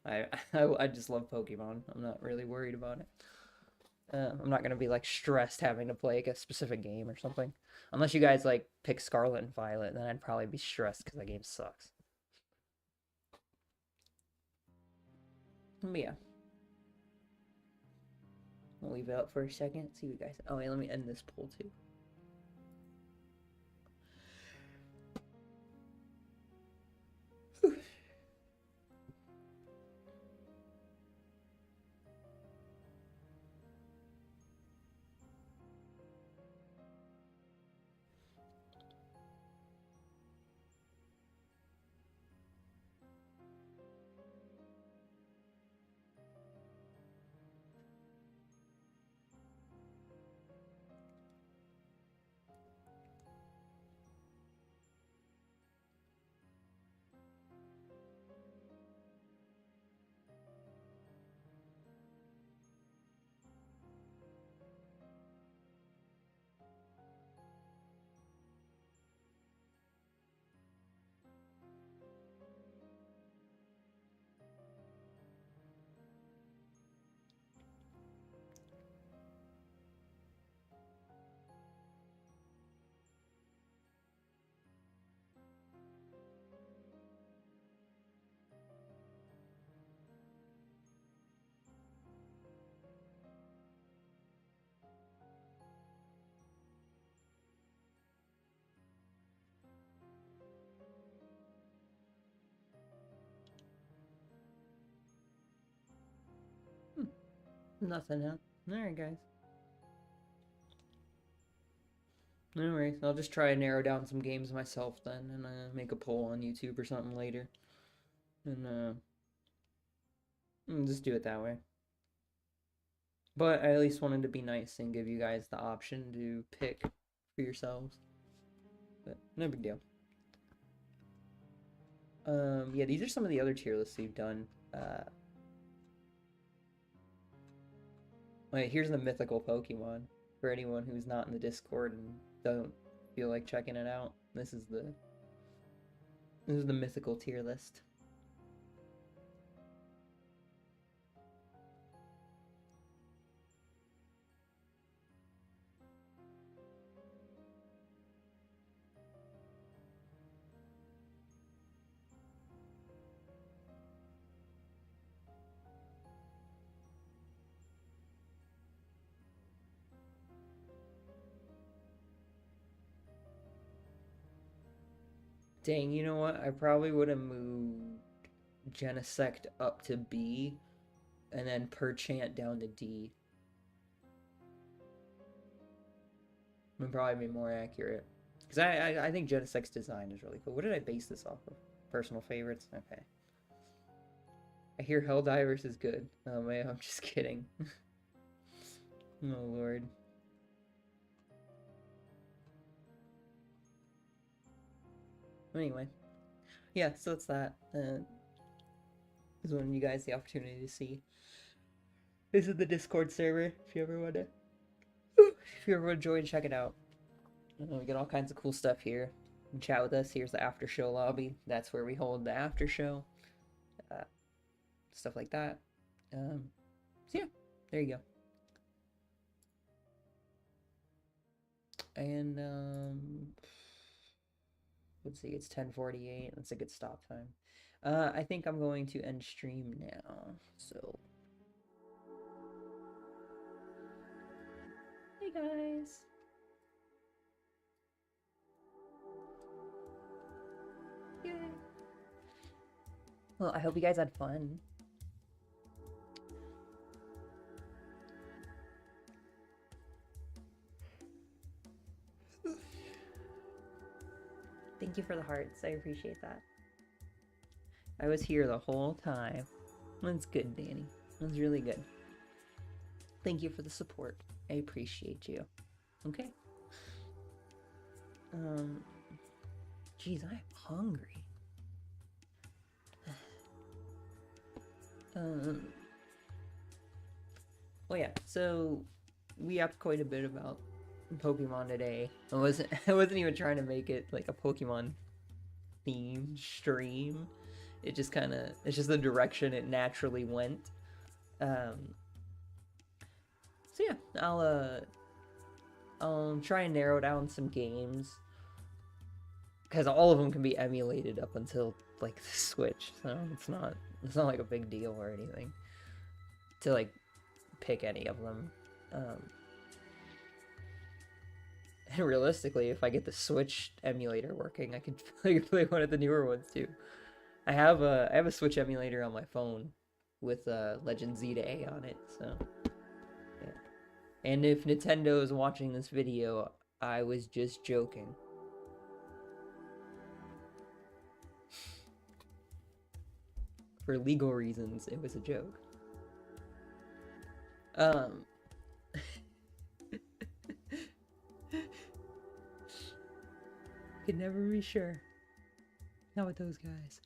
I just love Pokemon. I'm not really worried about it. I'm not gonna be like stressed having to play like a specific game or something. Unless you guys like pick Scarlet and Violet, then I'd probably be stressed because that game sucks. But yeah, I'll leave it out for a second. See what you guys. Oh wait, let me end this poll too. Nothing, huh? Alright, guys. No worries. I'll just try and narrow down some games myself then and make a poll on YouTube or something later. And just do it that way. But I at least wanted to be nice and give you guys the option to pick for yourselves. But no big deal. Yeah, these are some of the other tier lists we've done. Wait, here's the mythical Pokemon for anyone who's not in the Discord and don't feel like checking it out. This is the mythical tier list. Dang, you know what? I probably would have moved Genesect up to B and then Perchant down to D. Would probably be more accurate. Because I think Genesect's design is really cool. What did I base this off of? Personal favorites? Okay. I hear Helldivers is good. Oh man, I'm just kidding. Oh lord. Anyway. Yeah, so it's that. Is when you guys the opportunity to see. This is the Discord server, if you ever want to. If you ever want to join, check it out. We get all kinds of cool stuff here. You can chat with us. Here's the after show lobby. That's where we hold the after show. Stuff like that. So yeah, there you go. And let's see, it's 10:48. That's a good stop time. I think I'm going to end stream now. So Hey guys. Yay. Well, I hope you guys had fun. Thank you for the hearts. I appreciate that. I was here the whole time. That's good, Danny. That's really good. Thank you for the support. I appreciate you. Okay. Geez, I'm hungry. Well, yeah. So we yapped quite a bit about Pokemon today. I wasn't even trying to make it like a Pokemon themed stream. It just kind of, it's just the direction it naturally went. So yeah, I'll try and narrow down some games because all of them can be emulated up until like the Switch, so it's not like a big deal or anything to like pick any of them. And realistically, if I get the Switch emulator working, I could play one of the newer ones too. I have a Switch emulator on my phone with Legend Z to A on it, so yeah. And if Nintendo is watching this video, I was just joking. For legal reasons, it was a joke. Could never be sure. Not with those guys.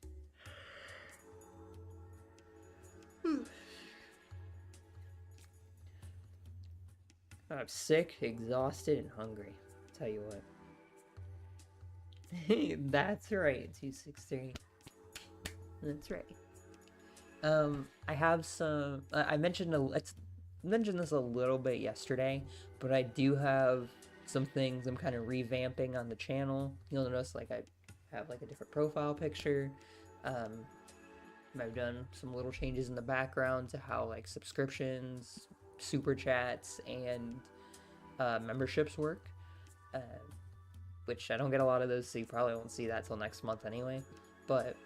I'm sick, exhausted, and hungry. Tell you what. That's right, 263. That's right. I have some. I mentioned this a little bit yesterday, but I do have some things I'm kind of revamping on the channel. You'll notice like I have like a different profile picture. I've done some little changes in the background to how like subscriptions, super chats, and memberships work. Which I don't get a lot of those, so you probably won't see that till next month anyway. But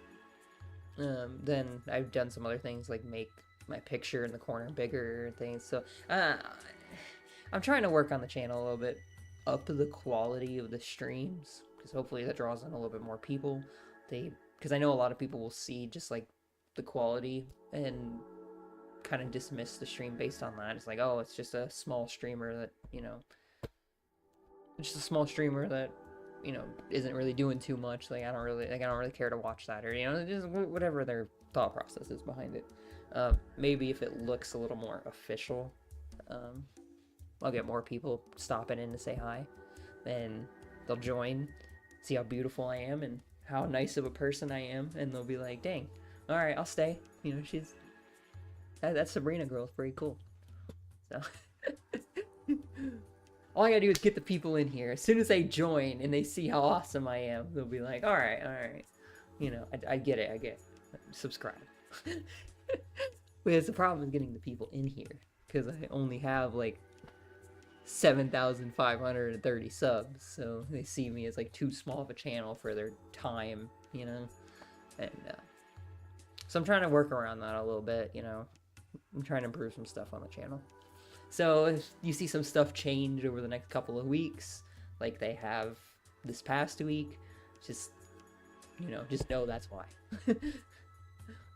then I've done some other things like make my picture in the corner bigger and things. So I'm trying to work on the channel a little bit, up the quality of the streams, because hopefully that draws in a little bit more people. Because I know a lot of people will see just like the quality and kind of dismiss the stream based on that. It's like, oh, it's just a small streamer that, just a small streamer that, isn't really doing too much. I don't really care to watch that, or just whatever their thought process is behind it. Maybe if it looks a little more official, I'll get more people stopping in to say hi, and they'll join, see how beautiful I am and how nice of a person I am, and they'll be like, dang, all right, I'll stay. That Sabrina girl is pretty cool. So all I gotta do is get the people in here. As soon as they join and they see how awesome I am, they'll be like, all right. I get it. I get it. Subscribe. Because the problem is getting the people in here, because I only have like 7,530 subs, so they see me as like too small of a channel for their time, you know. And so I'm trying to work around that a little bit, you know. I'm trying to improve some stuff on the channel. So if you see some stuff change over the next couple of weeks, like they have this past week, just, you know, just know that's why.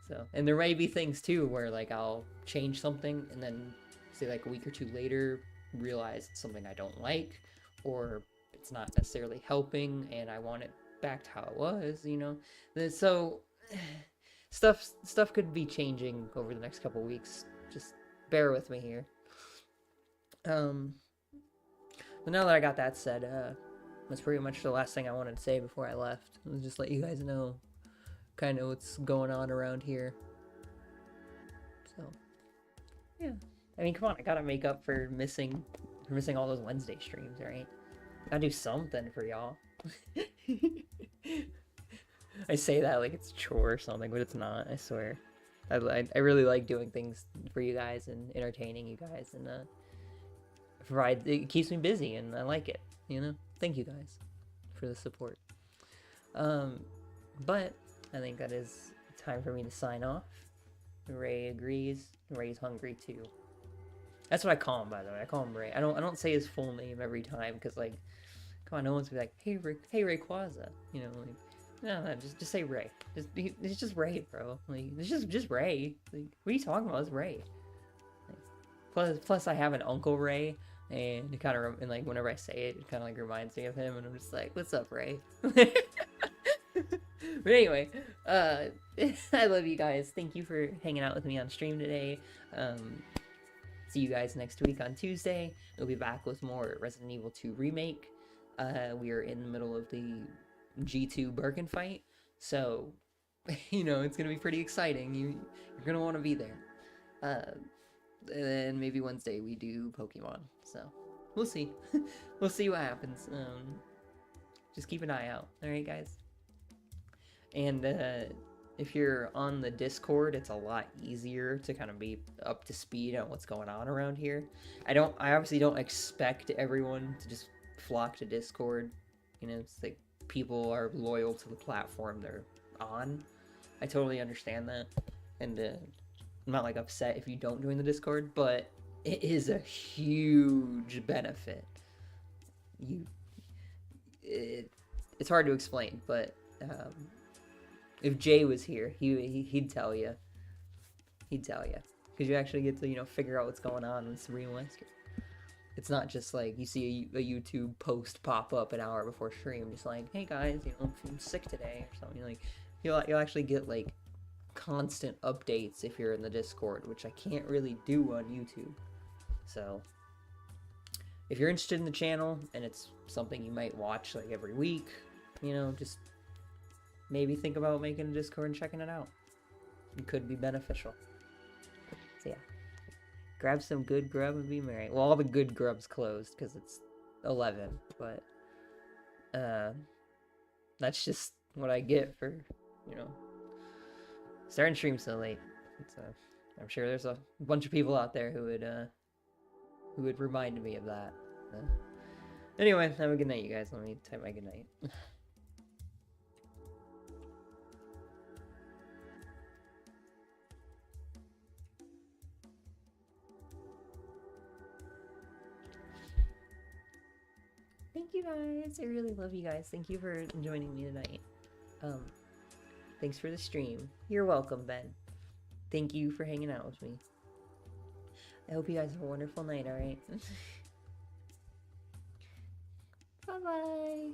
So, and there may be things too where like I'll change something and then say like a week or two later realize it's something I don't like, or it's not necessarily helping and I want it back to how it was, you know. So stuff could be changing over the next couple weeks. Just bear with me here. But now that I got that said, that's pretty much the last thing I wanted to say before I left. I'll just let you guys know kind of what's going on around here. So, yeah. I mean, come on, I gotta make up for missing all those Wednesday streams, right? Gotta do something for y'all. I say that like it's a chore or something, but it's not, I swear. I really like doing things for you guys and entertaining you guys, and it keeps me busy, and I like it, you know? Thank you guys for the support. But I think that is time for me to sign off. Ray agrees. Ray's hungry too. That's what I call him, by the way. I call him Ray. I don't say his full name every time, because like, come on, no one's gonna be like, hey Ray Quaza, you know, like, no, just say Ray. It's just Ray, bro. Like, it's just Ray. Like, what are you talking about? It's Ray. Like, plus I have an Uncle Ray, and it kind of, and like whenever I say it, it kind of like reminds me of him, and I'm just like, what's up, Ray? But anyway, I love you guys. Thank you for hanging out with me on stream today. See you guys next week on Tuesday. We'll be back with more Resident Evil 2 Remake. We are in the middle of the G2 Birkin fight, so, you know, it's going to be pretty exciting. You're going to want to be there. And then maybe Wednesday we do Pokemon, so we'll see. We'll see what happens. Just keep an eye out. Alright, guys? And if you're on the Discord, it's a lot easier to kind of be up to speed on what's going on around here. I obviously don't expect everyone to just flock to Discord. You know, it's like people are loyal to the platform they're on. I totally understand that. And I'm not like upset if you don't join the Discord, but it is a huge benefit. It's hard to explain, but if Jay was here, he'd tell you. He'd tell you, because you actually get to, you know, figure out what's going on in Serene Wesker. It's not just like you see a YouTube post pop up an hour before stream, just like, hey guys, you know, I'm sick today or something. Like, you'll actually get like constant updates if you're in the Discord, which I can't really do on YouTube. So if you're interested in the channel and it's something you might watch like every week, you know, just maybe think about making a Discord and checking it out. It could be beneficial. So yeah, grab some good grub and be merry. Well, all the good grub's closed because it's 11, but that's just what I get for, you know, starting stream so late. I'm sure there's a bunch of people out there who would remind me of that. Anyway, have a good night, you guys. Let me type my good night. Thank you guys. I really love you guys. Thank you for joining me tonight. Thanks for the stream. You're welcome, Ben. Thank you for hanging out with me. I hope you guys have a wonderful night, alright? Bye-bye.